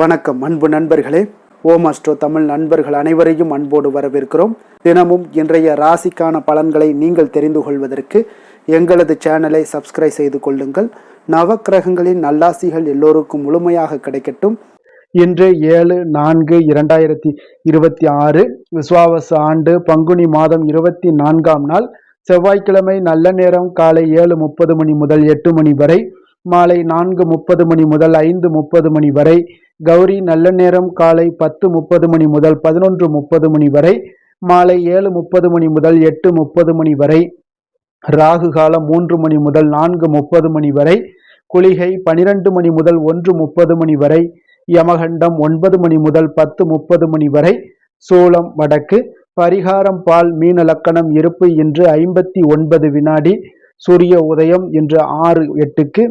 வணக்கம் அன்பு நண்பர்களே. ஓம் அஸ்ட்ரோ தமிழ் நண்பர்கள் அனைவரையும் அன்போடு வரவேற்கிறோம். தினமும் இன்றைய ராசிக்கான பலன்களை நீங்கள் தெரிந்து கொள்வதற்கு எங்களது சேனலை சப்ஸ்கிரைப் செய்து கொள்ளுங்கள். நவக்கிரகங்களின் நல்லாசிகள் எல்லோருக்கும் முழுமையாக கிடைக்கட்டும். இன்று 7/4/2026 விஸ்வாவசு ஆண்டு பங்குனி மாதம் 24ஆம் நாள் செவ்வாய்க்கிழமை. நல்ல நேரம் காலை 7:30 மணி முதல் 8 மணி வரை, மாலை 4:30 மணி முதல் 5:30 மணி வரை. கௌரி நல்ல நேரம் காலை 10:30 மணி முதல் 11:30 மணி வரை, மாலை 7:30 மணி முதல் 8:30 மணி வரை. ராகு காலம் 3 மணி முதல் 4:30 மணி வரை. குளிகை 12 மணி முதல் 1:30 மணி வரை. யமகண்டம் 9 மணி முதல் 10:30 மணி வரை. சூலம் வடக்கு. பரிகாரம் பால். மீன லக்கணம். இருப்பு இன்று 59 வினாடி. சூரிய உதயம் இன்று 6:08க்கு.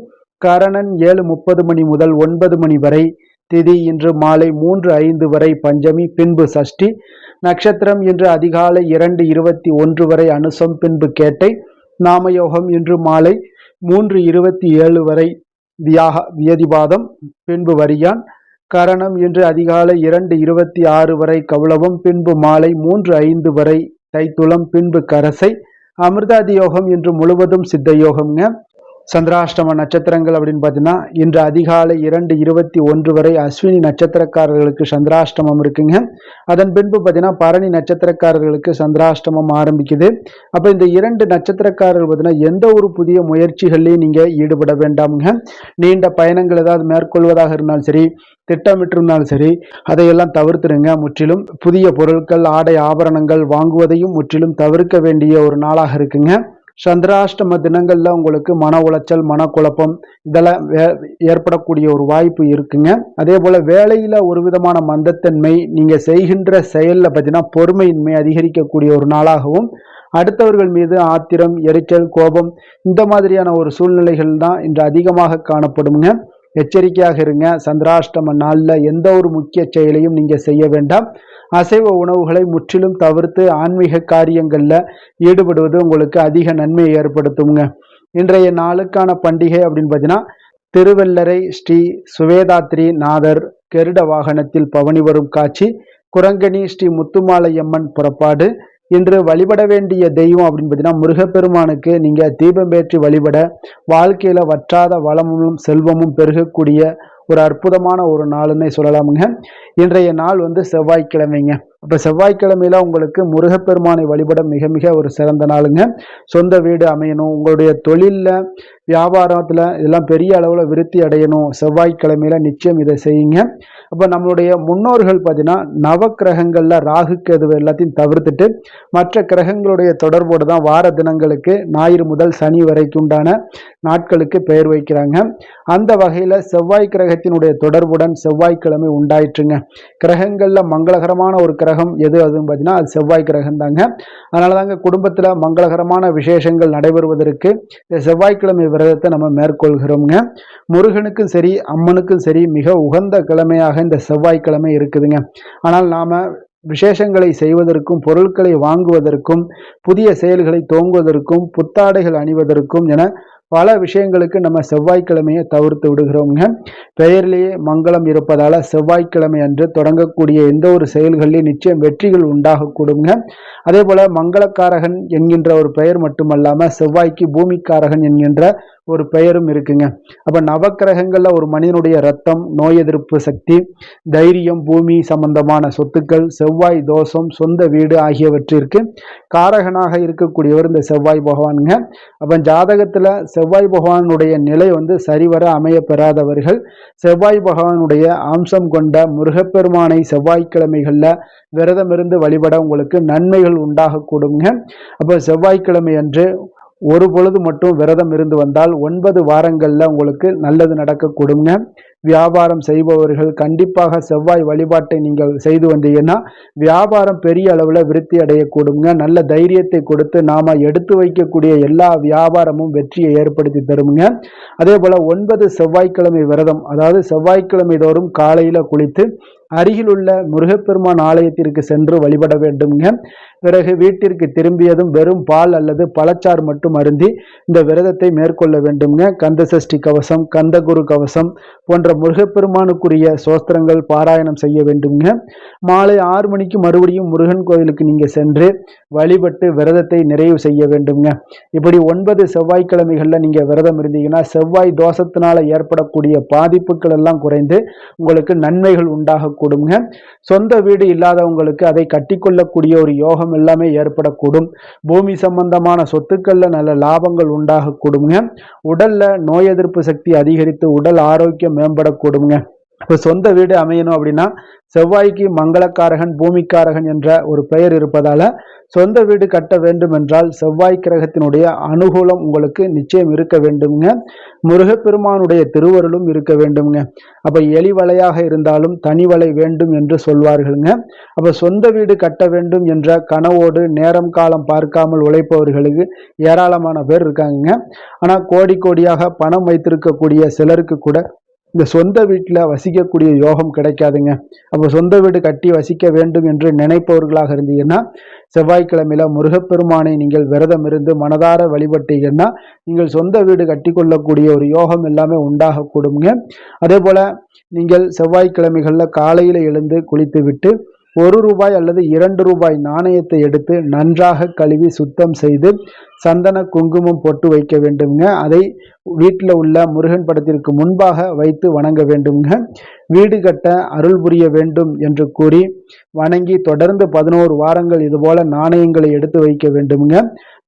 கரணன் 7:30 மணி முதல் 9 மணி வரை. திதி இன்று மாலை 3:05 வரை பஞ்சமி, பின்பு சஷ்டி. நட்சத்திரம் இன்று அதிகாலை 2:21 வரை அனுசம், பின்பு கேட்டை. நாமயோகம் இன்று மாலை 3:27 வரை வியதிபாதம், பின்பு வரியான். கரணம் இன்று அதிகாலை 2:26 வரை கௌளவம், பின்பு மாலை 3:05 வரை தைத்துளம், பின்பு கரசை. அமிர்தாதி யோகம் இன்று முழுவதும் சித்த யோகம்ங்க. சந்திராஷ்டம நட்சத்திரங்கள் அப்படின்னு பார்த்தீங்கன்னா இன்று அதிகாலை 2:21 வரை அஸ்வினி நட்சத்திரக்காரர்களுக்கு சந்திராஷ்டமம் இருக்குங்க. அதன் பின்பு பார்த்தீங்கன்னா பரணி நட்சத்திரக்காரர்களுக்கு சந்திராஷ்டமம் ஆரம்பிக்குது. அப்போ இந்த 2 நட்சத்திரக்காரர்கள் பார்த்தீங்கன்னா எந்த ஒரு புதிய முயற்சிகள்லையும் நீங்கள் ஈடுபட வேண்டாமுங்க. நீண்ட பயணங்கள் ஏதாவது மேற்கொள்வதாக இருந்தாலும் சரி, திட்டமிட்டிருந்தாலும் சரி, அதையெல்லாம் தவிர்த்துருங்க. முற்றிலும் புதிய பொருட்கள், ஆடை ஆபரணங்கள் வாங்குவதையும் முற்றிலும் தவிர்க்க வேண்டிய ஒரு நாளாக இருக்குங்க. சந்திராஷ்டம தினங்கள்ல உங்களுக்கு மன உளைச்சல், மனக்குழப்பம் இதெல்லாம் ஏற்படக்கூடிய ஒரு வாய்ப்பு இருக்குங்க. அதே போல வேலையில ஒரு விதமான மந்தத்தன்மை, நீங்க செய்கின்ற செயல்ல பார்த்தீங்கன்னா பொறுமையின்மை அதிகரிக்கக்கூடிய ஒரு நாளாகவும், அடுத்தவர்கள் மீது ஆத்திரம், எரிச்சல், கோபம் இந்த மாதிரியான ஒரு சூழ்நிலைகள் தான் இன்று அதிகமாக காணப்படுங்க. எச்சரிக்கையாக இருங்க. சந்திராஷ்டம நாள்ல எந்த ஒரு முக்கிய செயலையும் நீங்க செய்ய வேண்டாம். அசைவ உணவுகளை முற்றிலும் தவிர்த்து ஆன்மீக காரியங்கள்ல ஈடுபடுவது உங்களுக்கு அதிக நன்மையை ஏற்படுத்துங்க. இன்றைய நாளுக்கான பண்டிகை அப்படின்னு பார்த்தீங்கன்னா திருவெல்லரை ஸ்ரீ சுவேதாத்ரி நாதர் கருட வாகனத்தில் பவனி வரும் காட்சி. குரங்கணி ஸ்ரீ முத்துமாலையம்மன் புறப்பாடு. இன்று வழிபட வேண்டிய தெய்வம் அப்படின்னு பார்த்தீங்கன்னா முருகப்பெருமானுக்கு நீங்க தீபம் ஏற்றி வழிபட வாழ்க்கையில வற்றாத வளமும் செல்வமும் பெருகக்கூடிய ஒரு அற்புதமான ஒரு நாளுன்னே சொல்லலாமுங்க. இன்றைய நாள் செவ்வாய்க்கிழமைங்க. அப்போ செவ்வாய்க்கிழமையில உங்களுக்கு முருகப்பெருமானை வழிபட மிக மிக ஒரு சிறந்த நாளுங்க. சொந்த வீடு அமையணும், உங்களுடைய தொழிலில் வியாபாரத்தில் இதெல்லாம் பெரிய அளவில் விருத்தி அடையணும், செவ்வாய்க்கிழமையில நிச்சயம் இதை செய்யுங்க. அப்போ நம்மளுடைய முன்னோர்கள் பார்த்தீங்கன்னா நவக்கிரகங்களில் ராகு கேது எல்லாத்தையும் தவிர்த்துட்டு மற்ற கிரகங்களுடைய தொடர்போடு தான் வார தினங்களுக்கு ஞாயிறு முதல் சனி வரைக்கும் உண்டான நாட்களுக்கு பெயர் வைக்கிறாங்க. அந்த வகையில் செவ்வாய் கிரகத்தினுடைய தொடர்புடன் செவ்வாய்க்கிழமை உண்டாயிற்றுங்க. கிரகங்களில் மங்களகரமான ஒரு கிரகம் எது அதுன்னு பார்த்தீங்கன்னா அது செவ்வாய் கிரகம் தாங்க. அதனால தாங்க குடும்பத்தில் மங்களகரமான விசேஷங்கள் நடைபெறுவதற்கு இந்த செவ்வாய்க்கிழமை விரதத்தை நம்ம மேற்கொள்கிறோம்ங்க. முருகனுக்கும் சரி, அம்மனுக்கும் சரி மிக உகந்த கிழமையாக இந்த செவ்வாய்க்கிழமை இருக்குதுங்க. ஆனால் நாம விசேஷங்களை செய்வதற்கும், பொருட்களை வாங்குவதற்கும், புதிய செயல்களை துவங்குவதற்கும், புத்தாடைகள் அணிவதற்கும் என பல விஷயங்களுக்கு நம்ம செவ்வாய்க்கிழமையை தவிர்த்து விடுகிறோங்க. பெயரிலேயே மங்களம் இருப்பதால செவ்வாய்க்கிழமை அன்று தொடங்கக்கூடிய எந்த ஒரு செயல்களிலும் நிச்சயம் வெற்றிகள் உண்டாகக்கூடுங்க. அதே போல மங்களக்காரகன் என்கின்ற ஒரு பெயர் மட்டுமல்லாம செவ்வாய்க்கு பூமிக்காரகன் என்கின்ற ஒரு பெயரும் இருக்குங்க. அப்ப நவக்கிரகங்கள்ல ஒரு மனிதனுடைய ரத்தம், நோய் எதிர்ப்பு சக்தி, தைரியம், பூமி சம்பந்தமான சொத்துக்கள், செவ்வாய் தோஷம், சொந்த வீடு ஆகியவற்றிற்கு காரகனாக இருக்கக்கூடியவர் இந்த செவ்வாய் பகவானுங்க. அப்ப ஜாதகத்துல செவ்வாய் பகவானுடைய நிலை சரிவர அமைய பெறாதவர்கள் செவ்வாய் பகவானுடைய அம்சம் கொண்ட முருகப்பெருமானை செவ்வாய்க்கிழமைகள்ல விரதம் இருந்து வழிபட உங்களுக்கு நன்மைகள் உண்டாகக்கூடுங்க. அப்ப செவ்வாய்க்கிழமை அன்று ஒரு பொழுது மட்டும் விரதம் இருந்து வந்தால் 9 வாரங்கள்ல உங்களுக்கு நல்லது நடக்கக்கூடுங்க. வியாபாரம் செய்பவர்கள் கண்டிப்பாக செவ்வாய் வழிபாட்டை நீங்கள் செய்து வந்தீங்கன்னா வியாபாரம் பெரிய அளவில் விருத்தி அடையக்கூடுங்க. நல்ல தைரியத்தை கொடுத்து நாம எடுத்து வைக்கக்கூடிய எல்லா வியாபாரமும் வெற்றியை ஏற்படுத்தி தருங்க. அதே போல 9 செவ்வாய்க்கிழமை விரதம், அதாவது செவ்வாய்க்கிழமை தோறும் காலையில குளித்து அருகிலுள்ள முருகப்பெருமான் ஆலயத்திற்கு சென்று வழிபட வேண்டுங்க. பிறகு வீட்டிற்கு திரும்பியதும் வெறும் பால் அல்லது பழச்சாறு மட்டும் அருந்தி இந்த விரதத்தை மேற்கொள்ள வேண்டுங்க. கந்த சஷ்டி கவசம், கந்தகுரு கவசம் போன்ற முருகப்பெருமானுக்குரிய சோஸ்திரங்கள் பாராயணம் செய்ய வேண்டுங்க. மாலை 6 மணிக்கு மறுபடியும் முருகன் கோயிலுக்கு நீங்க சென்று வழிபட்டு விரதத்தை நிறைவு செய்ய வேண்டுங்க. இப்படி 9 செவ்வாய்க்கிழமைகள்ல நீங்க விரதம் இருந்தீங்கன்னா செவ்வாய் தோஷத்தினால ஏற்படக்கூடிய பாதிப்புகள் எல்லாம் குறைந்து உங்களுக்கு நன்மைகள் உண்டாகக்கூடுங்க. சொந்த வீடு இல்லாதவங்களுக்கு அதை கட்டிக்கொள்ளக்கூடிய ஒரு யோகம் எல்லாமே ஏற்படக்கூடும். பூமி சம்பந்தமான சொத்துக்கள்ல நல்ல லாபங்கள் உண்டாகக்கூடுங்க. உடல்ல நோய் எதிர்ப்பு சக்தி அதிகரித்து உடல் ஆரோக்கியம் மேம்படக்கூடுங்க. இப்போ சொந்த வீடு அமையணும் அப்படின்னா செவ்வாய்க்கு மங்களக்காரகன் பூமிக்காரகன் என்ற ஒரு பெயர் இருப்பதால சொந்த வீடு கட்ட வேண்டும் என்றால் செவ்வாய் கிரகத்தினுடைய அனுகூலம் உங்களுக்கு நிச்சயம் இருக்க வேண்டுங்க. முருகப்பெருமானுடைய திருவருளும் இருக்க வேண்டுங்க. அப்ப எலி வலையாக இருந்தாலும் தனி வலை வேண்டும் என்று சொல்வார்களுங்க. அப்ப சொந்த வீடு கட்ட வேண்டும் என்ற கனவோடு நேரம் காலம் பார்க்காமல் உழைப்பவர்களுக்கு ஏராளமான பேர் இருக்காங்க. ஆனா கோடி கோடியாக பணம் வைத்திருக்கக்கூடிய சிலருக்கு கூட இந்த சொந்த வீட்டில் வசிக்கக்கூடிய யோகம் கிடைக்காதுங்க. அப்போ சொந்த வீடு கட்டி வசிக்க வேண்டும் என்று நினைப்பவர்களாக இருந்தீங்கன்னா செவ்வாய்க்கிழமையில முருகப்பெருமானை நீங்கள் விரதம் இருந்து மனதார வழிபட்டீங்கன்னா நீங்கள் சொந்த வீடு கட்டி கொள்ளக்கூடிய ஒரு யோகம் எல்லாமே உண்டாகக்கூடுங்க. அதே போல நீங்கள் செவ்வாய்க்கிழமைகள்ல காலையில எழுந்து குளித்து விட்டு ₹1 அல்லது ₹2 நாணயத்தை எடுத்து நன்றாக கழுவி சுத்தம் செய்து சந்தன குங்குமம் போட்டு வைக்க வேண்டுங்க. அதை வீட்டில் உள்ள முருகன் படத்திற்கு முன்பாக வைத்து வணங்க வேண்டுங்க. வீடு கட்ட அருள் புரிய வேண்டும் என்று கூறி வணங்கி தொடர்ந்து 11 வாரங்கள் இதுபோல நாணயங்களை எடுத்து வைக்க வேண்டுங்க.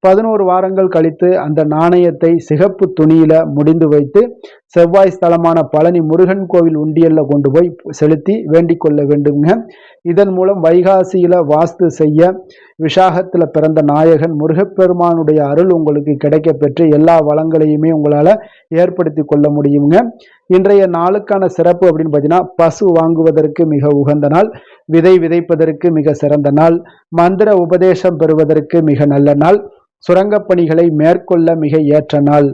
11 வாரங்கள் கழித்து அந்த நாணயத்தை சிகப்பு துணியில முடிந்து வைத்து செவ்வாய் ஸ்தலமான பழனி முருகன் கோவில் உண்டியல்ல கொண்டு போய் செலுத்தி வேண்டிக் கொள்ள வேண்டுங்க. இதன் மூலம் வைகாசியில வாஸ்து செய்ய விசாகத்துல பிறந்த நாயகன் முருகப்பெருமானுடைய அருள் உங்களுக்கு கிடைக்க பெற்று எல்லா வளங்களையுமே உங்களால ஏற்படுத்தி கொள்ள முடியுங்க. இன்றைய நாளுக்கான சிறப்பு அப்படின்னு பார்த்தீங்கன்னா பசு வாங்குவதற்கு மிக உகந்த நாள், விதை விதைப்பதற்கு மிக சிறந்த நாள், மந்திர உபதேசம் பெறுவதற்கு மிக நல்ல நாள், சுரங்கப் பணிகளை மேற்கொள்ள மிக ஏற்ற நாள்.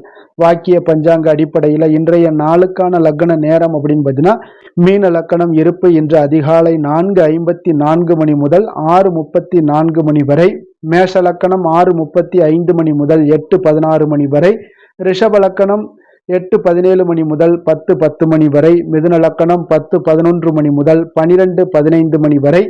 வாக்கிய பஞ்சாங்க அடிப்படையில் இன்றைய நாளுக்கான லக்ன நேரம் அப்படின்னு பார்த்தீங்கன்னா மீன லக்கணம் இருப்பு இன்று அதிகாலை 4:54 மணி முதல் 6:34 மணி வரை, மேஷ லக்கணம் 6:35 மணி முதல் 8:16 மணி வரை, ரிஷப லக்கணம் 8:17 மணி முதல் 10:10 மணி வரை, மிதுன லக்கணம் 10:11 மணி முதல் 12:15 மணி வரை,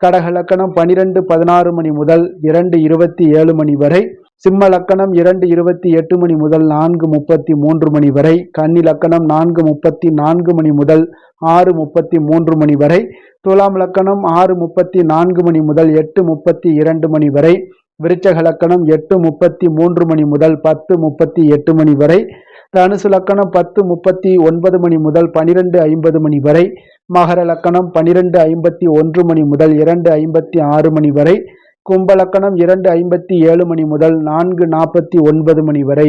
கடக லக்கணம் 12:16 மணி முதல் 2:27 மணி வரை, சிம்ம லக்கணம் 2:28 மணி முதல் 4:33 மணி வரை, கன்னி லக்கணம் 4:34 மணி முதல் 6:33 மணி வரை, துலாம் லக்கணம் 6:34 மணி முதல் 8:32 மணி வரை, விருச்சக லக்கணம் 8:33 மணி முதல் 10:38 மணி வரை, தனுசு லக்கணம் 10:39 மணி முதல் 12:50 மணி வரை, மகர லக்கணம் 12:51 மணி முதல் 2:56 மணி வரை, கும்ப லக்கணம் 2:57 மணி முதல் 4:49 மணி வரை.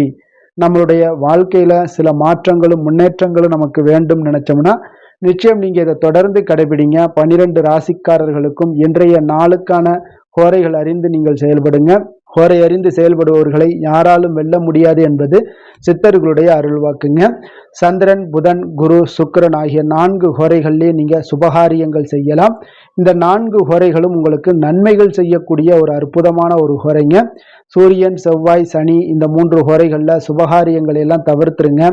நம்மளுடைய வாழ்க்கையில சில மாற்றங்களும் முன்னேற்றங்களும் நமக்கு வேண்டும் நினைச்சோம்னா நிச்சயம் நீங்க இதை தொடர்ந்து கடைபிடிங்க. 12 ராசிக்காரர்களுக்கும் இன்றைய நாளுக்கான ஹோரைகள் அறிந்து நீங்கள் செயல்படுங்க. ஹோரை அறிந்து செயல்படுபவர்களை யாராலும் வெல்ல முடியாது என்பது சித்தர்களுடைய அருள்வாக்குங்க. சந்திரன், புதன், குரு, சுக்கிரன் ஆகிய 4 ஹோரைகளிலே நீங்க சுபகாரியங்கள் செய்யலாம். இந்த 4 ஹோரைகளும் உங்களுக்கு நன்மைகள் செய்யக்கூடிய ஒரு அற்புதமான ஒரு ஹோரைங்க. சூரியன், செவ்வாய், சனி இந்த 3 ஹோரைகள்ல சுபகாரியங்களை எல்லாம் தவிர்த்துருங்க.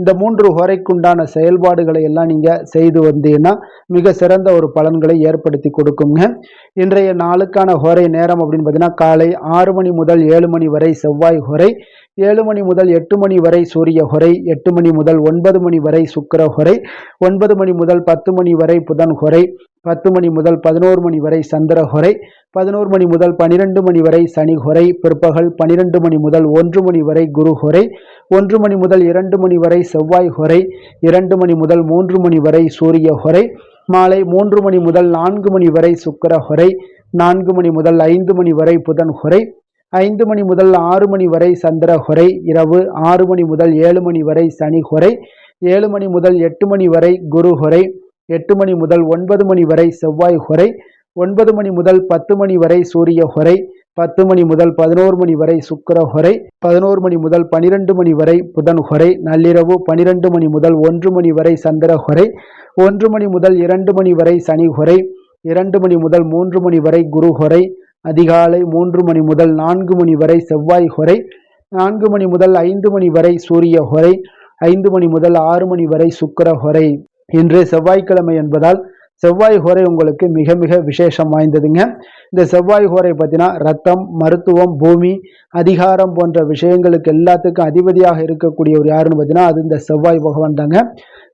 இந்த 3 ஹோரைக்குண்டான செயல்பாடுகளை எல்லாம் நீங்க செய்து வந்தீங்கன்னா மிக சிறந்த ஒரு பலன்களை ஏற்படுத்தி கொடுக்குங்க. இன்றைய நாளுக்கான ஹோரை நேரம் அப்படின்னு பார்த்தீங்கன்னா காலை 6 மணி முதல் 7 மணி வரை செவ்வாய் ஹோரை, 7 மணி முதல் 8 மணி வரை சூரிய ஹோரை, 8 மணி முதல் 9 மணி வரை சுக்கிர ஹோரை, 9 மணி முதல் 10 மணி வரை புதன் ஹோரை, 10 மணி முதல் 11 மணி வரை சந்திர ஹோரை, 11 மணி முதல் 12 மணி வரை சனி ஹோரை, பிற்பகல் 12 மணி முதல் 1 மணி வரை குரு ஹோரை, 1 மணி முதல் 2 மணி வரை செவ்வாய் ஹோரை, 2 மணி முதல் 3 மணி வரை சூரிய ஹோரை, மாலை 3 மணி முதல் 4 மணி வரை சுக்கிர ஹோரை, 4 மணி முதல் 5 மணி வரை புதன் ஹோரை, 5 மணி முதல் 6 மணி வரை சந்திர ஹோரை, இரவு 6 மணி முதல் 7 மணி வரை சனி ஹோரை, 7 மணி முதல் 8 மணி வரை குரு ஹோரை, 8 மணி முதல் 9 மணி வரை செவ்வாய் ஹோரை, 9 மணி முதல் 10 மணி வரை சூரிய ஹோரை, 10 மணி முதல் 11 மணி வரை சுக்கிர ஹொரை, 11 மணி முதல் 12 மணி வரை புதன் ஹொரை, நள்ளிரவு 12 மணி முதல் 1 மணி வரை சந்திர ஹொரை, 1 மணி முதல் 2 மணி வரை சனி ஹொரை, 2 மணி முதல் 3 மணி வரை குரு ஹொரை, அதிகாலை 3 மணி முதல் 4 மணி வரை செவ்வாய் ஹொரை, 4 மணி முதல் 5 மணி வரை சூரிய ஹொரை, 5 மணி முதல் 6 மணி வரை சுக்கிர ஹொரை. இன்று செவ்வாய்க்கிழமை என்பதால் செவ்வாய் ஹோரை உங்களுக்கு மிக மிக விசேஷம் வாய்ந்ததுங்க. இந்த செவ்வாய் ஹோரை பார்த்தீங்கன்னா ரத்தம், மருத்துவம், பூமி, அதிகாரம் போன்ற விஷயங்களுக்கு எல்லாத்துக்கும் அதிபதியாக இருக்கக்கூடியவர் யாருன்னு பார்த்தீங்கன்னா அது இந்த செவ்வாய் பகவான் தாங்க.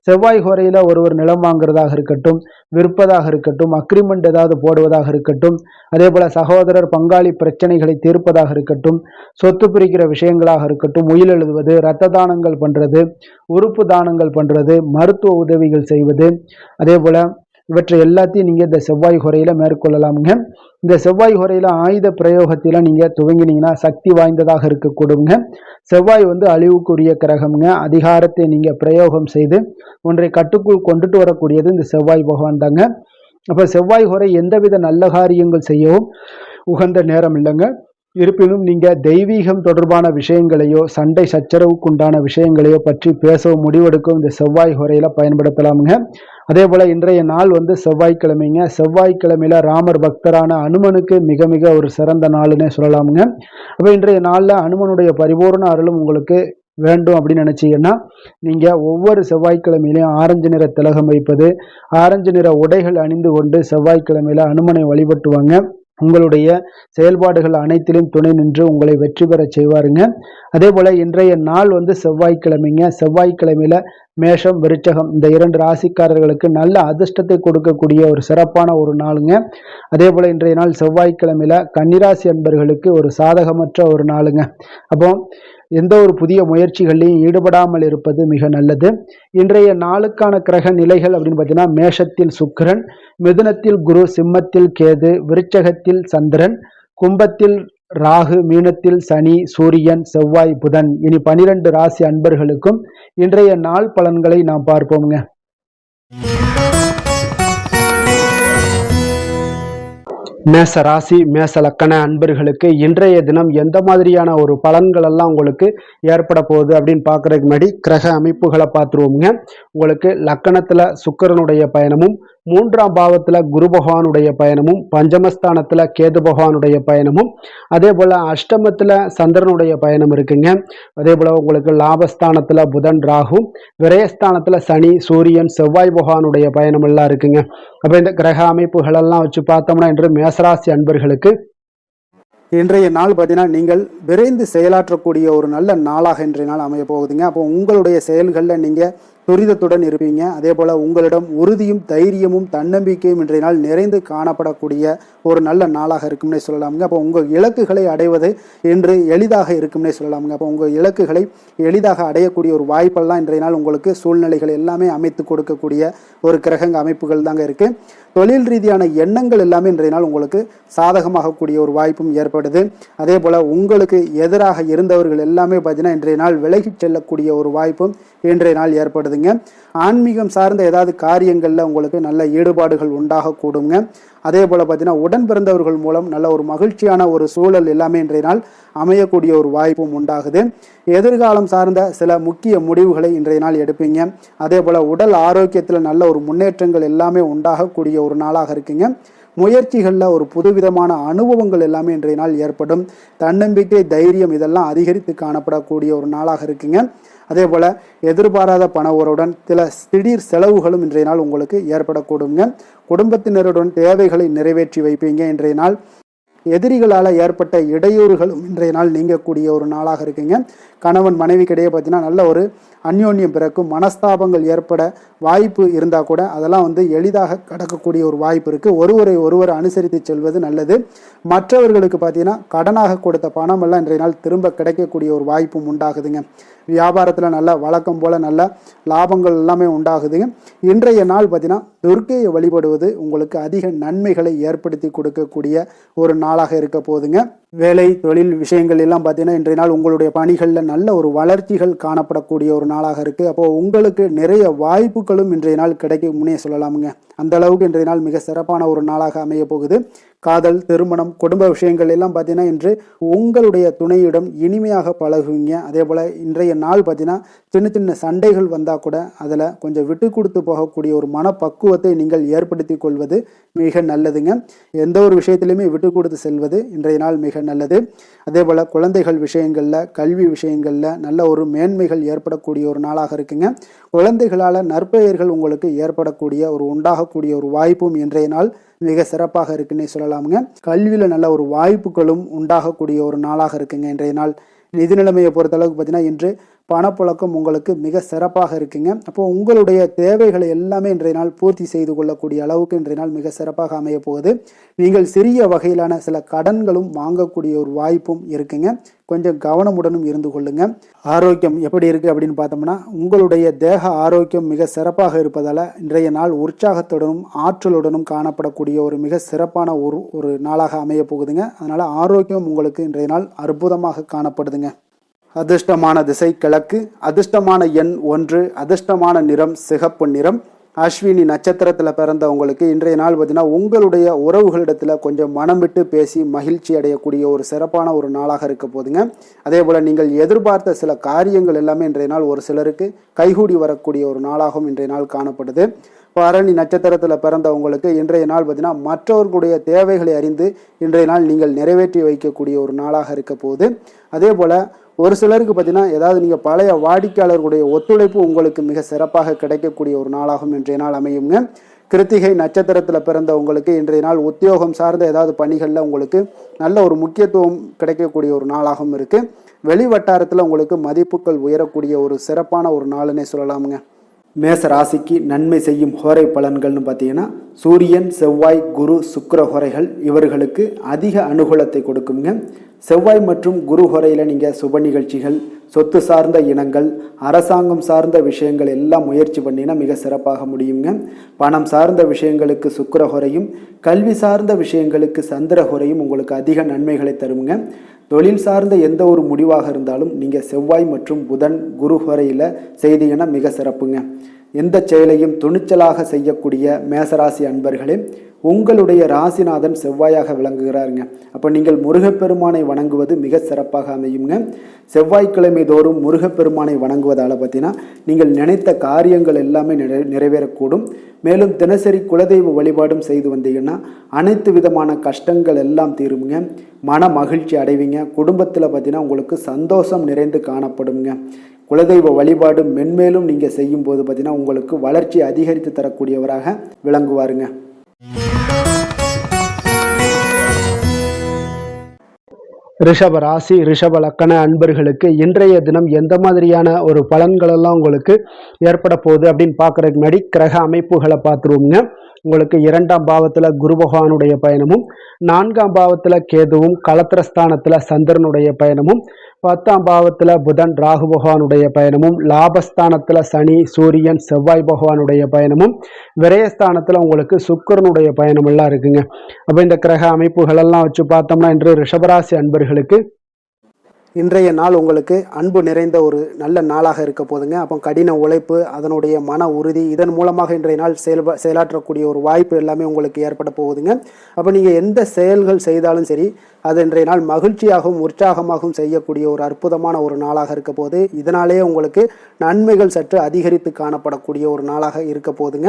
செவ்வாய் ஹோரையில் ஒருவர் நிலம் வாங்குறதாக இருக்கட்டும், விற்பதாக இருக்கட்டும், அக்ரிமெண்ட் ஏதாவது போடுவதாக இருக்கட்டும், அதே போல சகோதரர் பங்காளி பிரச்சனைகளை தீர்ப்பதாக இருக்கட்டும், சொத்து பிரிக்கிற விஷயங்களாக இருக்கட்டும், உயில் எழுதுவது, இரத்த தானங்கள் பண்றது, உறுப்பு தானங்கள் பண்றது, மருத்துவ உதவிகள் செய்வது, அதே போல இவற்றை எல்லாத்தையும் நீங்க இந்த செவ்வாய் ஹோரையில மேற்கொள்ளலாமுங்க. இந்த செவ்வாய் ஹோரையில ஆயுத பிரயோகத்தில நீங்க துவங்கினீங்கன்னா சக்தி வாய்ந்ததாக இருக்கக்கூடுங்க. செவ்வாய் அழிவுக்குரிய கிரகம்ங்க. அதிகாரத்தை நீங்க பிரயோகம் செய்து ஒன்றை கட்டுக்குள் கொண்டுட்டு வரக்கூடியது இந்த செவ்வாய் பகவான் தாங்க. அப்ப செவ்வாய் ஹோரை எந்தவித நல்ல காரியங்கள் செய்யவும் உகந்த நேரம் இல்லைங்க. இருப்பினும் நீங்க தெய்வீகம் தொடர்பான விஷயங்களையோ, சண்டை சச்சரவுக்குண்டான விஷயங்களையோ பற்றி பேசவும் முடிவெடுக்கவும் இந்த செவ்வாய் ஹோரையில பயன்படுத்தலாமுங்க. அதே போல இன்றைய நாள் செவ்வாய்க்கிழமைங்க. செவ்வாய்க்கிழமையில ராமர் பக்தரான அனுமனுக்கு மிக மிக ஒரு சிறந்த நாளுன்னே சொல்லலாமுங்க. அப்ப இன்றைய நாள்ல அனுமனுடைய பரிபூர்ண அருளும் உங்களுக்கு வேண்டும் அப்படின்னு நினைச்சீங்கன்னா நீங்க ஒவ்வொரு செவ்வாய்க்கிழமையிலையும் ஆரஞ்சு நிற திலகம் வைப்பது, ஆரஞ்சு நிற உடைகள் அணிந்து கொண்டு செவ்வாய்க்கிழமையில அனுமனை வழிபட்டுவாங்க. உங்களுடைய செயல்பாடுகள் அனைத்திலும் துணை நின்று உங்களை வெற்றி பெற செய்வாருங்க. அதே போல இன்றைய நாள் செவ்வாய்க்கிழமைங்க. செவ்வாய்க்கிழமையில மேஷம், விருச்சகம் இந்த 2 ராசிக்காரர்களுக்கு நல்ல அதிர்ஷ்டத்தை கொடுக்கக்கூடிய ஒரு சிறப்பான ஒரு நாளுங்க. அதே போல இன்றைய நாள் செவ்வாய்க்கிழமையில கன்னிராசி அன்பர்களுக்கு ஒரு சாதகமற்ற ஒரு நாளுங்க. அப்போ எந்த ஒரு புதிய முயற்சிகளையும் ஈடுபடாமல் இருப்பது மிக நல்லது. இன்றைய நாளுக்கான கிரக நிலைகள் அப்படின்னு பார்த்தீங்கன்னா மேஷத்தில் சுக்கிரன், மிதுனத்தில் குரு, சிம்மத்தில் கேது, விருச்சகத்தில் சந்திரன், கும்பத்தில் ராகு, மீனத்தில் சனி, சூரியன், செவ்வாய், புதன். இனி 12 ராசி அன்பர்களுக்கும் இன்றைய நாள் பலன்களை நாம் பார்ப்போம்ங்க. மேச ராசி, மேச லக்கண அன்பர்களுக்கு இன்றைய தினம் எந்த மாதிரியான ஒரு பலன்கள் எல்லாம் உங்களுக்கு ஏற்பட போகுது அப்படின்னு பார்க்கறதுக்கு முன்னாடி கிரக அமைப்புகளை பார்த்துருவோம்ங்க. உங்களுக்கு லக்கணத்துல சுக்கிரனுடைய பயணமும், 3ஆம் பாவத்துல குரு பகவானுடைய பயணமும், பஞ்சமஸ்தானத்துல கேது பகவானுடைய பயணமும், அதே போல அஷ்டமத்துல சந்திரனுடைய பயணம் இருக்குங்க. அதே போல உங்களுக்கு லாபஸ்தானத்துல புதன், ராகு, விரயஸ்தானத்துல சனி, சூரியன், செவ்வாய் பகவானுடைய பயணம் எல்லாம் இருக்குங்க. அப்ப இந்த கிரக அமைப்புகள் எல்லாம் வச்சு பார்த்தோம்னா இன்று மேசராசி அன்பர்களுக்கு இன்றைய நாள் பார்த்தீங்கன்னா நீங்கள் விரைந்து செயலாற்றக்கூடிய ஒரு நல்ல நாளாக இன்றைய நாள் அமைய போகுதுங்க. அப்போ உங்களுடைய செயல்களில் நீங்கள் துரிதத்துடன் இருப்பீங்க. அதே போல் உங்களிடம் உறுதியும் தைரியமும் தன்னம்பிக்கையும் இன்றைய நாள் நிறைந்து காணப்படக்கூடிய ஒரு நல்ல நாளாக இருக்கும்னே சொல்லலாமுங்க. அப்போ உங்கள் இலக்குகளை அடைவது இன்று எளிதாக இருக்கும்னே சொல்லலாமுங்க. அப்போ உங்கள் இலக்குகளை எளிதாக அடையக்கூடிய ஒரு வாய்ப்பெல்லாம் இன்றைய நாள் உங்களுக்கு சூழ்நிலைகள் எல்லாமே அமைத்து கொடுக்கக்கூடிய ஒரு கிரகங்க அமைப்புகள் தாங்க இருக்குது. தொழில் ரீதியான எண்ணங்கள் எல்லாமே இன்றைய நாள் உங்களுக்கு சாதகமாகக்கூடிய ஒரு வாய்ப்பும் ஏற்படுது. அதே போல் உங்களுக்கு எதிராக இருந்தவர்கள் எல்லாமே பார்த்தீங்கன்னா இன்றைய நாள் விலகிச் செல்லக்கூடிய ஒரு வாய்ப்பும் இன்றைய நாள் ஏற்படுதுங்க. ஆன்மீகம் சார்ந்த ஏதாவது காரியங்களில் உங்களுக்கு நல்ல ஈடுபாடுகள் உண்டாகக்கூடுங்க. அதே போல் பார்த்தீங்கன்னா உடன் பிறந்தவர்கள் மூலம் நல்ல ஒரு மகிழ்ச்சியான ஒரு சூழல் எல்லாமே இன்றைய நாள் அமையக்கூடிய ஒரு வாய்ப்பும் உண்டாகுது. எதிர்காலம் சார்ந்த சில முக்கிய முடிவுகளை இன்றைய நாள் எடுப்பீங்க. அதே போல் உடல் ஆரோக்கியத்தில் நல்ல ஒரு முன்னேற்றங்கள் எல்லாமே உண்டாகக்கூடிய ஒரு நாளாக இருக்குங்க. முயற்சிகளில் ஒரு புதுவிதமான அனுபவங்கள் எல்லாமே இன்றைய நாள் ஏற்படும். தன்னம்பிக்கை, தைரியம் இதெல்லாம் அதிகரித்து காணப்படக்கூடிய ஒரு நாளாக இருக்குங்க. அதே போல் எதிர்பாராத பண உறவுடன் சில திடீர் செலவுகளும் இன்றைய நாள் உங்களுக்கு ஏற்படக்கூடுங்க. குடும்பத்தினருடன் தேவைகளை நிறைவேற்றி வைப்பீங்க. இன்றைய நாள் எதிரிகளால் ஏற்பட்ட இடையூறுகளும் இன்றைய நாள் நீங்கக்கூடிய ஒரு நாளாக இருக்குங்க. கணவன் மனைவிக்கிடையே பார்த்தீங்கன்னா நல்ல ஒரு அந்யோன்யம் பிறக்கும். மனஸ்தாபங்கள் ஏற்பட வாய்ப்பு இருந்தால் கூட அதெல்லாம் எளிதாக கடக்கக்கூடிய ஒரு வாய்ப்பு இருக்குது. ஒருவரை ஒருவர் அனுசரித்து செல்வது நல்லது. மற்றவர்களுக்கு பார்த்தீங்கன்னா கடனாக கொடுத்த பணம் எல்லாம் இன்றைய நாள் திரும்ப கிடைக்கக்கூடிய ஒரு வாய்ப்பும் உண்டாகுதுங்க. வியாபாரத்தில் நல்ல வழக்கம் போல நல்ல லாபங்கள் எல்லாமே உண்டாகுதுங்க. இன்றைய நாள் பார்த்தீங்கன்னா துர்க்கையை வழிபடுவது உங்களுக்கு அதிக நன்மைகளை ஏற்படுத்தி கொடுக்கக்கூடிய ஒரு நாளாக இருக்க போகுதுங்க. வேலை தொழில் விஷயங்கள் எல்லாம் பார்த்தீங்கன்னா இன்றைய நாள் உங்களுடைய பணிகளில் நல்ல ஒரு வளர்ச்சிகள் காணப்படக்கூடிய ஒரு நாளாக இருக்குது. அப்போது உங்களுக்கு நிறைய வாய்ப்புகளும் இன்றைய நாள் கிடைக்க முன்னே சொல்லலாமுங்க. அந்த அளவுக்கு இன்றைய நாள் மிக சிறப்பான ஒரு நாளாக அமைய போகுது. காதல், திருமணம், குடும்ப விஷயங்கள் எல்லாம் பார்த்தீங்கன்னா இன்று உங்களுடைய துணையிடம் இனிமையாக பழகுவீங்க. அதே போல் இன்றைய நாள் பார்த்தீங்கன்னா சின்ன சின்ன சண்டைகள் வந்தால் கூட அதில் கொஞ்சம் விட்டு கொடுத்து போகக்கூடிய ஒரு மனப்பக்குவத்தை நீங்கள் ஏற்படுத்தி கொள்வது மிக நல்லதுங்க. எந்த ஒரு விஷயத்திலையுமே விட்டு கொடுத்து செல்வது இன்றைய நாள் மிக நல்லது. அதே போல் குழந்தைகள் விஷயங்களில், கல்வி விஷயங்களில் நல்ல ஒரு மேன்மைகள் ஏற்படக்கூடிய ஒரு நாளாக இருக்குங்க. குழந்தைகளால் நற்பெயர்கள் உங்களுக்கு ஏற்படக்கூடிய உண்டாகக்கூடிய ஒரு வாய்ப்பும் இன்றைய நாள் மிக சிறப்பாக இருக்குன்னே சொல்லலாமுங்க. கல்வியில் நல்ல ஒரு வாய்ப்புகளும் உண்டாகக்கூடிய ஒரு நாளாக இருக்குங்க இன்றைய நாள். நிதி நிலைமையை பொறுத்தளவுக்கு பார்த்தீங்கன்னா இன்று பணப்புழக்கம் உங்களுக்கு மிக சிறப்பாக இருக்குங்க. அப்போ உங்களுடைய தேவைகளை எல்லாமே இன்றைய நாள் பூர்த்தி செய்து கொள்ளக்கூடிய அளவுக்கு இன்றைய நாள் மிக சிறப்பாக அமைய போகுது. நீங்கள் சிறிய வகையிலான சில கடன்களும் வாங்கக்கூடிய ஒரு வாய்ப்பும் இருக்குங்க. கொஞ்சம் கவனமுடனும் இருந்து கொள்ளுங்க. ஆரோக்கியம் எப்படி இருக்கு அப்படின்னு பார்த்தோம்னா உங்களுடைய தேக ஆரோக்கியம் மிக சிறப்பாக இருப்பதால இன்றைய நாள் உற்சாகத்துடனும் ஆற்றலுடனும் காணப்படக்கூடிய ஒரு மிக சிறப்பான ஒரு நாளாக அமைய போகுதுங்க. அதனால ஆரோக்கியம் உங்களுக்கு இன்றைய நாள் அற்புதமாக காணப்படுதுங்க. அதிர்ஷ்டமான திசை கிழக்கு, அதிர்ஷ்டமான எண் 1, அதிர்ஷ்டமான நிறம் சிகப்பு நிறம். அஸ்வினி நட்சத்திரத்தில் பிறந்தவங்களுக்கு இன்றைய நாள் பார்த்தீங்கன்னா உங்களுடைய உறவுகளிடத்தில் கொஞ்சம் மனம் விட்டு பேசி மகிழ்ச்சி அடையக்கூடிய ஒரு சிறப்பான ஒரு நாளாக இருக்க போதுங்க. அதே போல் நீங்கள் எதிர்பார்த்த சில காரியங்கள் எல்லாமே இன்றைய நாள் ஒரு சிலருக்கு கைகூடி வரக்கூடிய ஒரு நாளாகவும் இன்றைய நாள் காணப்படுது. பரணி நட்சத்திரத்தில் பிறந்தவங்களுக்கு இன்றைய நாள் பார்த்தீங்கன்னா மற்றவர்களுடைய தேவைகளை அறிந்து இன்றைய நாள் நீங்கள் நிறைவேற்றி வைக்கக்கூடிய ஒரு நாளாக இருக்க போகுது. அதே போல் ஒரு சிலருக்கு பார்த்தீங்கன்னா ஏதாவது நீங்கள் பழைய வாடிக்கையாளர்களுடைய ஒத்துழைப்பு உங்களுக்கு மிக சிறப்பாக கிடைக்கக்கூடிய ஒரு நாளாகவும் இன்றைய நாள் அமையுங்க. கிருத்திகை நட்சத்திரத்தில் பிறந்த உங்களுக்கு இன்றைய நாள் உத்தியோகம் சார்ந்த ஏதாவது பணிகளில் உங்களுக்கு நல்ல ஒரு முக்கியத்துவம் கிடைக்கக்கூடிய ஒரு நாளாகவும் இருக்குது. வெளி வட்டாரத்தில் உங்களுக்கு மதிப்புகள் உயரக்கூடிய ஒரு சிறப்பான ஒரு நாளுன்னே சொல்லலாமுங்க. மேச ராசிக்கு நன்மை செய்யும் ஹோரை பலன்கள்னு பார்த்தீங்கன்னா சூரியன், செவ்வாய், குரு, சுக்கிர ஹோரைகள் இவர்களுக்கு அதிக அனுகூலத்தை கொடுக்குங்க. செவ்வாய் மற்றும் குரு ஹோரையில் நீங்கள் சுப நிகழ்ச்சிகள், சொத்து சார்ந்த இனங்கள், அரசாங்கம் சார்ந்த விஷயங்கள் எல்லாம் முயற்சி பண்ணினா மிக சிறப்பாக முடியுங்க. பணம் சார்ந்த விஷயங்களுக்கு சுக்கிர ஹோரையும், கல்வி சார்ந்த விஷயங்களுக்கு சந்திர ஹோரையும் உங்களுக்கு அதிக நன்மைகளை தருங்க. தொழில் சார்ந்த எந்த ஒரு முடிவாக இருந்தாலும் நீங்கள் செவ்வாய் மற்றும் புதன், குரு ஹோரையில் செய்தீங்கன்னா மிக சிறப்புங்க. எந்த செயலையும் துணிச்சலாக செய்யக்கூடிய மேசராசி அன்பர்களே, உங்களுடைய ராசிநாதன் செவ்வாயாக விளங்குகிறாருங்க. அப்போ நீங்கள் முருகப்பெருமானை வணங்குவது மிக சிறப்பாக அமையுங்க. செவ்வாய்க்கிழமை தோறும் முருகப்பெருமானை வணங்குவதால் பார்த்தீங்கன்னா நீங்கள் நினைத்த காரியங்கள் எல்லாமே நிறைவேறக்கூடும். மேலும் தினசரி குலதெய்வ வழிபாடும் செய்து வந்தீங்கன்னா அனைத்து விதமான கஷ்டங்கள் எல்லாம் தீருங்க. மன மகிழ்ச்சி அடைவீங்க. குடும்பத்தில் பார்த்தீங்கன்னா உங்களுக்கு சந்தோஷம் நிறைந்து காணப்படுங்க. குலதெய்வ வழிபாடு மென்மேலும் நீங்கள் செய்யும்போது பார்த்தீங்கன்னா உங்களுக்கு வளர்ச்சி அதிகரித்து தரக்கூடியவராக விளங்குவாருங்க. ரிஷப ராசி, ரிஷப லக்கண அன்பர்களுக்கு இன்றைய தினம் எந்த மாதிரியான ஒரு பலன்களெல்லாம் உங்களுக்கு ஏற்பட போகுது அப்படின்னு பார்க்கறதுக்கு முன்னாடி கிரக அமைப்புகளை பார்த்துருவோங்க. உங்களுக்கு 2ஆம் பாவத்தில் குரு பகவானுடைய பயணமும், 4ஆம் பாவத்தில் கேதுவும், களத்திரஸ்தானத்தில் சந்திரனுடைய பயணமும், 10ஆம் பாவத்தில் புதன் ராகு பகவானுடைய பயணமும், லாபஸ்தானத்தில் சனி, சூரியன், செவ்வாய் பகவானுடைய பயணமும், விரயஸ்தானத்தில் உங்களுக்கு சுக்கிரனுடைய பயணம் எல்லாம் இருக்குங்க. அப்போ இந்த கிரக அமைப்புகளெல்லாம் வச்சு பார்த்தோம்னா இன்று ரிஷபராசி அன்பர்களுக்கு இன்றைய நாள் உங்களுக்கு அன்பு நிறைந்த ஒரு நல்ல நாளாக இருக்க போதுங்க. அப்போ கடின உழைப்பு, அதனுடைய மன உறுதி, இதன் மூலமாக இன்றைய நாள் செயலாற்றக்கூடிய ஒரு வாய்ப்பு எல்லாமே உங்களுக்கு ஏற்பட போகுதுங்க. அப்போ நீங்கள் எந்த செயல்கள் செய்தாலும் சரி அது இன்றைய நாள் மகிழ்ச்சியாகவும் உற்சாகமாகவும் செய்யக்கூடிய ஒரு அற்புதமான ஒரு நாளாக இருக்க போது. இதனாலேயே உங்களுக்கு நன்மைகள் சற்று அதிகரித்து காணப்படக்கூடிய ஒரு நாளாக இருக்க போதுங்க.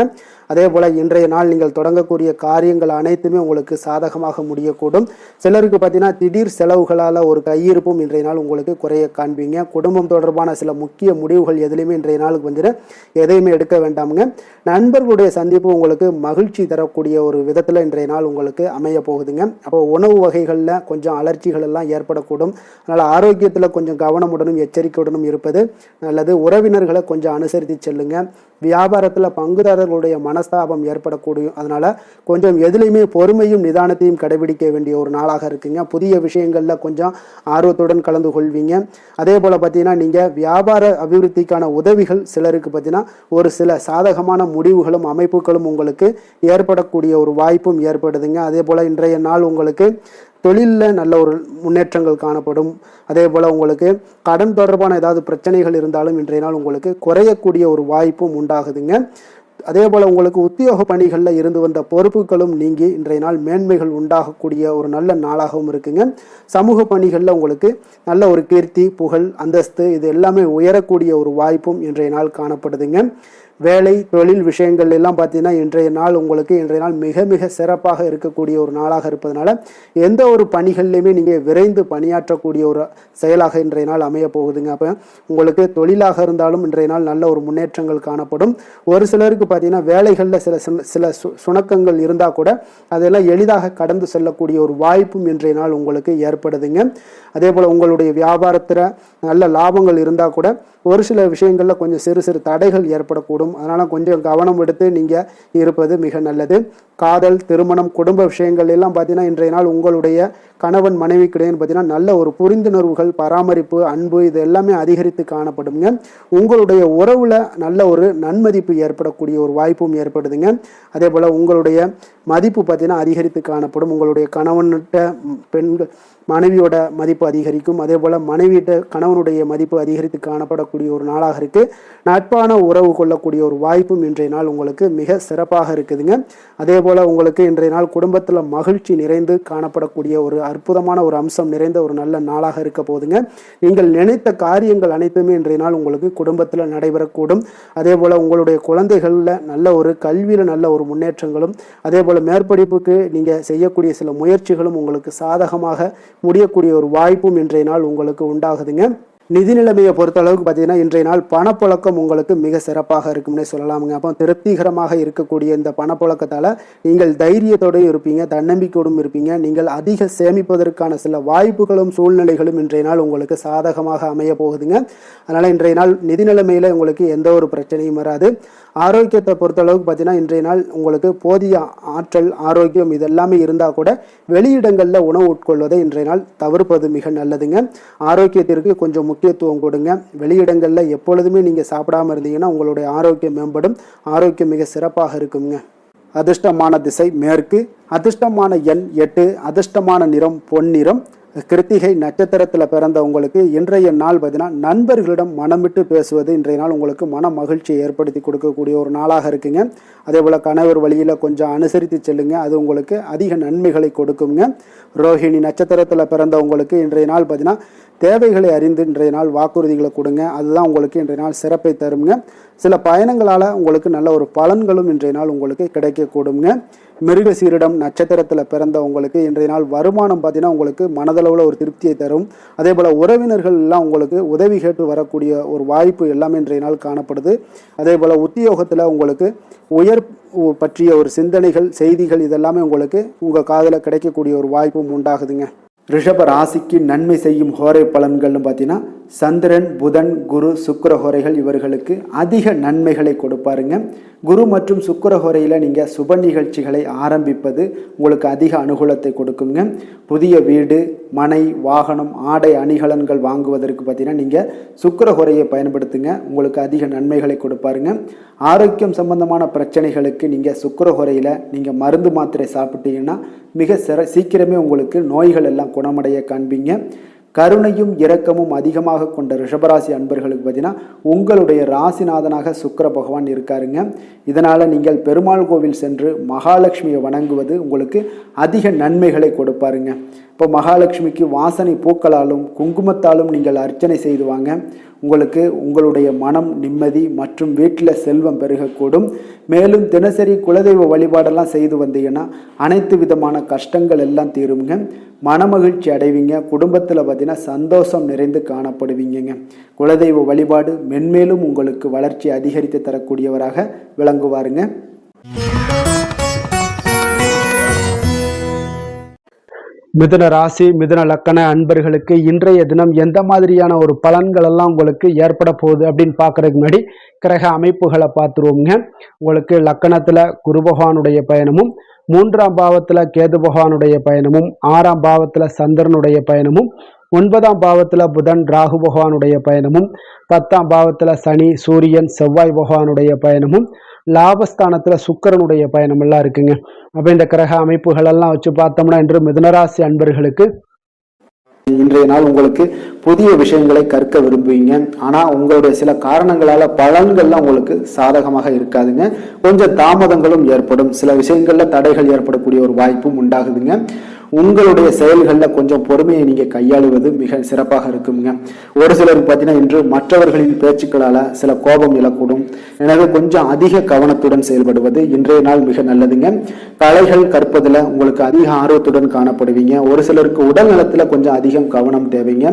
அதே போல் இன்றைய நாள் நீங்கள் தொடங்கக்கூடிய காரியங்கள் அனைத்துமே உங்களுக்கு சாதகமாக முடியக்கூடும். சிலருக்கு பார்த்தீங்கன்னா திடீர் செலவுகளால் ஒரு கையிருப்பும் இன்றைய நாள் உங்களுக்கு குறைய காண்பீங்க. குடும்பம் தொடர்பான சில முக்கிய முடிவுகள் எதுலையுமே இன்றைய நாளுக்கு வந்துட்டு எதையுமே எடுக்க வேண்டாமுங்க. நண்பர்களுடைய சந்திப்பு உங்களுக்கு மகிழ்ச்சி தரக்கூடிய ஒரு விதத்தில் இன்றைய நாள் உங்களுக்கு அமைய போகுதுங்க. அப்போ உணவு வகைகளில் கொஞ்சம் அலர்ச்சிகள் எல்லாம் ஏற்படக்கூடும். அதனால் ஆரோக்கியத்தில் கொஞ்சம் கவனமுடனும் எச்சரிக்கையுடனும் இருப்பது நல்லது. உறவினர்களை கொஞ்சம் அனுசரித்து செல்லுங்க. வியாபாரத்தில் பங்குதாரர்களுடைய மனஸ்தாபம் ஏற்படக்கூடும். அதனால் கொஞ்சம் எதுலையுமே பொறுமையும் நிதானத்தையும் கடைபிடிக்க வேண்டிய ஒரு நாளாக இருக்குங்க. புதிய விஷயங்களில் கொஞ்சம் ஆர்வத்துடன் கலந்து கொள்வீங்க. அதே போல் பார்த்தீங்கன்னா நீங்கள் வியாபார அபிவிருத்திக்கான உதவிகள் சிலருக்கு பார்த்தீங்கன்னா ஒரு சில சாதகமான முடிவுகளும் அமைப்புகளும் உங்களுக்கு ஏற்படக்கூடிய ஒரு வாய்ப்பும் ஏற்படுதுங்க. அதே போல் இன்றைய நாள் உங்களுக்கு தொழிலில் நல்ல ஒரு முன்னேற்றங்கள் காணப்படும். அதே போல் உங்களுக்கு கடன் தொடர்பான ஏதாவது பிரச்சனைகள் இருந்தாலும் இன்றைய நாள் உங்களுக்கு குறையக்கூடிய ஒரு வாய்ப்பும் உண்டாகுதுங்க. அதே போல் உங்களுக்கு உத்தியோக பணிகளில் இருந்து வந்த பொறுப்புகளும் நீங்கி இன்றைய நாள் மேன்மைகள் உண்டாகக்கூடிய ஒரு நல்ல நாளாகவும் இருக்குங்க. சமூக பணிகளில் உங்களுக்கு நல்ல ஒரு கீர்த்தி, புகழ், அந்தஸ்து இது எல்லாமே உயரக்கூடிய ஒரு வாய்ப்பும் இன்றைய நாள் காணப்படுதுங்க. வேலை, தொழில் விஷயங்கள் எல்லாம் பார்த்தீங்கன்னா இன்றைய நாள் உங்களுக்கு மிக மிக சிறப்பாக இருக்கக்கூடிய ஒரு நாளாக இருப்பதனால எந்த ஒரு பணிகள்லையுமே நீங்கள் விரைந்து பணியாற்றக்கூடிய ஒரு செயலாக இன்றைய நாள் அமைய போகுதுங்க. அப்போ உங்களுக்கு தொழிலாக இருந்தாலும் இன்றைய நாள் நல்ல ஒரு முன்னேற்றங்கள் காணப்படும். ஒரு சிலருக்கு பார்த்தீங்கன்னா வேலைகளில் சில சுணக்கங்கள் இருந்தால் கூட அதெல்லாம் எளிதாக கடந்து செல்லக்கூடிய ஒரு வாய்ப்பும் இன்றைய நாள் உங்களுக்கு ஏற்படுதுங்க. அதே போல் உங்களுடைய வியாபாரத்தில் நல்ல லாபங்கள் இருந்தால் கூட ஒரு சில விஷயங்களில் கொஞ்சம் சிறு சிறு தடைகள் ஏற்படக்கூடும். அதனால் கொஞ்சம் கவனம் எடுத்து நீங்கள் இருப்பது மிக நல்லது. காதல், திருமணம், குடும்ப விஷயங்கள் எல்லாம் பார்த்தீங்கன்னா இன்றைய நாள் உங்களுடைய கணவன் மனைவிக்கிடையே பார்த்தீங்கன்னா நல்ல ஒரு புரிந்துணர்வுகள், பராமரிப்பு, அன்பு இது எல்லாமே அதிகரித்து காணப்படுங்க. உங்களுடைய உறவில் நல்ல ஒரு நன்மதிப்பு ஏற்படக்கூடிய ஒரு வாய்ப்பும் ஏற்படுதுங்க. அதே போல் உங்களுடைய மதிப்பு பார்த்தீங்கன்னா அதிகரித்து காணப்படும். உங்களுடைய கணவன்கிட்ட பெண்கள் மனைவியோட மதிப்பு அதிகரிக்கும். அதே போல் மனைவியிட்ட கணவனுடைய மதிப்பு அதிகரித்து காணப்படக்கூடிய ஒரு நாளாக இருக்குது. நட்பான உறவு கொள்ளக்கூடிய ஒரு வாய்ப்பும் இன்றைய நாள் உங்களுக்கு மிக சிறப்பாக இருக்குதுங்க. அதே போல் உங்களுக்கு இன்றைய நாள் குடும்பத்தில் மகிழ்ச்சி நிறைந்து காணப்படக்கூடிய ஒரு அற்புதமான ஒரு அம்சம் நிறைந்த ஒரு நல்ல நாளாக இருக்க போதுங்க. நீங்கள் நினைத்த காரியங்கள் அனைத்துமே இன்றைய நாள் உங்களுக்கு குடும்பத்தில் நடைபெறக்கூடும். அதே போல் உங்களுடைய குழந்தைகளில் நல்ல ஒரு கல்வியில் நல்ல ஒரு முன்னேற்றங்களும், அதே போல் மேற்படிப்புக்கு நீங்கள் செய்யக்கூடிய சில முயற்சிகளும் உங்களுக்கு சாதகமாக முடியக்கூடிய ஒரு வாய்ப்பும் இன்றைய நாள் உங்களுக்கு உண்டாகுதுங்க. நிதி நிலைமையை பொறுத்த அளவுக்கு பார்த்தீங்கன்னா இன்றைய நாள் பணப்புழக்கம் உங்களுக்கு மிக சிறப்பாக இருக்கும்னே சொல்லலாமுங்க. அப்போ திருப்திகரமாக இருக்கக்கூடிய இந்த பணப்புழக்கத்தால் நீங்கள் தைரியத்தோடு இருப்பீங்க, தன்னம்பிக்கையோடும் இருப்பீங்க. நீங்கள் அதிக சேமிப்பதற்கான சில வாய்ப்புகளும் சூழ்நிலைகளும் இன்றைய நாள் உங்களுக்கு சாதகமாக அமைய போகுதுங்க. அதனால் இன்றைய நாள் நிதி நிலைமையில் உங்களுக்கு எந்த ஒரு பிரச்சனையும் வராது. ஆரோக்கியத்தை பொறுத்தளவுக்கு பார்த்தீங்கன்னா இன்றைய நாள் உங்களுக்கு போதிய ஆற்றல், ஆரோக்கியம் இதெல்லாமே இருந்தால் கூட வெளியிடங்களில் உணவு உட்கொள்வதை இன்றைய நாள் தவிர்ப்பது மிக நல்லதுங்க. ஆரோக்கியத்திற்கு கொஞ்சம் முக்கியத்துவம் கொடுங்க. வெளியிடங்களில் எப்பொழுதுமே நீங்கள் சாப்பிடாம இருந்தீங்கன்னா உங்களுடைய ஆரோக்கியம் மேம்படும். ஆரோக்கியம் மிக சிறப்பாக இருக்குங்க. அதிர்ஷ்டமான திசை மேற்கு, அதிர்ஷ்டமான எண் 8, அதிர்ஷ்டமான நிறம் பொன்னிறம். கிருத்திகை நட்சத்திரத்தில் பிறந்த உங்களுக்கு இன்றைய நாள் பார்த்தீங்கன்னா நண்பர்களிடம் மனம் விட்டு பேசுவது இன்றைய நாள் உங்களுக்கு மன மகிழ்ச்சியை ஏற்படுத்தி கொடுக்கக்கூடிய ஒரு நாளாக இருக்குங்க. அதே போல் கணவர் வழியில் கொஞ்சம் அனுசரித்து செல்லுங்க, அது உங்களுக்கு அதிக நன்மைகளை கொடுக்குங்க. ரோஹிணி நட்சத்திரத்தில் பிறந்த உங்களுக்கு இன்றைய நாள் பார்த்தீங்கன்னா தேவைகளை அறிந்து இன்றைய நாள் வாக்குறுதிகளை கொடுங்க, அதுதான் உங்களுக்கு இன்றைய நாள் சிறப்பை தருங்க. சில பயணங்களால் உங்களுக்கு நல்ல ஒரு பலன்களும் இன்றைய நாள் உங்களுக்கு கிடைக்கக்கூடுங்க. மிருகசீரிடம் நட்சத்திரத்தில் பிறந்த உங்களுக்கு இன்றைய நாள் வருமானம் பார்த்தீங்கன்னா உங்களுக்கு மனதளவில் ஒரு திருப்தியை தரும். அதே போல் உறவினர்கள் எல்லாம் உங்களுக்கு உதவி கேட்டு வரக்கூடிய ஒரு வாய்ப்பு எல்லாமே இன்றைய நாள் காணப்படுது. அதே போல் உத்தியோகத்தில் உங்களுக்கு உயர் பற்றிய ஒரு சிந்தனைகள், செய்திகள் இதெல்லாமே உங்களுக்கு உங்கள் காதில் கிடைக்கக்கூடிய ஒரு வாய்ப்பும் உண்டாகுதுங்க. ரிஷப ராசிக்கு நன்மை செய்யும் ஹோரை பலன்கள்னு பார்த்தீங்கன்னா சந்திரன், புதன், குரு, சுக்கிர ஹோரைகள் இவர்களுக்கு அதிக நன்மைகளை கொடுப்பாருங்க. குரு மற்றும் சுக்கிர ஹோரையில் நீங்கள் சுப நிகழ்ச்சிகளை ஆரம்பிப்பது உங்களுக்கு அதிக அனுகூலத்தை கொடுக்குங்க. புதிய வீடு, மனை, வாகனம், ஆடை அணிகலன்கள் வாங்குவதற்கு பார்த்தீங்கன்னா நீங்கள் சுக்கிர ஹோரையை பயன்படுத்துங்க, உங்களுக்கு அதிக நன்மைகளை கொடுப்பாருங்க. ஆரோக்கியம் சம்பந்தமான பிரச்சனைகளுக்கு நீங்கள் சுக்கிர ஹோரையில் நீங்கள் மருந்து மாத்திரை சாப்பிட்டீங்கன்னா மிக சீக்கிரமே உங்களுக்கு நோய்கள் எல்லாம் குணமடைய காண்பீங்க. கருணையும் இரக்கமும் அதிகமாக கொண்ட ரிஷபராசி அன்பர்களுக்கு பார்த்தீங்கன்னா உங்களுடைய ராசிநாதனாக சுக்கிர பகவான் இருக்காருங்க. இதனால் நீங்கள் பெருமாள் கோவில் சென்று மகாலட்சுமியை வணங்குவது உங்களுக்கு அதிக நன்மைகளை கொடுப்பாருங்க. இப்போ மகாலட்சுமிக்கு வாசனை பூக்களாலும் குங்குமத்தாலும் நீங்கள் அர்ச்சனை செய்து வாங்க. உங்களுக்கு உங்களுடைய மனம் நிம்மதி மற்றும் வீட்டில் செல்வம் பெருகக்கூடும். மேலும் தினசரி குலதெய்வ வழிபாடெல்லாம் செய்து வந்தீங்கன்னா அனைத்து விதமான கஷ்டங்கள் எல்லாம் தீருங்க. மனமகிழ்ச்சி அடைவீங்க. குடும்பத்தில் பார்த்தீங்கன்னா சந்தோஷம் நிறைந்து காணப்படுவீங்க. குலதெய்வ வழிபாடு மென்மேலும் உங்களுக்கு வளர்ச்சி அதிகரித்து தரக்கூடியவராக விளங்குவாருங்க. மிதுன ராசி, மிதுன லக்கண அன்பர்களுக்கு இன்றைய தினம் எந்த மாதிரியான ஒரு பலன்கள் எல்லாம் உங்களுக்கு ஏற்பட போகுது அப்படின்னு பார்க்கறதுக்கு முன்னாடி கிரக அமைப்புகளை பார்த்துருவோங்க. உங்களுக்கு லக்கணத்துல குரு பகவானுடைய பயணமும், 3ஆம் பாவத்துல கேது பகவானுடைய பயணமும், 6ஆம் பாவத்துல சந்திரனுடைய பயணமும், 9ஆம் பாவத்துல புதன் ராகு பகவானுடைய பயணமும், 10ஆம் பாவத்துல சனி சூரியன் செவ்வாய் பகவானுடைய பயணமும், லாபஸ்தானத்துல சுக்கிரனுடைய பயணம் எல்லாம் இருக்குங்க. அப்ப இந்த கிரக அமைப்புகள் எல்லாம் வச்சு பார்த்தோம்னா இன்று மிதுனராசி அன்பர்களுக்கு இன்றைய நாள் உங்களுக்கு புதிய விஷயங்களை கற்க விரும்புவீங்க. ஆனால் உங்களுடைய சில காரணங்களால பலன்கள்லாம் உங்களுக்கு சாதகமாக இருக்காதுங்க. கொஞ்சம் தாமதங்களும் ஏற்படும். சில விஷயங்கள்ல தடைகள் ஏற்படக்கூடிய ஒரு வாய்ப்பும் உண்டாகுதுங்க. உங்களுடைய செயல்களில் கொஞ்சம் பொறுமையை நீங்க கையாளுவது மிக சிறப்பாக இருக்குங்க. ஒரு சிலருக்கு பார்த்தீங்கன்னா இன்று மற்றவர்களின் பேச்சுக்களால சில கோபம் எழக்கூடும். எனவே கொஞ்சம் அதிக கவனத்துடன் செயல்படுவது இன்றைய நாள் மிக நல்லதுங்க. கலைகள் கற்பதில் உங்களுக்கு அதிக ஆர்வத்துடன் காணப்படுவீங்க. ஒரு சிலருக்கு உடல் நலத்துல கொஞ்சம் அதிகம் கவனம் தேவைங்க.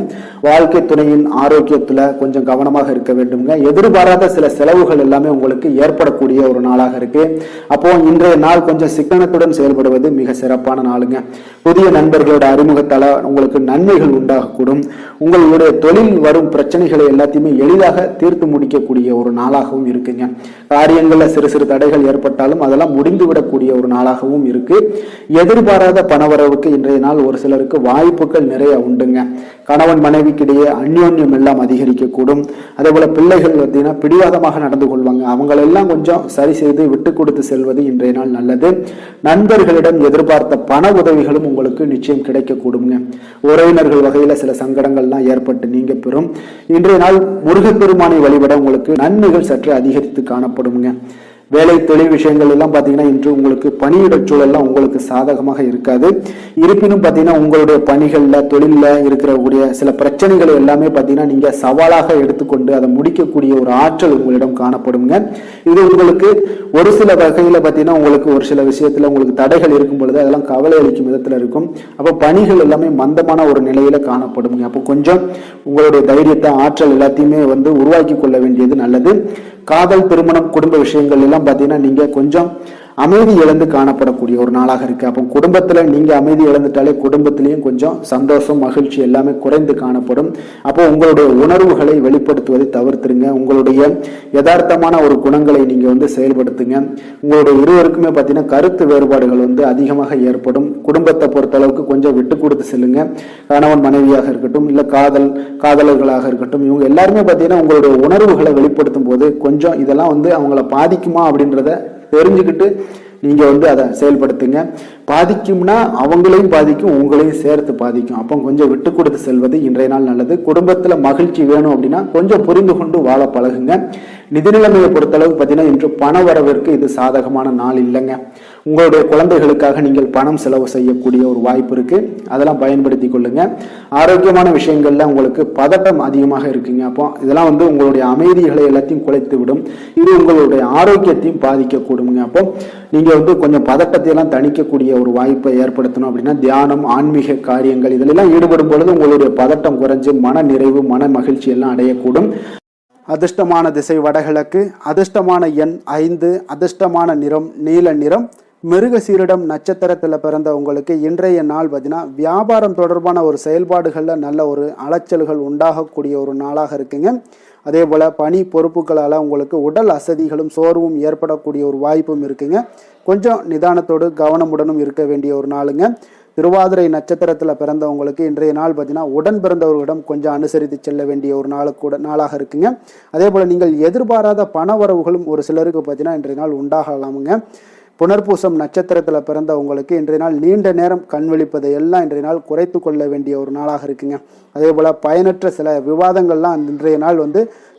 வாழ்க்கை துணையின் ஆரோக்கியத்துல கொஞ்சம் கவனமாக இருக்க வேண்டுங்க. எதிர்பாராத சில செலவுகள் எல்லாமே உங்களுக்கு ஏற்படக்கூடிய ஒரு நாளாக இருக்கு. அப்போ இன்றைய நாள் கொஞ்சம் சிக்கனத்துடன் செயல்படுவது மிக சிறப்பான நாளுங்க. புதிய நண்பர்களோட அறிமுகத்தால உங்களுக்கு நன்மைகள் உண்டாகக்கூடும். உங்களுடைய தொழில் வரும் பிரச்சனைகளை எல்லாத்தையுமே எளிதாக தீர்த்து முடிக்கக்கூடிய ஒரு நாளாகவும் இருக்குங்க. காரியங்கள்ல சிறு சிறு தடைகள் ஏற்பட்டாலும் அதெல்லாம் முடிந்துவிடக்கூடிய ஒரு நாளாகவும் இருக்கு. எதிர்பாராத பணவரவுக்கு இன்றைய நாள் ஒரு சிலருக்கு வாய்ப்புகள் நிறைய உண்டுங்க. கணவன் மனைவிக்கிடையே அந்யோன்யம் எல்லாம் அதிகரிக்கக்கூடும். அதே போல பிள்ளைகள் பார்த்தீங்கன்னா பிடிவாதமாக நடந்து கொள்வாங்க. அவங்களெல்லாம் கொஞ்சம் சரி செய்து விட்டு கொடுத்து செல்வது இன்றைய நாள் நல்லது. நண்பர்களிடம் எதிர்பார்த்த பண உதவிகளும் உங்களுக்கு நிச்சயம் கிடைக்கக்கூடுங்க. உறவினர்கள் வகையில சில சங்கடங்கள்லாம் ஏற்பட்டு நீங்க பெறும். இன்றைய நாள் முருகப்பெருமானை வழிபட உங்களுக்கு நன்மைகள் சற்று அதிகரித்து காணப்படுங்க. வேலை தொழில் விஷயங்கள் எல்லாம் பார்த்தீங்கன்னா இன்று உங்களுக்கு பணியிட சூழல்லாம் உங்களுக்கு சாதகமாக இருக்காது. இருப்பினும் பார்த்தீங்கன்னா உங்களுடைய பணிகளில் தொழிலில் இருக்கக்கூடிய சில பிரச்சனைகளை எல்லாமே பார்த்தீங்கன்னா நீங்கள் சவாலாக எடுத்துக்கொண்டு அதை முடிக்கக்கூடிய ஒரு ஆற்றல் உங்களிடம் காணப்படுங்க. இது உங்களுக்கு ஒரு சில வகையில் பார்த்தீங்கன்னா உங்களுக்கு ஒரு சில விஷயத்தில் உங்களுக்கு தடைகள் இருக்கும் பொழுது அதெல்லாம் கவலை அளிக்கும் விதத்தில் இருக்கும். அப்போ பணிகள் எல்லாமே மந்தமான ஒரு நிலையில காணப்படுங்க. அப்போ கொஞ்சம் உங்களுடைய தைரியத்தை ஆற்றல் எல்லாத்தையுமே உருவாக்கி கொள்ள வேண்டியது நல்லது. காதல், திருமணம், குடும்ப விஷயங்கள் எல்லாம் பார்த்தீங்கன்னா நீங்க கொஞ்சம் அமைதி இழந்து காணப்படக்கூடிய ஒரு நாளாக இருக்கு. அப்போ குடும்பத்துல நீங்க அமைதி இழந்துட்டாலே குடும்பத்திலையும் கொஞ்சம் சந்தோஷம், மகிழ்ச்சி எல்லாமே குறைந்து காணப்படும். அப்போ உங்களுடைய உணர்வுகளை வெளிப்படுத்துவதை தவிர்த்துருங்க. உங்களுடைய யதார்த்தமான ஒரு குணங்களை நீங்க செயல்படுத்துங்க. உங்களுடைய இருவருக்குமே பார்த்தீங்கன்னா கருத்து வேறுபாடுகள் அதிகமாக ஏற்படும். குடும்பத்தை பொறுத்த அளவுக்கு கொஞ்சம் விட்டு கொடுத்து செல்லுங்க. கணவன் மனைவியாக இருக்கட்டும், இல்ல காதலர்களாக இருக்கட்டும், இவங்க எல்லாருமே பார்த்தீங்கன்னா உங்களுடைய உணர்வுகளை வெளிப்படுத்தும் போது கொஞ்சம் இதெல்லாம் அவங்கள பாதிக்குமா அப்படின்றத தெரிஞ்சுக்கிட்டு நீங்க அதை செயல்படுத்துங்க. பாதிக்கும்னா அவங்களையும் பாதிக்கும், உங்களையும் சேர்த்து பாதிக்கும். அப்போ கொஞ்சம் விட்டு கொடுத்து செல்வது இன்றைய நாள் நல்லது. குடும்பத்துல மகிழ்ச்சி வேணும் அப்படின்னா கொஞ்சம் புரிந்து கொண்டு வாழ பழகுங்க. நிதி நிலைமையை பொறுத்தளவுக்கு பார்த்தீங்கன்னா இன்று பண வரவிற்கு இது சாதகமான நாள் இல்லைங்க. உங்களுடைய குழந்தைகளுக்காக நீங்கள் பணம் செலவு செய்யக்கூடிய ஒரு வாய்ப்பு இருக்கு. அதெல்லாம் பயன்படுத்தி கொள்ளுங்க. ஆரோக்கியமான விஷயங்கள்ல உங்களுக்கு பதட்டம் அதிகமாக இருக்குங்க. அப்போ இதெல்லாம் உங்களுடைய அமைதிகளை எல்லாத்தையும் குலைத்து விடும். இது உங்களுடைய ஆரோக்கியத்தையும் பாதிக்கக்கூடுங்க. அப்போ நீங்க கொஞ்சம் பதட்டத்தை எல்லாம் தணிக்கக்கூடிய ஒரு வாய்ப்பை ஏற்படுத்தணும் அப்படின்னா தியானம், ஆன்மீக காரியங்கள் இதிலெல்லாம் ஈடுபடும் பொழுது உங்களுடைய பதட்டம் குறைஞ்சு மன நிறைவு, மன மகிழ்ச்சி எல்லாம் அடையக்கூடும். அதிர்ஷ்டமான திசை வடகிழக்கு, அதிர்ஷ்டமான எண் 5, அதிர்ஷ்டமான நிறம் நீல நிறம். மிருகசீரிடம் நட்சத்திரத்தில் பிறந்த உங்களுக்கு இன்றைய நாள் பார்த்தீங்கன்னா வியாபாரம் தொடர்பான ஒரு செயல்பாடுகளில் நல்ல ஒரு அலைச்சல்கள் உண்டாகக்கூடிய ஒரு நாளாக இருக்குங்க. அதே போல் பணி பொறுப்புகளால் உங்களுக்கு உடல் அசதிகளும் சோர்வும் ஏற்படக்கூடிய ஒரு வாய்ப்பும் இருக்குங்க. கொஞ்சம் நிதானத்தோடு கவனமுடனும் இருக்க வேண்டிய ஒரு நாளுங்க. திருவாதிரை நட்சத்திரத்தில் பிறந்தவங்களுக்கு இன்றைய நாள் பார்த்தீங்கன்னா உடன் பிறந்தவர்களிடம் கொஞ்சம் அனுசரித்து செல்ல வேண்டிய ஒரு நாளாக இருக்குங்க. அதே போல் நீங்கள் எதிர்பாராத பண வரவுகளும் ஒரு சிலருக்கு பார்த்தீங்கன்னா இன்றைய நாள் உண்டாகலாமுங்க. புனர்பூசம் நட்சத்திரத்தில் பிறந்தவங்களுக்கு இன்றைய நாள் நீண்ட நேரம் கண் விழிப்பதை எல்லாம் இன்றைய நாள் குறைத்து கொள்ள வேண்டிய ஒரு நாளாக இருக்குங்க. அதே போல் பயனற்ற சில விவாதங்கள்லாம் இன்றைய நாள்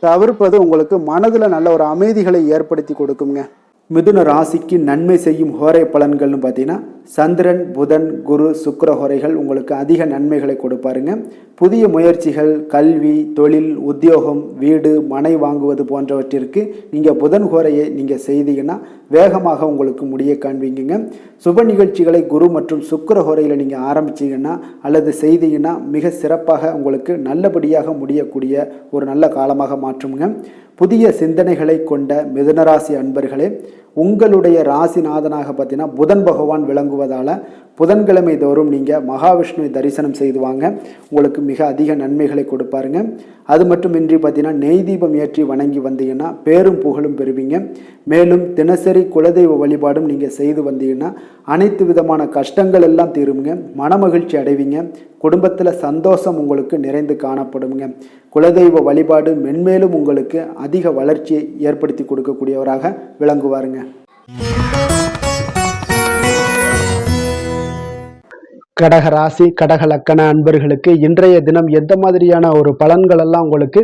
தவிர்ப்பது உங்களுக்கு மனதில் நல்ல ஒரு அமைதிகளை ஏற்படுத்தி கொடுக்குங்க. மிதுன ராசிக்கு நன்மை செய்யும் ஹோரை பலன்கள்னு பார்த்தீங்கன்னா சந்திரன், புதன், குரு, சுக்கிர ஹோரைகள் உங்களுக்கு அதிக நன்மைகளை கொடுப்பாருங்க. புதிய முயற்சிகள், கல்வி, தொழில், உத்தியோகம், வீடு, மனை வாங்குவது போன்றவற்றிற்கு நீங்கள் புதன் ஹோரையை நீங்கள் செய்தீங்கன்னா வேகமாக உங்களுக்கு முடிய காண்பீங்க. சுப நிகழ்ச்சிகளை குரு மற்றும் சுக்கிர ஹோரையில் நீங்கள் ஆரம்பிச்சிங்கன்னா அல்லது செய்தீங்கன்னா மிக சிறப்பாக உங்களுக்கு நல்லபடியாக முடியக்கூடிய ஒரு நல்ல காலமாக மாற்றுங்க. புதிய சிந்தனைகளை கொண்ட மிதுனராசி அன்பர்களே, உங்களுடைய ராசிநாதனாக பார்த்தீங்கன்னா புதன் பகவான் விளங்குவதால் புதன்கிழமை தோறும் நீங்கள் மகாவிஷ்ணுவை தரிசனம் செய்து வாங்க. உங்களுக்கு மிக அதிக நன்மைகளை கொடுப்பாருங்க. அது மட்டுமின்றி பார்த்தீங்கன்னா நெய் தீபம் ஏற்றி வணங்கி வந்தீங்கன்னா பேரும் புகழும் பெறுவீங்க. மேலும் தினசரி குலதெய்வ வழிபாடும் நீங்கள் செய்து வந்தீங்கன்னா அனைத்து விதமான கஷ்டங்கள் எல்லாம் தீருங்க. மனமகிழ்ச்சி அடைவீங்க. குடும்பத்தில் சந்தோஷம் உங்களுக்கு நிறைந்து காணப்படுங்க. குலதெய்வ வழிபாடு மென்மேலும் உங்களுக்கு அதிக வளர்ச்சியை ஏற்படுத்தி கொடுக்கக்கூடியவராக விளங்குவாருங்க. கடக ராசி கடக லக்கண அன்பர்களுக்கு இன்றைய தினம் எந்த மாதிரியான ஒரு பலன்கள் எல்லாம் உங்களுக்கு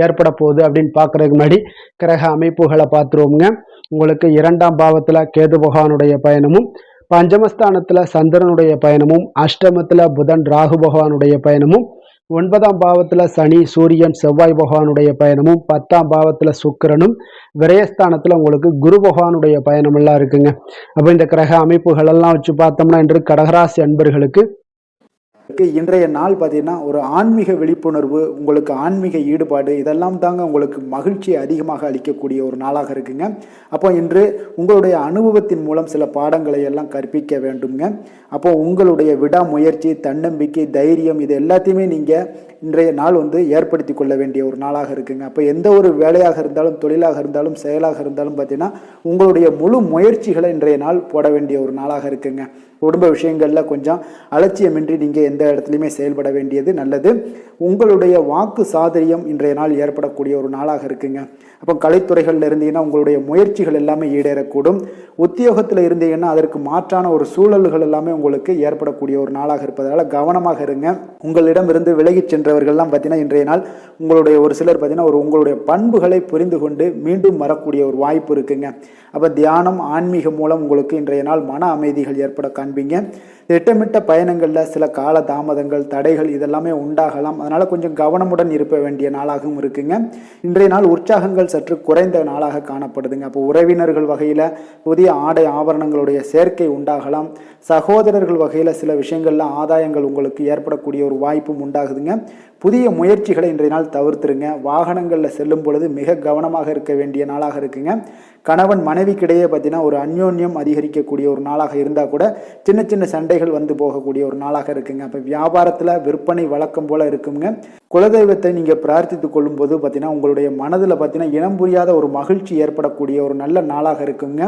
ஏற்பட போகுது அப்படின்னு பார்க்கறதுக்கு முன்னாடி கிரக அமைப்புகளை பார்த்துருவோங்க. உங்களுக்கு 2ஆம் பாவத்துல கேது பகவானுடைய பயணமும், பஞ்சமஸ்தானத்துல சந்திரனுடைய பயணமும், அஷ்டமத்துல புதன் ராகு பகவானுடைய பயணமும், 9ஆம் பாவத்துல சனி சூரியன் செவ்வாய் பகவானுடைய பயணமும், 10ஆம் பாவத்துல சுக்கிரனும், விரயஸ்தானத்துல உங்களுக்கு குரு பகவானுடைய பயணம் எல்லாம் இருக்குங்க. அப்ப இந்த கிரக அமைப்புகள் எல்லாம் வச்சு பார்த்தோம்னா இன்று கடகராசி அன்பர்களுக்கு இன்றைய நாள் பார்த்தீங்கன்னா ஒரு ஆன்மீக விழிப்புணர்வு, உங்களுக்கு ஆன்மீக ஈடுபாடு, இதெல்லாம் தாங்க உங்களுக்கு மகிழ்ச்சியை அதிகமாக அளிக்கக்கூடிய ஒரு நாளாக இருக்குங்க. அப்போ இன்று உங்களுடைய அனுபவத்தின் மூலம் சில பாடங்களை எல்லாம் கற்பிக்க வேண்டுங்க. அப்போ உங்களுடைய விடாமுயற்சி, தன்னம்பிக்கை, தைரியம் இது எல்லாத்தையுமே நீங்கள் இன்றைய நாள் ஏற்படுத்தி கொள்ள வேண்டிய ஒரு நாளாக இருக்குங்க. அப்போ எந்த ஒரு வேலையாக இருந்தாலும், தொழிலாக இருந்தாலும், செயலாக இருந்தாலும் பார்த்தீங்கன்னா உங்களுடைய முழு முயற்சிகளை இன்றைய நாள் போட வேண்டிய ஒரு நாளாக இருக்குங்க. குடும்ப விஷயங்களில் கொஞ்சம் அலட்சியமின்றி நீங்கள் எந்த இடத்துலையுமே செயல்பட வேண்டியது நல்லது. உங்களுடைய வாக்கு சாதுரியம் இன்றைய நாள் ஏற்படக்கூடிய ஒரு நாளாக இருக்குங்க. அப்போ கலைத்துறைகளில் இருந்தீங்கன்னா உங்களுடைய முயற்சிகள் எல்லாமே ஈடேறக்கூடும். உத்தியோகத்தில் இருந்தீங்கன்னா அதற்கு மாற்றான ஒரு சூழல்கள் எல்லாமே உங்களுக்கு ஏற்படக்கூடிய ஒரு நாளாக இருப்பதால் கவனமாக இருங்க. உங்களிடமிருந்து விலகிச் சென்றவர்கள்லாம் பார்த்தீங்கன்னா இன்றைய நாள் உங்களுடைய ஒரு சிலர் பார்த்தீங்கன்னா உங்களுடைய பண்புகளை புரிந்து கொண்டு மீண்டும் வரக்கூடிய ஒரு வாய்ப்பு இருக்குங்க. அப்போ தியானம், ஆன்மீகம் மூலம் உங்களுக்கு இன்றைய நாள் மன அமைதிகள் ஏற்பட காண்பீங்க. திட்டமிட்ட பயணங்களில் சில கால தாமதங்கள், தடைகள் இதெல்லாமே உண்டாகலாம். அதனால் கொஞ்சம் கவனமுடன் இருக்க வேண்டிய நாளாகவும் இருக்குங்க. இன்றைய நாள் உற்சாகங்கள் சற்று குறைந்த நாளாக காணப்படுதுங்க. அப்போ உறவினர்கள் வகையில் புதிய ஆடை ஆபரணங்களுடைய சேர்க்கை உண்டாகலாம். சகோதரர்கள் வகையில் சில விஷயங்கள்ல ஆதாயங்கள் உங்களுக்கு ஏற்படக்கூடிய ஒரு வாய்ப்பும் உண்டாகுதுங்க. புதிய முயற்சிகளை இன்றைய நாள் தவிர்த்துருங்க. வாகனங்களில் செல்லும் பொழுது மிக கவனமாக இருக்க வேண்டிய நாளாக இருக்குங்க. கணவன் மனைவிக்கிடையே பார்த்தீங்கன்னா ஒரு அந்யோன்யம் அதிகரிக்கக்கூடிய ஒரு நாளாக இருந்தால் கூட சின்ன சின்ன சண்டைகள் போகக்கூடிய ஒரு நாளாக இருக்குங்க. அப்போ வியாபாரத்தில் விற்பனை வழக்கம் போல இருக்குங்க. குலதெய்வத்தை நீங்கள் பிரார்த்தித்து கொள்ளும் போது பார்த்தீங்கன்னா உங்களுடைய மனதில் பார்த்தீங்கன்னா இனம் புரியாத ஒரு மகிழ்ச்சி ஏற்படக்கூடிய ஒரு நல்ல நாளாக இருக்குங்க.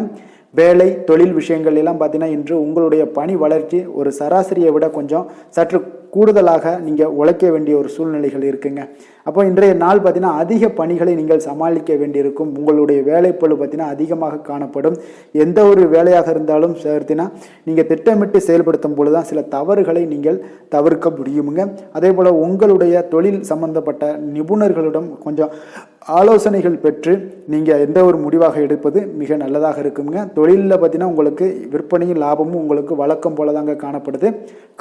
வேலை, தொழில் விஷயங்கள் எல்லாம் பார்த்தீங்கன்னா இன்று உங்களுடைய பணி வளர்ச்சி ஒரு சராசரியை விட கொஞ்சம் சற்று கூடுதலாக நீங்கள் உழைக்க வேண்டிய ஒரு சூழ்நிலைகள் இருக்குங்க. அப்போ இன்றைய நாள் பார்த்தீங்கன்னா அதிக பணிகளை நீங்கள் சமாளிக்க வேண்டியிருக்கும். உங்களுடைய வேலைப்பளு பார்த்தீங்கன்னா அதிகமாக காணப்படும். எந்த ஒரு வேலையாக இருந்தாலும் பார்த்தீங்கன்னா நீங்கள் திட்டமிட்டு செயல்படுத்தும் பொழுது தான் சில தவறுகளை நீங்கள் தவிர்க்க முடியுங்க. அதே போல் உங்களுடைய தொழில் சம்பந்தப்பட்ட நிபுணர்களிடம் கொஞ்சம் ஆலோசனைகள் பெற்று நீங்கள் எந்த ஒரு முடிவாக எடுப்பது மிக நல்லதாக இருக்குங்க. தொழிலில் பார்த்தீங்கன்னா உங்களுக்கு விற்பனையும் லாபமும் உங்களுக்கு வழக்கம் போல தாங்க காணப்படுது.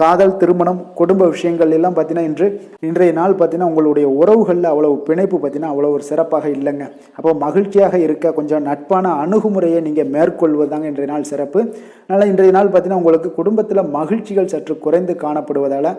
காதல், திருமணம், குடும்ப விஷயங்கள் எல்லாம் பார்த்தீங்கன்னா இன்றைய நாள் பார்த்தீங்கன்னா உங்களுடைய உறவுகளில் அவ்வளவு பிணைப்பு பார்த்தீங்கன்னா அவ்வளோ ஒரு சிறப்பாக இல்லைங்க. அப்போ மகிழ்ச்சியாக இருக்க கொஞ்சம் நட்பான அணுகுமுறையை நீங்கள் மேற்கொள்வதாங்க இன்றைய நாள் சிறப்பு. அதனால் இன்றைய நாள் பார்த்தீங்கன்னா உங்களுக்கு குடும்பத்தில் மகிழ்ச்சிகள் சற்று குறைந்து காணப்படுவதால்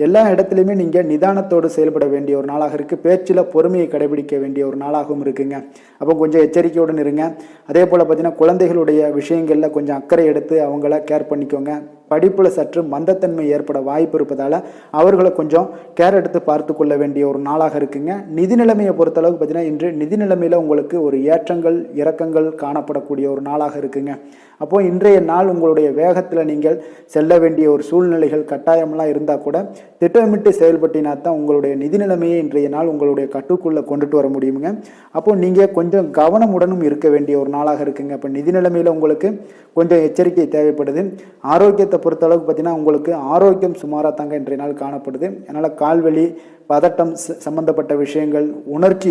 எல்லா இடத்துலையுமே நீங்கள் நிதானத்தோடு செயல்பட வேண்டிய ஒரு நாளாக இருக்குது. பேச்சில் பொறுமையை கடைபிடிக்க வேண்டிய ஒரு நாளாகவும் இருக்குங்க. அப்போ கொஞ்சம் எச்சரிக்கையுடன் இருங்க. அதே போல் பார்த்தீங்கன்னா குழந்தைகளுடைய விஷயங்களில் கொஞ்சம் அக்கறை எடுத்து அவங்கள கேர் பண்ணிக்கோங்க. படிப்பில் சற்று மந்தத்தன்மை ஏற்பட வாய்ப்பு இருப்பதால் அவர்களை கொஞ்சம் கேர் எடுத்து பார்த்து கொள்ள வேண்டிய ஒரு நாளாக இருக்குங்க. நிதி நிலைமையை பொறுத்தளவுக்கு பார்த்தீங்கன்னா இன்று நிதி நிலைமையில் உங்களுக்கு ஒரு ஏற்றங்கள் இறக்கங்கள் காணப்படக்கூடிய ஒரு நாளாக இருக்குங்க. அப்போ இன்றைய நாள் உங்களுடைய வேகத்தில் நீங்கள் செல்ல வேண்டிய ஒரு சூழ்நிலைகள் கட்டாயமெல்லாம் இருந்தால் கூட திட்டமிட்டு செயல்பட்டினா தான் உங்களுடைய நிதி நிலைமையை இன்றைய நாள் உங்களுடைய கட்டுக்குள்ளே கொண்டுட்டு வர முடியுங்க. அப்போ நீங்கள் கொஞ்சம் கவனமுடனும் இருக்க வேண்டிய ஒரு நாளாக இருக்குங்க. அப்போ நிதி நிலைமையில் உங்களுக்கு கொஞ்சம் எச்சரிக்கை தேவைப்படுது. ஆரோக்கியத்தை பொறுத்தளவுக்கு பார்த்தீங்கன்னா உங்களுக்கு ஆரோக்கியம் சுமாராக தாங்க இன்றைய நாள் காணப்படுது. அதனால் கால்வலி, பதட்டம் சம்பந்தப்பட்ட விஷயங்கள், உணர்ச்சி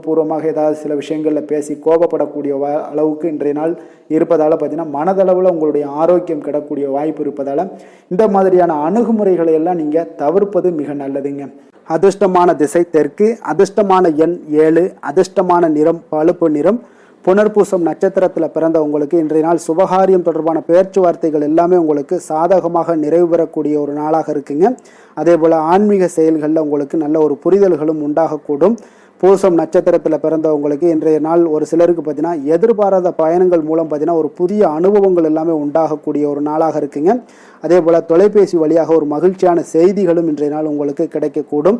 பூர்வமாக ஏதாவது சில விஷயங்களில் பேசி கோபப்படக்கூடிய அளவுக்கு இன்றைய நாள் இருப்பதால் பார்த்தீங்கன்னா மனதளவில் உங்களுடைய ஆரோக்கியம் கிடக்கூடிய வாய்ப்பு இருப்பதால் இந்த மாதிரியான அணுகுமுறைகளை எல்லாம் நீங்கள் தவிர்ப்பது மிக நல்லதுங்க. அதிர்ஷ்டமான திசை தெற்கு, அதிர்ஷ்டமான எண் 7, அதிர்ஷ்டமான நிறம் பழுப்பு நிறம். புனர்பூசம் நட்சத்திரத்தில் பிறந்த உங்களுக்கு இன்றைய நாள் சுபகாரியம் தொடர்பான பேச்சுவார்த்தைகள் எல்லாமே உங்களுக்கு சாதகமாக நிறைவு பெறக்கூடிய ஒரு நாளாக இருக்குங்க. அதே போல் ஆன்மீக செயல்களில் உங்களுக்கு நல்ல ஒரு புரிதல்களும் உண்டாகக்கூடும். பூசம் நட்சத்திரத்தில் பிறந்தவங்களுக்கு இன்றைய நாள் ஒரு சிலருக்கு பார்த்தீங்கன்னா எதிர்பாராத பயணங்கள் மூலம் பார்த்தீங்கன்னா ஒரு புதிய அனுபவங்கள் எல்லாமே உண்டாகக்கூடிய ஒரு நாளாக இருக்குங்க. அதே போல் தொலைபேசி வழியாக ஒரு மகிழ்ச்சியான செய்திகளும் இன்றைய நாள் உங்களுக்கு கிடைக்கக்கூடும்.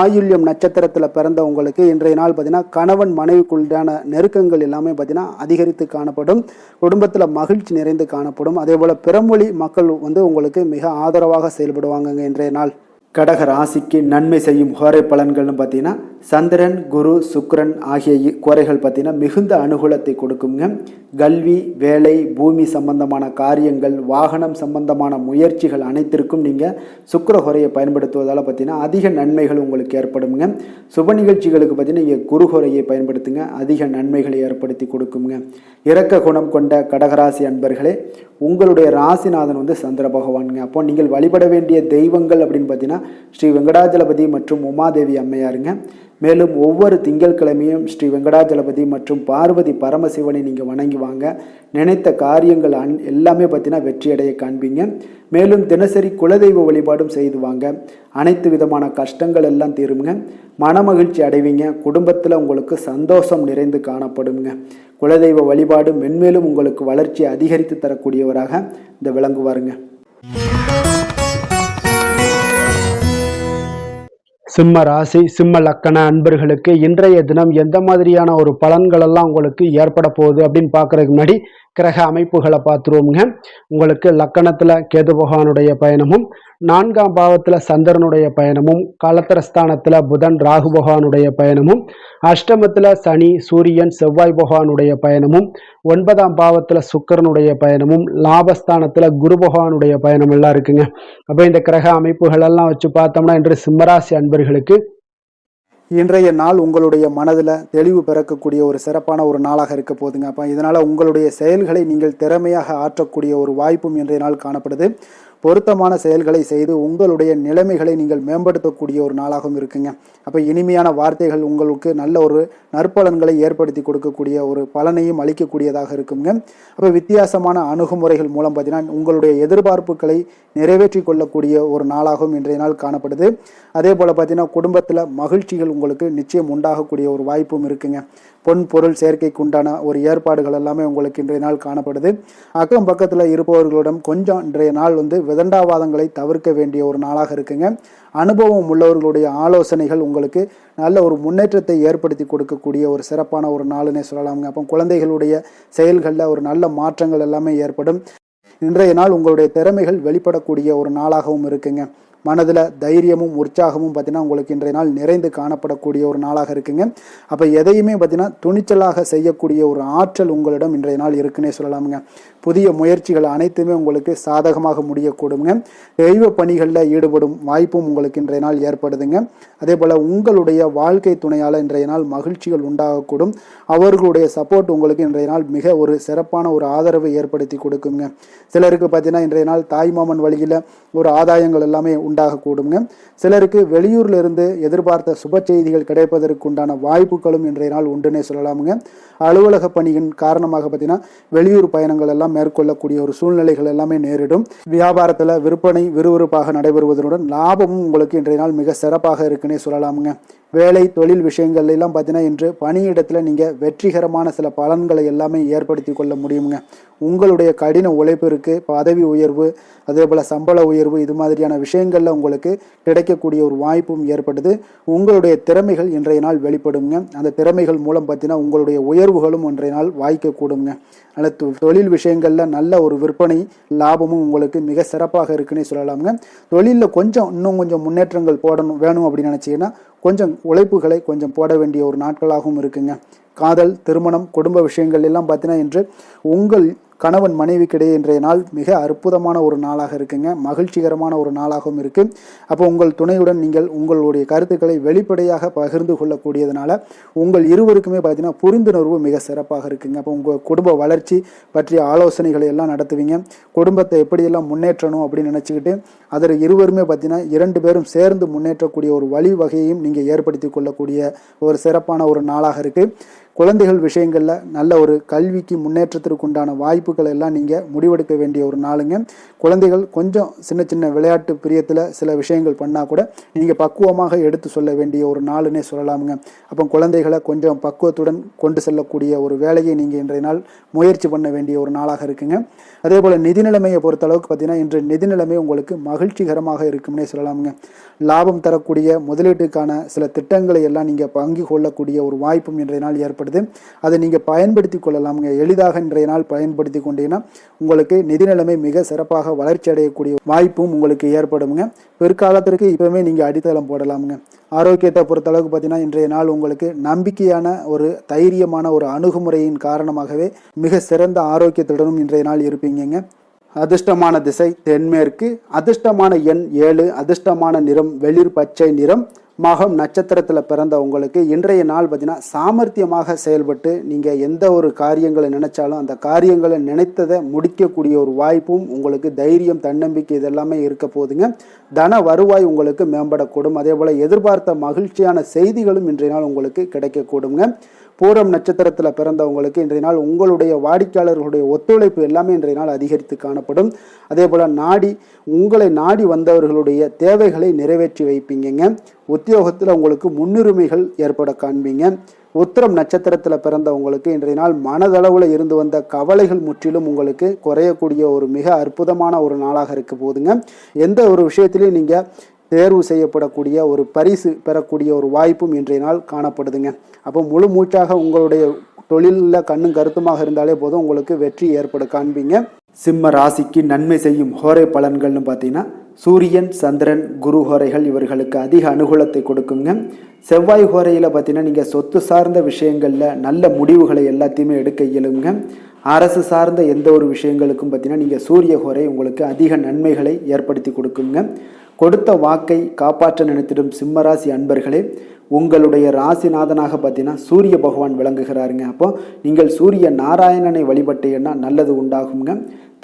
ஆயுள்யம் நட்சத்திரத்தில் பிறந்தவங்களுக்கு இன்றைய நாள் பார்த்தீங்கன்னா கணவன் மனைவிக்குள்ளான நெருக்கங்கள் எல்லாமே பார்த்தீங்கன்னா அதிகரித்து காணப்படும். குடும்பத்தில் மகிழ்ச்சி நிறைந்து காணப்படும். அதே போல் பிறமொழி மக்கள் உங்களுக்கு மிக ஆதரவாக செயல்படுவாங்க இன்றைய நாள். கடக ராசிக்கு நன்மை செய்யும் கோரை பலன்கள்னு பார்த்தீங்கன்னா சந்திரன், குரு, சுக்கிரன் ஆகிய கோரைகள் பார்த்தீங்கன்னா மிகுந்த அனுகூலத்தை கொடுக்குங்க. கல்வி, வேலை, பூமி சம்பந்தமான காரியங்கள், வாகனம் சம்பந்தமான முயற்சிகள் அனைத்திற்கும் நீங்கள் சுக்கிர கோரையை பயன்படுத்துவதால் பார்த்தீங்கன்னா அதிக நன்மைகள் உங்களுக்கு ஏற்படுங்க. சுப நிகழ்ச்சிகளுக்கு பார்த்தீங்கன்னா நீங்கள் குரு கோரையை பயன்படுத்துங்க, அதிக நன்மைகளை ஏற்படுத்தி கொடுக்குங்க. இரக்க குணம் கொண்ட கடகராசி அன்பர்களே, உங்களுடைய ராசிநாதன் வந்து சந்திர பகவானுங்க. அப்போ நீங்கள் வழிபட வேண்டிய தெய்வங்கள் அப்படின்னு பார்த்தீங்கன்னா ஸ்ரீ வெங்கடாஜலபதி மற்றும் உமாதேவி அம்மையாருங்க. மேலும் ஒவ்வொரு திங்கட்கிழமையும் ஸ்ரீ வெங்கடாஜலபதி மற்றும் பார்வதி பரமசிவனை நீங்கள் வணங்கி வாங்க. நினைத்த காரியங்கள் எல்லாமே பார்த்தீங்கன்னா வெற்றியடைய காண்பீங்க. மேலும் தினசரி குலதெய்வ வழிபாடும் செய்து வாங்க. அனைத்து விதமான கஷ்டங்கள் எல்லாம் தீருங்க. மனமகிழ்ச்சி அடைவீங்க. குடும்பத்தில் உங்களுக்கு சந்தோஷம் நிறைந்து காணப்படுங்க. குலதெய்வ வழிபாடு மென்மேலும் உங்களுக்கு வளர்ச்சியை அதிகரித்து தரக்கூடியவராக இந்த விளங்குவாருங்க. சிம்ம ராசி, சிம்ம லக்கண அன்பர்களுக்கு இன்றைய தினம் எந்த மாதிரியான ஒரு பலன்கள் எல்லாம் உங்களுக்கு ஏற்பட போகுது அப்படின்னு பார்க்கறதுக்கு முன்னாடி கிரக அமைப்புகளை பார்த்துருவோமுங்க. உங்களுக்கு லக்கணத்துல கேது பகவானுடைய பயணமும், 4ஆம் பாவத்துல சந்திரனுடைய பயணமும், களத்திரஸ்தானத்துல புதன் ராகு பகவானுடைய பயணமும், அஷ்டமத்துல சனி சூரியன் செவ்வாய் பகவானுடைய பயணமும், 9ஆம் பாவத்துல சுக்கிரனுடைய பயணமும், லாபஸ்தானத்துல குரு பகவானுடைய பயணம் எல்லாம் இருக்குங்க. அப்ப இந்த கிரக அமைப்புகள் எல்லாம் வச்சு பார்த்தோம்னா இன்று சிம்மராசி அன்பர்களுக்கு இன்றைய நாள் உங்களுடைய மனதில் தெளிவு பிறக்கக்கூடிய ஒரு சிறப்பான ஒரு நாளாக இருக்க போகுதுங்க. அப்போ இதனால் உங்களுடைய செயல்களை நீங்கள் திறமையாக ஆற்றக்கூடிய ஒரு வாய்ப்பும் இன்றைய நாள் காணப்படுது. பொருத்தமான செயல்களை செய்து உங்களுடைய நிலைமைகளை நீங்கள் மேம்படுத்தக்கூடிய ஒரு நாளாகவும் இருக்குங்க. அப்போ இனிமையான வார்த்தைகள் உங்களுக்கு நல்ல ஒரு நற்பலன்களை ஏற்படுத்தி கொடுக்கக்கூடிய ஒரு பலனையும் அளிக்கக்கூடியதாக இருக்குங்க. அப்போ வித்தியாசமான அணுகுமுறைகள் மூலம் பார்த்தீங்கன்னா உங்களுடைய எதிர்பார்ப்புகளை நிறைவேற்றி கொள்ளக்கூடிய ஒரு நாளாகவும் இன்றைய நாள் காணப்படுது. அதே போல் பார்த்தீங்கன்னா குடும்பத்தில் மகிழ்ச்சிகள் உங்களுக்கு நிச்சயம் உண்டாகக்கூடிய ஒரு வாய்ப்பும் இருக்குங்க. பொன் பொருள் சேர்க்கைக்கு உண்டான ஒரு ஏற்பாடுகள் எல்லாமே உங்களுக்கு இன்றைய நாள் காணப்படுது. அக்கம் பக்கத்தில் இருப்பவர்களிடம் கொஞ்சம் இன்றைய நாள் வந்து விதண்டாவாதங்களை தவிர்க்க வேண்டிய ஒரு நாளாக இருக்குங்க. அனுபவம் உள்ளவர்களுடைய ஆலோசனைகள் உங்களுக்கு நல்ல ஒரு முன்னேற்றத்தை ஏற்படுத்தி கொடுக்கக்கூடிய ஒரு சிறப்பான ஒரு நாளுன்னே சொல்லலாமுங்க. அப்போ குழந்தைகளுடைய செயல்களில் ஒரு நல்ல மாற்றங்கள் எல்லாமே ஏற்படும். இன்றைய நாள் உங்களுடைய திறமைகள் வெளிப்படக்கூடிய ஒரு நாளாகவும் இருக்குங்க. மனதில் தைரியமும் உற்சாகமும் பார்த்தீங்கன்னா உங்களுக்கு இன்றைய நாள் நிறைந்து காணப்படக்கூடிய ஒரு நாளாக இருக்குங்க. அப்போ எதையுமே பார்த்தீங்கன்னா துணிச்சலாக செய்யக்கூடிய ஒரு ஆற்றல் உங்களிடம் இன்றைய நாள் இருக்குன்னே சொல்லலாமுங்க. புதிய முயற்சிகள் அனைத்துமே உங்களுக்கு சாதகமாக முடியக்கூடுங்க. தெய்வ பணிகளில் ஈடுபடும் வாய்ப்பும் உங்களுக்கு இன்றைய நாள் ஏற்படுதுங்க. அதே போல் உங்களுடைய வாழ்க்கை துணையால் இன்றைய நாள் மகிழ்ச்சிகள் உண்டாகக்கூடும். அவர்களுடைய சப்போர்ட் உங்களுக்கு இன்றைய நாள் மிக ஒரு சிறப்பான ஒரு ஆதரவை ஏற்படுத்தி கொடுக்குங்க. சிலருக்கு பார்த்தீங்கன்னா இன்றைய நாள் தாய்மாமன் வழியில் ஒரு ஆதாயங்கள் எல்லாமே உண்டாகக்கூடுங்க. சிலருக்கு வெளியூர்ல இருந்து எதிர்பார்த்த சுப செய்திகள் கிடைப்பதற்கு உண்டான வாய்ப்புகளும் இன்றைய நாள் உண்டுன்னே சொல்லலாமுங்க. அலுவலக பணியின் காரணமாக பார்த்தீங்கன்னா வெளியூர் பயணங்கள் எல்லாம் மேற்கொள்ளக்கூடிய ஒரு சூழ்நிலைகள் எல்லாமே நேரிடும். வியாபாரத்தில் விற்பனை விறுவிறுப்பாக நடைபெறுவதனுடன் லாபமும் உங்களுக்கு இன்றைய நாள் மிக சிறப்பாக இருக்குன்னே சொல்லலாமுங்க. வேலை தொழில் விஷயங்கள் எல்லாம் பார்த்தீங்கன்னா இன்று பணியிடத்தில் நீங்கள் வெற்றிகரமான சில பலன்களை எல்லாமே ஏற்படுத்தி கொள்ள முடியுங்க. உங்களுடைய கடின உழைப்பிற்கு பதவி உயர்வு, அதே போல் சம்பள உயர்வு, இது மாதிரியான விஷயங்களில் உங்களுக்கு கிடைக்கக்கூடிய ஒரு வாய்ப்பும் ஏற்படுது. உங்களுடைய திறமைகள் இன்றைய நாள் வெளிப்படுங்க. அந்த திறமைகள் மூலம் பார்த்தீங்கன்னா உங்களுடைய உயர்வுகளும் இன்றைய நாள் வாய்க்கக்கூடுங்க. அல்லது தொழில் விஷயங்களில் நல்ல ஒரு விற்பனை லாபமும் உங்களுக்கு மிக சிறப்பாக இருக்குன்னே சொல்லலாமுங்க. தொழிலில் இன்னும் கொஞ்சம் முன்னேற்றங்கள் வேணும் அப்படின்னு நினச்சிங்கன்னா கொஞ்சம் உழைப்புகளை கொஞ்சம் போட வேண்டிய ஒரு நாட்களாகவும் இருக்குங்க. காதல், திருமணம், குடும்ப விஷயங்கள் எல்லாம் பார்த்தீங்கன்னா இன்று உங்கள் கணவன் மனைவிக்கிடையே இன்றைய நாள் மிக அற்புதமான ஒரு நாளாக இருக்குங்க. மகிழ்ச்சிகரமான ஒரு நாளாகவும் இருக்கு. அப்போ உங்கள் துணையுடன் நீங்கள் உங்களுடைய கருத்துக்களை வெளிப்படையாக பகிர்ந்து கொள்ளக்கூடியதுனால உங்கள் இருவருக்குமே பார்த்தீங்கன்னா புரிந்துணர்வு மிக சிறப்பாக இருக்குங்க. அப்போ உங்கள் குடும்ப வளர்ச்சி பற்றிய ஆலோசனைகளை எல்லாம் நடத்துவீங்க. குடும்பத்தை எப்படியெல்லாம் முன்னேற்றணும் அப்படின்னு நினச்சிக்கிட்டு அதில் இருவருமே பார்த்தீங்கன்னா 2 பேரும் சேர்ந்து முன்னேற்றக்கூடிய ஒரு வழிவகையையும் நீங்கள் ஏற்படுத்தி கொள்ளக்கூடிய ஒரு சிறப்பான ஒரு நாளாக இருக்குது. குழந்தைகள் விஷயங்களில் நல்ல ஒரு கல்விக்கு முன்னேற்றத்திற்கு உண்டான வாய்ப்புகள் எல்லாம் நீங்கள் முடிவெடுக்க வேண்டிய ஒரு நாளுங்க. குழந்தைகள் கொஞ்சம் சின்ன சின்ன விளையாட்டு பிரியத்தில் சில விஷயங்கள் பண்ணால் கூட நீங்கள் பக்குவமாக எடுத்து சொல்ல வேண்டிய ஒரு நாளுன்னே சொல்லலாமுங்க. அப்போ குழந்தைகளை கொஞ்சம் பக்குவத்துடன் கொண்டு செல்லக்கூடிய ஒரு வேலையை நீங்கள் இன்றைய நாள் முயற்சி பண்ண வேண்டிய ஒரு நாளாக இருக்குங்க. அதே போல் நிதி நிலைமையை பொறுத்தளவுக்கு பார்த்தீங்கன்னா இன்று நிதி நிலைமை உங்களுக்கு மகிழ்ச்சிகரமாக இருக்கும்னே சொல்லலாமுங்க. லாபம் தரக்கூடிய முதலீட்டுக்கான சில திட்டங்களை எல்லாம் நீங்கள் பங்கு கொள்ளக்கூடிய ஒரு வாய்ப்பும் இன்றைய நாள் ஏற்படுது. காணப்படுது. அதை நீங்கள் பயன்படுத்தி கொள்ளலாமுங்க. எளிதாக இன்றைய நாள் பயன்படுத்தி கொண்டீங்கன்னா உங்களுக்கு நிதி நிலைமை மிக சிறப்பாக வளர்ச்சி அடையக்கூடிய வாய்ப்பும் உங்களுக்கு ஏற்படுங்க. பிற்காலத்திற்கு இப்பவுமே நீங்கள் அடித்தளம் போடலாமுங்க. ஆரோக்கியத்தை பொறுத்தளவுக்கு பார்த்தீங்கன்னா இன்றைய நாள் உங்களுக்கு நம்பிக்கையான ஒரு தைரியமான ஒரு அணுகுமுறையின் காரணமாகவே மிக சிறந்த ஆரோக்கியத்துடனும் இன்றைய நாள் இருப்பீங்க. அதிர்ஷ்டமான திசை தென்மேற்கு, அதிர்ஷ்டமான எண் 7, அதிர்ஷ்டமான நிறம் வெளிர் பச்சை நிறம். மகம் நட்சத்திரத்தில் பிறந்த உங்களுக்கு இன்றைய நாள் பார்த்தீங்கன்னா சாமர்த்தியமாக செயல்பட்டு நீங்கள் எந்த ஒரு காரியங்களை நினைச்சாலும் அந்த காரியங்களை நினைத்ததை முடிக்கக்கூடிய ஒரு வாய்ப்பும் உங்களுக்கு தைரியம், தன்னம்பிக்கை இதெல்லாமே இருக்க போதுங்க. தன வருவாய் உங்களுக்கு மேம்படக்கூடும். அதே போல் எதிர்பார்த்த மகிழ்ச்சியான செய்திகளும் இன்றைய நாள் உங்களுக்கு கிடைக்கக்கூடுங்க. பூரம் நட்சத்திரத்தில் பிறந்தவங்களுக்கு இன்றைய நாள் உங்களுடைய வாடிக்கையாளர்களுடைய ஒத்துழைப்பு எல்லாமே இன்றைய நாள் அதிகரித்து காணப்படும். அதே போல் உங்களை நாடி வந்தவர்களுடைய தேவைகளை நிறைவேற்றி வைப்பீங்க. உத்தியோகத்தில் உங்களுக்கு முன்னுரிமைகள் ஏற்பட காண்பீங்க. உத்திரம் நட்சத்திரத்தில் பிறந்தவங்களுக்கு இன்றைய நாள் மனதளவில் இருந்து வந்த கவலைகள் முற்றிலும் உங்களுக்கு குறையக்கூடிய ஒரு மிக அற்புதமான ஒரு நாளாக இருக்க போதுங்க. எந்த ஒரு விஷயத்திலையும் நீங்கள் தேர்வு செய்யப்படக்கூடிய ஒரு பரிசு பெறக்கூடிய ஒரு வாய்ப்பும் இன்றைய நாள் காணப்படுதுங்க. அப்போ முழு மூச்சாக உங்களுடைய தொழிலில் கண்ணும் கருத்துமாக இருந்தாலே போதும் உங்களுக்கு வெற்றி ஏற்பட காண்பீங்க. சிம்ம ராசிக்கு நன்மை செய்யும் ஹோரை பலன்கள்னு பார்த்தீங்கன்னா சூரியன், சந்திரன், குரு ஹோரைகள் இவர்களுக்கு அதிக அனுகூலத்தை கொடுக்குங்க. செவ்வாய் ஹோரையில் பார்த்தீங்கன்னா நீங்கள் சொத்து சார்ந்த விஷயங்களில் நல்ல முடிவுகளை எல்லாத்தையுமே எடுக்க இயலுங்க. அரசு சார்ந்த எந்த ஒரு விஷயங்களுக்கும் பார்த்தீங்கன்னா நீங்கள் சூரிய ஹோரை உங்களுக்கு அதிக நன்மைகளை ஏற்படுத்தி கொடுக்குங்க. கொடுத்த வாக்கை காப்பாற்ற நினைத்திடும் சிம்மராசி அன்பர்களே, உங்களுடைய ராசிநாதனாக பார்த்தீங்கன்னா சூரிய பகவான் விளங்குகிறாருங்க. அப்போ நீங்கள் சூரிய நாராயணனை வழிபட்டீங்கன்னா நல்லது உண்டாகுங்க.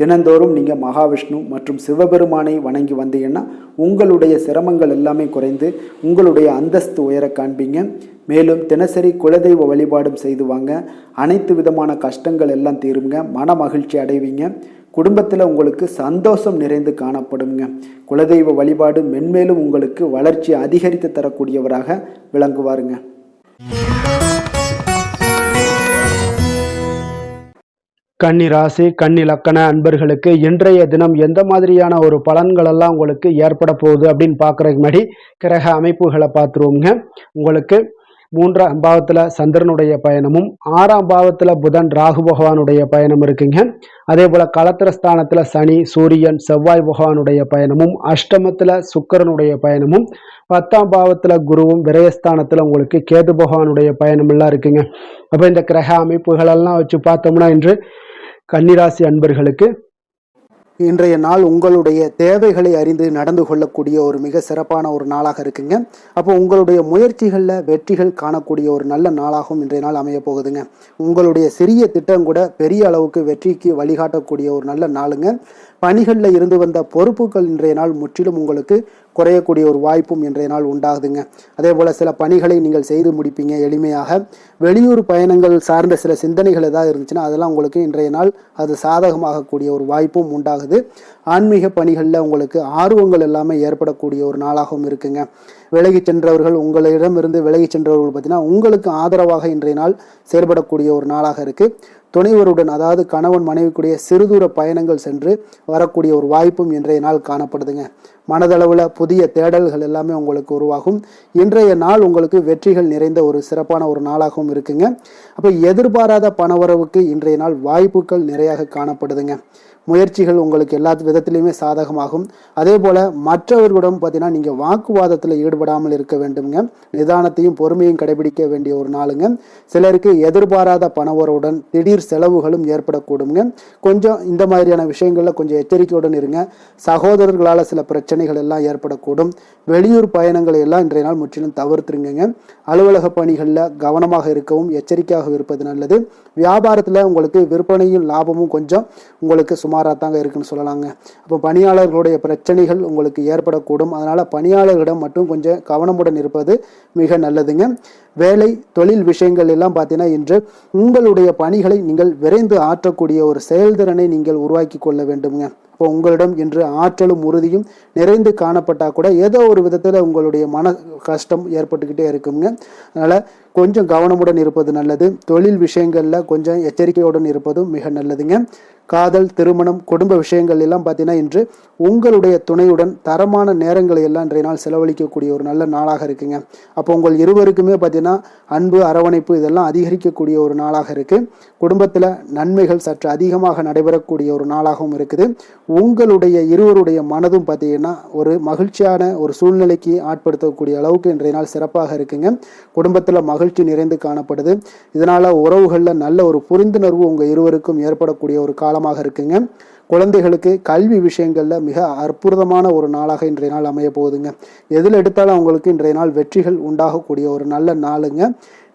தினந்தோறும் நீங்கள் மகாவிஷ்ணு மற்றும் சிவபெருமானை வணங்கி வந்தீங்கன்னா உங்களுடைய சிரமங்கள் எல்லாமே குறைந்து உங்களுடைய அந்தஸ்து உயர காண்பீங்க. மேலும் தினசரி குலதெய்வ வழிபாடும் செய்து வாங்க. அனைத்து விதமான கஷ்டங்கள் எல்லாம் தீருங்க. மன மகிழ்ச்சி அடைவீங்க. குடும்பத்தில் உங்களுக்கு சந்தோஷம் நிறைந்து காணப்படுங்க. குலதெய்வ வழிபாடு மென்மேலும் உங்களுக்கு வளர்ச்சி அதிகரித்து தரக்கூடியவராக விளங்குவாருங்க. கன்னி ராசி, கன்னி லக்கண அன்பர்களுக்கு இன்றைய தினம் எந்த மாதிரியான ஒரு பலன்கள் எல்லாம் உங்களுக்கு ஏற்பட போகுது அப்படின்னு பார்க்குறதுக்கு முன்னாடி கிரக அமைப்புகளை பார்த்துருவோங்க. உங்களுக்கு 3ஆம் பாவத்தில் சந்திரனுடைய பயணமும் 6ஆம் பாவத்தில் புதன் ராகு பகவானுடைய பயணம் இருக்குங்க. அதே போல் களத்திரஸ்தானத்தில் சனி, சூரியன், செவ்வாய் பகவானுடைய பயணமும், அஷ்டமத்தில் சுக்கிரனுடைய பயணமும், 10ஆம் பாவத்தில் குருவும், விரயஸ்தானத்தில் உங்களுக்கு கேது பகவானுடைய பயணம் எல்லாம் இருக்குங்க. அப்போ இந்த கிரக அமைப்புகளெல்லாம் வச்சு பார்த்தோம்னா இன்று கன்னிராசி அன்பர்களுக்கு இன்றைய நாள் உங்களுடைய தேவைகளை அறிந்து நடந்து கொள்ளக்கூடிய ஒரு மிக சிறப்பான ஒரு நாளாக இருக்குங்க. அப்போ உங்களுடைய முயற்சிகளில் வெற்றிகள் காணக்கூடிய ஒரு நல்ல நாளாகவும் இன்றைய நாள் அமைய போகுதுங்க. உங்களுடைய சிறிய திட்டம் கூட பெரிய அளவுக்கு வெற்றிக்கு வழிகாட்டக்கூடிய ஒரு நல்ல நாளுங்க. பணிகளில் இருந்து வந்த பொறுப்புகள் இன்றைய நாள் முற்றிலும் உங்களுக்கு குறையக்கூடிய ஒரு வாய்ப்பும் இன்றைய நாள் உண்டாகுதுங்க. அதே போல் சில பணிகளை நீங்கள் செய்து முடிப்பீங்க எளிமையாக. வெளியூர் பயணங்கள் சார்ந்த சில சிந்தனைகள் ஏதாவது இருந்துச்சுன்னா அதெல்லாம் உங்களுக்கு இன்றைய நாள் அது சாதகமாகக்கூடிய ஒரு வாய்ப்பும் உண்டாகுது. ஆன்மீக பணிகளில் உங்களுக்கு ஆர்வங்கள் எல்லாமே ஏற்படக்கூடிய ஒரு நாளாகவும் இருக்குங்க. விலகி சென்றவர்கள், உங்களிடமிருந்து விலகி சென்றவர்கள் பார்த்தீங்கன்னா உங்களுக்கு ஆதரவாக இன்றைய நாள் செயல்படக்கூடிய ஒரு நாளாக இருக்குது. துணைவருடன், அதாவது கணவன் மனைவிக்குடைய சிறுதூர பயணங்கள் சென்று வரக்கூடிய ஒரு வாய்ப்பும் இன்றைய நாள் காணப்படுதுங்க. மனதளவில் புதிய தேடல்கள் எல்லாமே உங்களுக்கு உருவாகும். இன்றைய நாள் உங்களுக்கு வெற்றிகள் நிறைந்த ஒரு சிறப்பான ஒரு நாளாகவும் இருக்குங்க. அப்போ எதிர்பாராத பணவரவுக்கு இன்றைய நாள் வாய்ப்புகள் நிறையாக காணப்படுதுங்க. முயற்சிகள் உங்களுக்கு எல்லா விதத்திலையுமே சாதகமாகும். அதே போல் மற்றவர்களிடம் பார்த்தீங்கன்னா நீங்கள் வாக்குவாதத்தில் ஈடுபடாமல் இருக்க வேண்டுங்க. நிதானத்தையும் பொறுமையும் கடைபிடிக்க வேண்டிய ஒரு நாளுங்க. சிலருக்கு எதிர்பாராத பணவரவுடன் திடீர் செலவுகளும் ஏற்படக்கூடுங்க. கொஞ்சம் இந்த மாதிரியான விஷயங்களில் கொஞ்சம் எச்சரிக்கையுடன் இருங்க. சகோதரர்களால் சில பிரச்சனைகள் எல்லாம் ஏற்படக்கூடும். வெளியூர் பயணங்களை எல்லாம் இன்றைய நாள் முற்றிலும் தவிர்த்துருங்க. அலுவலக பணிகளில் கவனமாக இருக்கவும் எச்சரிக்கையாக இருப்பது நல்லது. வியாபாரத்தில் உங்களுக்கு விற்பனையும் லாபமும் கொஞ்சம் உங்களுக்கு சுமாராக தாங்க இருக்குன்னு சொல்லலாங்க. அப்போ பணியாளர்களுடைய பிரச்சனைகள் உங்களுக்கு ஏற்படக்கூடும். அதனால் பணியாளர்களிடம் மட்டும் கொஞ்சம் கவனமுடன் இருப்பது மிக நல்லதுங்க. வேலை, தொழில் விஷயங்கள் எல்லாம் பார்த்தீங்கன்னா இன்று உங்களுடைய பணிகளை நீங்கள் விரைந்து ஆற்றக்கூடிய ஒரு செயல்திறனை நீங்கள் உருவாக்கி கொள்ள வேண்டுங்க. அப்போ உங்களிடம் இன்று ஆற்றலும் உறுதியும் நிறைந்து காணப்பட்டால் கூட ஏதோ ஒரு விதத்தில் உங்களுடைய மன கஷ்டம் ஏற்பட்டுக்கிட்டே இருக்குங்க. அதனால் கொஞ்சம் கவனமுடன் இருப்பது நல்லது. தொழில் விஷயங்களில் கொஞ்சம் எச்சரிக்கையுடன் இருப்பதும் மிக நல்லதுங்க. காதல், திருமணம், குடும்ப விஷயங்கள் எல்லாம் பார்த்தீங்கன்னா இன்று உங்களுடைய துணையுடன் தரமான நேரங்களை எல்லாம் இன்றைய நாள் செலவழிக்கக்கூடிய ஒரு நல்ல நாளாக இருக்குங்க. அப்போ உங்கள் இருவருக்குமே பார்த்தீங்கன்னா அன்பு, அரவணைப்பு இதெல்லாம் அதிகரிக்கக்கூடிய ஒரு நாளாக இருக்கு. குடும்பத்தில் நன்மைகள் சற்று அதிகமாக நடைபெறக்கூடிய ஒரு நாளாகவும் இருக்குது. உங்களுடைய இருவருடைய மனதும் பார்த்தீங்கன்னா ஒரு மகிழ்ச்சியான ஒரு சூழ்நிலைக்கு ஆட்படுத்தக்கூடிய அளவுக்கு இன்றைய நாள் சிறப்பாக இருக்குங்க. குடும்பத்தில் மகிழ்ச்சி நிறைந்து காணப்படுது. இதனால உறவுகளில் நல்ல ஒரு புரிந்துணர்வு உங்க இருவருக்கும் ஏற்படக்கூடிய ஒரு காலமாக இருக்குங்க. குழந்தைகளுக்கு கல்வி விஷயங்கள்ல மிக அற்புதமான ஒரு நாளாக இன்றைய நாள் அமைய போகுதுங்க. எதில் எடுத்தாலும் அவங்களுக்கு இன்றைய நாள் வெற்றிகள் உண்டாகக்கூடிய ஒரு நல்ல நாளுங்க.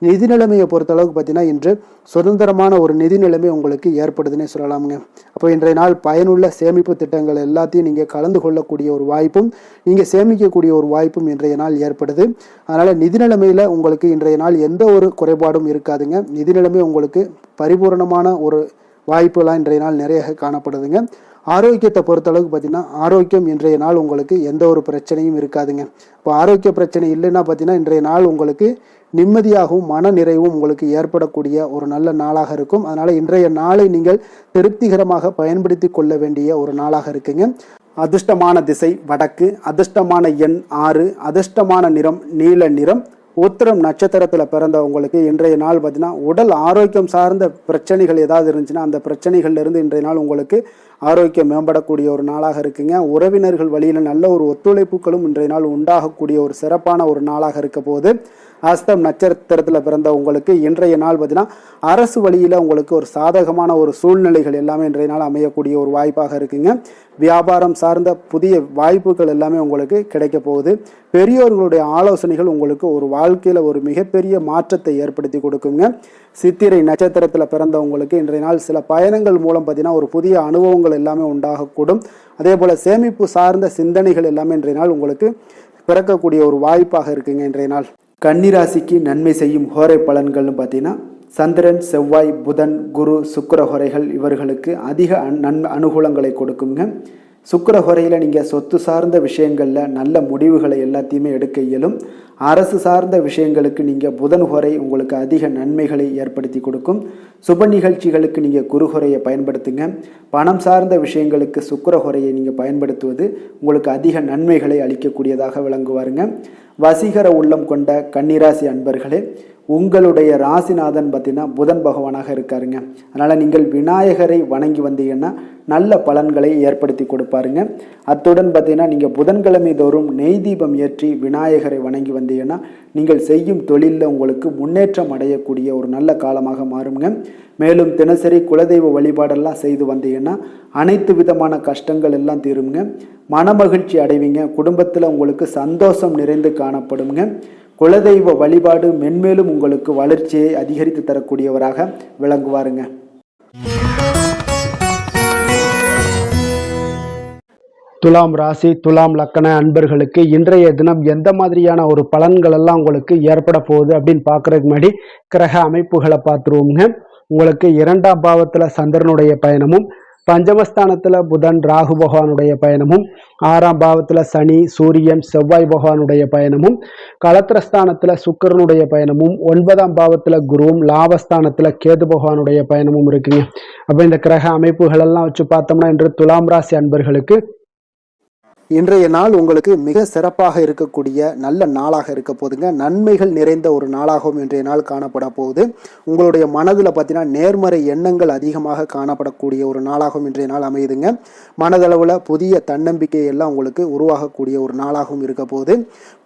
நிதி நிலைமையை பொறுத்தளவுக்கு பார்த்தீங்கன்னா இன்று சுதந்திரமான ஒரு நிதி நிலைமை உங்களுக்கு ஏற்படுதுன்னே சொல்லலாமுங்க. அப்போ இன்றைய நாள் பயனுள்ள சேமிப்பு திட்டங்கள் எல்லாத்தையும் நீங்கள் கலந்து கொள்ளக்கூடிய ஒரு வாய்ப்பும் நீங்கள் சேமிக்கக்கூடிய ஒரு வாய்ப்பும் இன்றைய நாள் ஏற்படுது. அதனால் நிதி நிலைமையில் உங்களுக்கு இன்றைய நாள் எந்த ஒரு குறைபாடும் இருக்காதுங்க. நிதி நிலைமை உங்களுக்கு பரிபூரணமான ஒரு வாய்ப்புலாம் இன்றைய நாள் நிறைய காணப்படுதுங்க. ஆரோக்கியத்தை பொறுத்தளவுக்கு பார்த்தீங்கன்னா ஆரோக்கியம் இன்றைய நாள் உங்களுக்கு எந்த ஒரு பிரச்சனையும் இருக்காதுங்க. இப்போ ஆரோக்கிய பிரச்சனை இல்லைன்னா பார்த்தீங்கன்னா இன்றைய நாள் உங்களுக்கு நிம்மதியாகவும் மன நிறைவும் உங்களுக்கு ஏற்படக்கூடிய ஒரு நல்ல நாளாக இருக்கும். அதனால இன்றைய நாளை நீங்கள் திருப்திகரமாக பயன்படுத்தி கொள்ள வேண்டிய ஒரு நாளாக இருக்குங்க. அதிர்ஷ்டமான திசை வடக்கு, அதிர்ஷ்டமான எண் 6, அதிர்ஷ்டமான நிறம் நீல நிறம். உத்திரம் நட்சத்திரத்தில் பிறந்த உங்களுக்கு இன்றைய நாள் பார்த்தீங்கன்னா உடல் ஆரோக்கியம் சார்ந்த பிரச்சனைகள் ஏதாவது இருந்துச்சுன்னா அந்த பிரச்சனைகள்ல இருந்து இன்றைய நாள் உங்களுக்கு ஆரோக்கியம் மேம்படக்கூடிய ஒரு நாளாக இருக்குங்க. உறவினர்கள் வழியில் நல்ல ஒரு ஒத்துழைப்புகளும் இன்றைய நாள் உண்டாகக்கூடிய ஒரு சிறப்பான ஒரு நாளாக இருக்க போது. அஸ்தம் நட்சத்திரத்தில் பிறந்த உங்களுக்கு இன்றைய நாள் பார்த்தீங்கன்னா அரசு வழியில் உங்களுக்கு ஒரு சாதகமான ஒரு சூழ்நிலைகள் எல்லாமே இன்றைய நாள் அமையக்கூடிய ஒரு வாய்ப்பாக இருக்குங்க. வியாபாரம் சார்ந்த புதிய வாய்ப்புகள் எல்லாமே உங்களுக்கு கிடைக்க போகுது. பெரியோர்களுடைய ஆலோசனைகள் உங்களுக்கு ஒரு வாழ்க்கையில் ஒரு மிகப்பெரிய மாற்றத்தை ஏற்படுத்தி கொடுக்குங்க. சித்திரை நட்சத்திரத்தில் பிறந்தவங்களுக்கு இன்றைய நாள் சில பயணங்கள் மூலம் பார்த்தீங்கன்னா ஒரு புதிய அனுபவங்கள் எல்லாமே உண்டாகக்கூடும். அதே போல் சேமிப்பு சார்ந்த சிந்தனைகள் எல்லாமே இன்றைய நாள் உங்களுக்கு பிறக்கக்கூடிய ஒரு வாய்ப்பாக இருக்குங்க. இன்றைய நாள் கன்னிராசிக்கு நன்மை செய்யும் ஹோரை பலன்கள்னு பார்த்தீங்கன்னா சந்திரன், செவ்வாய், புதன், குரு, சுக்கிர ஹோரைகள் இவர்களுக்கு அதிக அனுகூலங்களை கொடுக்குங்க. சுக்கிர ஹோரையில் நீங்கள் சொத்து சார்ந்த விஷயங்களில் நல்ல முடிவுகளை எல்லாத்தையுமே எடுக்க இயலும். அரசு சார்ந்த விஷயங்களுக்கு நீங்கள் புதன் ஹோரை உங்களுக்கு அதிக நன்மைகளை ஏற்படுத்தி கொடுக்கும். சுப நிகழ்ச்சிகளுக்கு நீங்கள் குரு ஹோரையை பயன்படுத்துங்க. பணம் சார்ந்த விஷயங்களுக்கு சுக்கிர ஹோரையை நீங்கள் பயன்படுத்துவது உங்களுக்கு அதிக நன்மைகளை அளிக்கக்கூடியதாக விளங்குவாருங்க. வசீகர உள்ளம் கொண்ட கன்னிராசி அன்பர்களே, உங்களுடைய ராசிநாதன் பார்த்தீங்கன்னா புதன் பகவானாக இருக்காருங்க. அதனால் நீங்கள் விநாயகரை வணங்கி வந்தீங்கன்னா நல்ல பலன்களை ஏற்படுத்தி கொடுப்பாருங்க. அத்துடன் பார்த்தீங்கன்னா நீங்கள் புதன்கிழமை தோறும் நெய் தீபம் ஏற்றி விநாயகரை வணங்கி வந்தீங்கன்னா நீங்கள் செய்யும் தொழிலில் உங்களுக்கு முன்னேற்றம் அடையக்கூடிய ஒரு நல்ல காலமாக மாறுங்க. மேலும் தினசரி குலதெய்வ வழிபாடெல்லாம் செய்து வந்தீங்கன்னா அனைத்து விதமான கஷ்டங்கள் எல்லாம் தீருங்க. மனமகிழ்ச்சி அடைவீங்க. குடும்பத்தில் உங்களுக்கு சந்தோஷம் நிறைந்து காணப்படுங்க. குலதெய்வ வழிபாடு மென்மேலும் உங்களுக்கு வளர்ச்சியை அதிகரித்து தரக்கூடியவராக விளங்குவாருங்க. துலாம் ராசி, துலாம் லக்கண அன்பர்களுக்கு இன்றைய தினம் எந்த மாதிரியான ஒரு பலன்கள் எல்லாம் உங்களுக்கு ஏற்பட போகுது அப்படின்னு பார்க்கறதுக்கு முன்னாடி கிரக அமைப்புகளை பார்த்துருவோங்க. உங்களுக்கு 2ஆம் பாவத்தில் சந்திரனுடைய பயணமும், பஞ்சமஸ்தானத்தில் புதன் ராகு பகவானுடைய பயணமும், 6ஆம் பாவத்தில் சனி சூரியன் செவ்வாய் பகவானுடைய பயணமும், களத்திரஸ்தானத்தில் சுக்கிரனுடைய பயணமும், 9ஆம் பாவத்தில் குருவும், லாபஸ்தானத்தில் கேது பகவானுடைய பயணமும் இருக்குங்க. அப்போ இந்த கிரக அமைப்புகள் எல்லாம் வச்சு பார்த்தோம்னா இன்று துலாம் ராசி அன்பர்களுக்கு இன்றைய நாள் உங்களுக்கு மிக சிறப்பாக இருக்கக்கூடிய நல்ல நாளாக இருக்க போதுங்க. நன்மைகள் நிறைந்த ஒரு நாளாகவும் இன்றைய நாள் காணப்பட போகுது. உங்களுடைய மனதில் பார்த்தீங்கன்னா நேர்மறை எண்ணங்கள் அதிகமாக காணப்படக்கூடிய ஒரு நாளாகவும் இன்றைய நாள் அமையுதுங்க. மனதளவில் புதிய தன்னம்பிக்கை எல்லாம் உங்களுக்கு உருவாகக்கூடிய ஒரு நாளாகவும் இருக்க போகுது.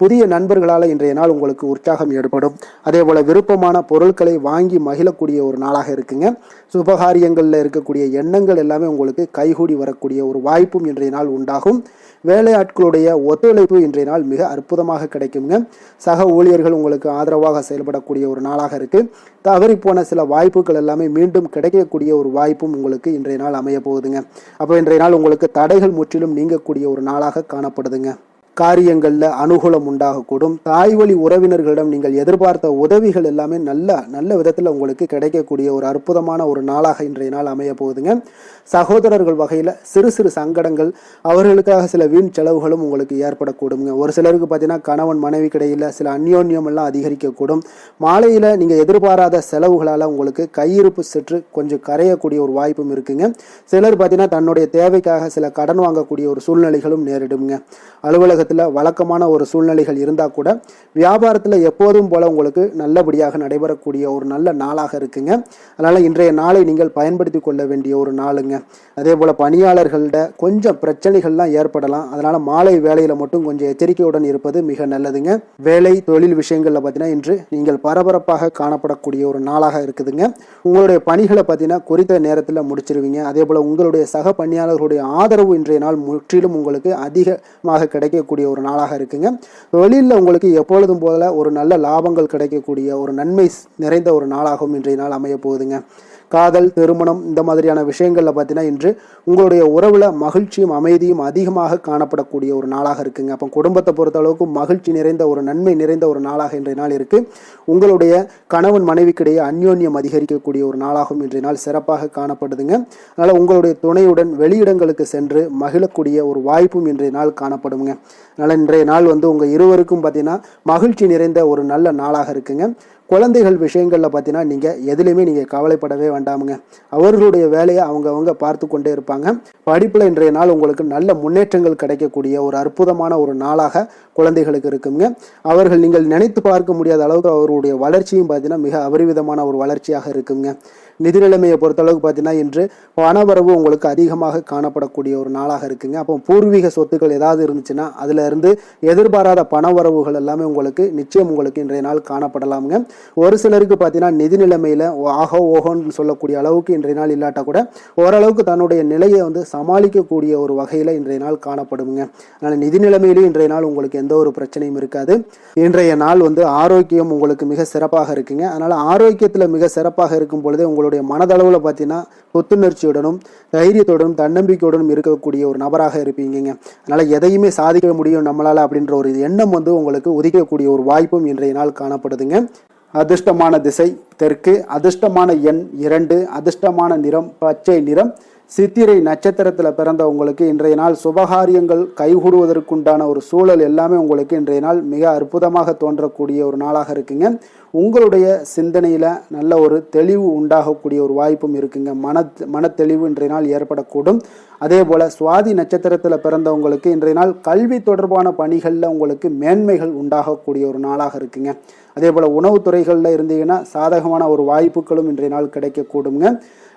புதிய நண்பர்களால் இன்றைய நாள் உங்களுக்கு உற்சாகம் ஏற்படும். அதே போல் விருப்பமான பொருட்களை வாங்கி மகிழக்கூடிய ஒரு நாளாக இருக்குங்க. சுபகாரியங்களில் இருக்கக்கூடிய எண்ணங்கள் எல்லாமே உங்களுக்கு கைகூடி வரக்கூடிய ஒரு வாய்ப்பும் இன்றைய நாள் உண்டாகும். வேலையாட்களுடைய ஒத்துழைப்பு இன்றைய நாள் மிக அற்புதமாக கிடைக்குங்க. சக ஊழியர்கள் உங்களுக்கு ஆதரவாக செயல்படக்கூடிய ஒரு நாளாக இருக்கு. தவறி போன சில வாய்ப்புகள் எல்லாமே மீண்டும் கிடைக்கக்கூடிய ஒரு வாய்ப்பும் உங்களுக்கு இன்றைய நாள் அமைய போகுதுங்க. அப்போ இன்றைய நாள் உங்களுக்கு தடைகள் முற்றிலும் நீங்கக்கூடிய ஒரு நாளாக காணப்படுதுங்க. 2ஆம் பாவத்தில் சந்திரனுடைய பயணமும், காரியங்களில் அனுகூலம் உண்டாகக்கூடும். தாய் வழி உறவினர்களிடம் நீங்கள் எதிர்பார்த்த உதவிகள் எல்லாமே நல்ல விதத்தில் உங்களுக்கு கிடைக்கக்கூடிய ஒரு அற்புதமான ஒரு நாளாக இன்றைய நாள் அமைய போகுதுங்க. சகோதரர்கள் வகையில் சிறு சிறு சங்கடங்கள், அவர்களுக்காக சில வீண் செலவுகளும் உங்களுக்கு ஏற்படக்கூடுங்க. ஒரு சிலருக்கு பார்த்தீங்கன்னா கணவன் மனைவி கிடையில் சில அந்யோன்யம் எல்லாம் அதிகரிக்கக்கூடும். மாலையில் நீங்கள் எதிர்பாராத செலவுகளால் உங்களுக்கு கையிருப்பு சற்று கொஞ்சம் கரையக்கூடிய ஒரு வாய்ப்பும் இருக்குங்க. சிலர் பார்த்தீங்கன்னா தன்னுடைய தேவைக்காக சில கடன் வாங்கக்கூடிய ஒரு சூழ்நிலைகளும் நேரிடுங்க. அலுவலகத்தில் வழக்கமான ஒரு சூழ்நிலைகள் இருந்தால் கூட வியாபாரத்தில் எப்போதும் போல உங்களுக்கு நல்லபடியாக நடைபெறக்கூடிய ஒரு நல்ல நாளாக இருக்குங்க. அதனால் இன்றைய நாளை நீங்கள் பயன்படுத்தி கொள்ள வேண்டிய ஒரு நாளுங்க. அதே போல் பணியாளர்கள்ட கொஞ்சம் பிரச்சனைகள்லாம் ஏற்படலாம். அதனால் மாலை வேலையில் மட்டும் கொஞ்சம் எச்சரிக்கையுடன் இருப்பது மிக நல்லதுங்க. வேலை தொழில் விஷயங்களில் பார்த்தீங்கன்னா இன்று நீங்கள் பரபரப்பாக காணப்படக்கூடிய ஒரு நாளாக இருக்குதுங்க. உங்களுடைய பணிகளை பார்த்தீங்கன்னா குறித்த நேரத்தில் முடிச்சிருவீங்க. அதே போல் உங்களுடைய சக பணியாளர்களுடைய ஆதரவு இன்றைய நாள் முற்றிலும் உங்களுக்கு அதிகமாக கிடைக்கக்கூடிய ஒரு நாளாக இருக்குங்க. தொழிலில் உங்களுக்கு எப்பொழுதும் போல ஒரு நல்ல லாபங்கள் கிடைக்கக்கூடிய ஒரு நன்மை நிறைந்த ஒரு நாளாகவும் இன்றைய நாள் அமைய போகுதுங்க. காதல், திருமணம் இந்த மாதிரியான விஷயங்களில் பார்த்தீங்கன்னா இன்று உங்களுடைய உறவில் மகிழ்ச்சியும் அமைதியும் அதிகமாக காணப்படக்கூடிய ஒரு நாளாக இருக்குங்க. அப்போ குடும்பத்தை பொறுத்த அளவுக்கு மகிழ்ச்சி நிறைந்த ஒரு நன்மை நிறைந்த ஒரு நாளாக இன்றைய நாள் இருக்குது. உங்களுடைய கணவன் மனைவிக்கிடையே அந்யோன்யம் அதிகரிக்கக்கூடிய ஒரு நாளாகவும் இன்றைய நாள் சிறப்பாக காணப்படுதுங்க. அதனால் உங்களுடைய துணையுடன் வெளியிடங்களுக்கு சென்று மகிழக்கூடிய ஒரு வாய்ப்பும் இன்றைய நாள் காணப்படுங்க. அதனால் இன்றைய நாள் உங்கள் இருவருக்கும் பார்த்தீங்கன்னா மகிழ்ச்சி நிறைந்த ஒரு நல்ல நாளாக இருக்குங்க. குழந்தைகள் விஷயங்களில் பார்த்தீங்கன்னா நீங்கள் எதுலேயுமே நீங்கள் கவலைப்படவே வேண்டாமுங்க. அவர்களுடைய வேலையை அவங்க பார்த்து கொண்டே இருப்பாங்க. படிப்பில் இன்றைய நாள் உங்களுக்கு நல்ல முன்னேற்றங்கள் கிடைக்கக்கூடிய ஒரு அற்புதமான ஒரு நாளாக குழந்தைகளுக்கு இருக்குங்க. அவர்கள் நீங்கள் நினைத்து பார்க்க முடியாத அளவுக்கு அவருடைய வளர்ச்சியும் பார்த்தீங்கன்னா மிக அபரிவிதமான ஒரு வளர்ச்சியாக இருக்குங்க. நிதி நிலைமையை பொறுத்தளவுக்கு பார்த்தீங்கன்னா இன்று பணவரவு உங்களுக்கு அதிகமாக காணப்படக்கூடிய ஒரு நாளாக இருக்குங்க. அப்போ பூர்வீக சொத்துக்கள் ஏதாவது இருந்துச்சுன்னா அதில் இருந்து எதிர்பாராத பணவரவுகள் எல்லாமே உங்களுக்கு நிச்சயம் உங்களுக்கு இன்றைய நாள் காணப்படலாமுங்க. ஒரு சிலருக்கு பார்த்தீங்கன்னா நிதி நிலைமையில் ஓஹோன்னு சொல்லக்கூடிய அளவுக்கு இன்றைய நாள் இல்லாட்டா கூட ஓரளவுக்கு தன்னுடைய நிலையை சமாளிக்கக்கூடிய ஒரு வகையில் இன்றைய நாள் காணப்படுங்க. அதனால் நிதி நிலைமையிலும் இன்றைய நாள் உங்களுக்கு எந்த ஒரு பிரச்சனையும் இருக்காது. இன்றைய நாள் ஆரோக்கியம் உங்களுக்கு மிக சிறப்பாக இருக்குங்க. அதனால் ஆரோக்கியத்தில் மிக சிறப்பாக இருக்கும் பொழுதே உங்களுடைய மனதளவில் பார்த்தீங்கன்னா புத்துணர்ச்சியுடனும் தைரியத்துடனும் தன்னம்பிக்கையுடனும் இருக்கக்கூடிய ஒரு நபராக இருப்பீங்க. அதனால் எதையுமே சாதிக்க முடியும் நம்மளால் அப்படின்ற ஒரு எண்ணம் உங்களுக்கு உதிக்கக்கூடிய ஒரு வாய்ப்பும் இன்றைய நாள் காணப்படுதுங்க. அதிர்ஷ்டமான திசை தெற்கு, அதிர்ஷ்டமான எண் 2, அதிர்ஷ்டமான நிறம் பச்சை நிறம். சித்திரை நட்சத்திரத்தில் பிறந்த உங்களுக்கு இன்றைய நாள் சுபகாரியங்கள் கைகூடுவதற்குண்டான ஒரு சூழல் எல்லாமே உங்களுக்கு இன்றைய நாள் மிக அற்புதமாக தோன்றக்கூடிய ஒரு நாளாக இருக்குங்க. உங்களுடைய சிந்தனையில் நல்ல ஒரு தெளிவு உண்டாகக்கூடிய ஒரு வாய்ப்பும் இருக்குங்க. மன தெளிவு இன்றைய நாள் ஏற்படக்கூடும். அதே போல் சுவாதி நட்சத்திரத்தில் பிறந்தவங்களுக்கு இன்றைய நாள் கல்வி தொடர்பான பணிகளில் உங்களுக்கு மேன்மைகள் உண்டாகக்கூடிய ஒரு நாளாக இருக்குங்க. அதே போல் உணவுத்துறைகளில் இருந்தீங்கன்னா சாதகமான ஒரு வாய்ப்புகளும் இன்றைய நாள் கிடைக்கக்கூடுங்க.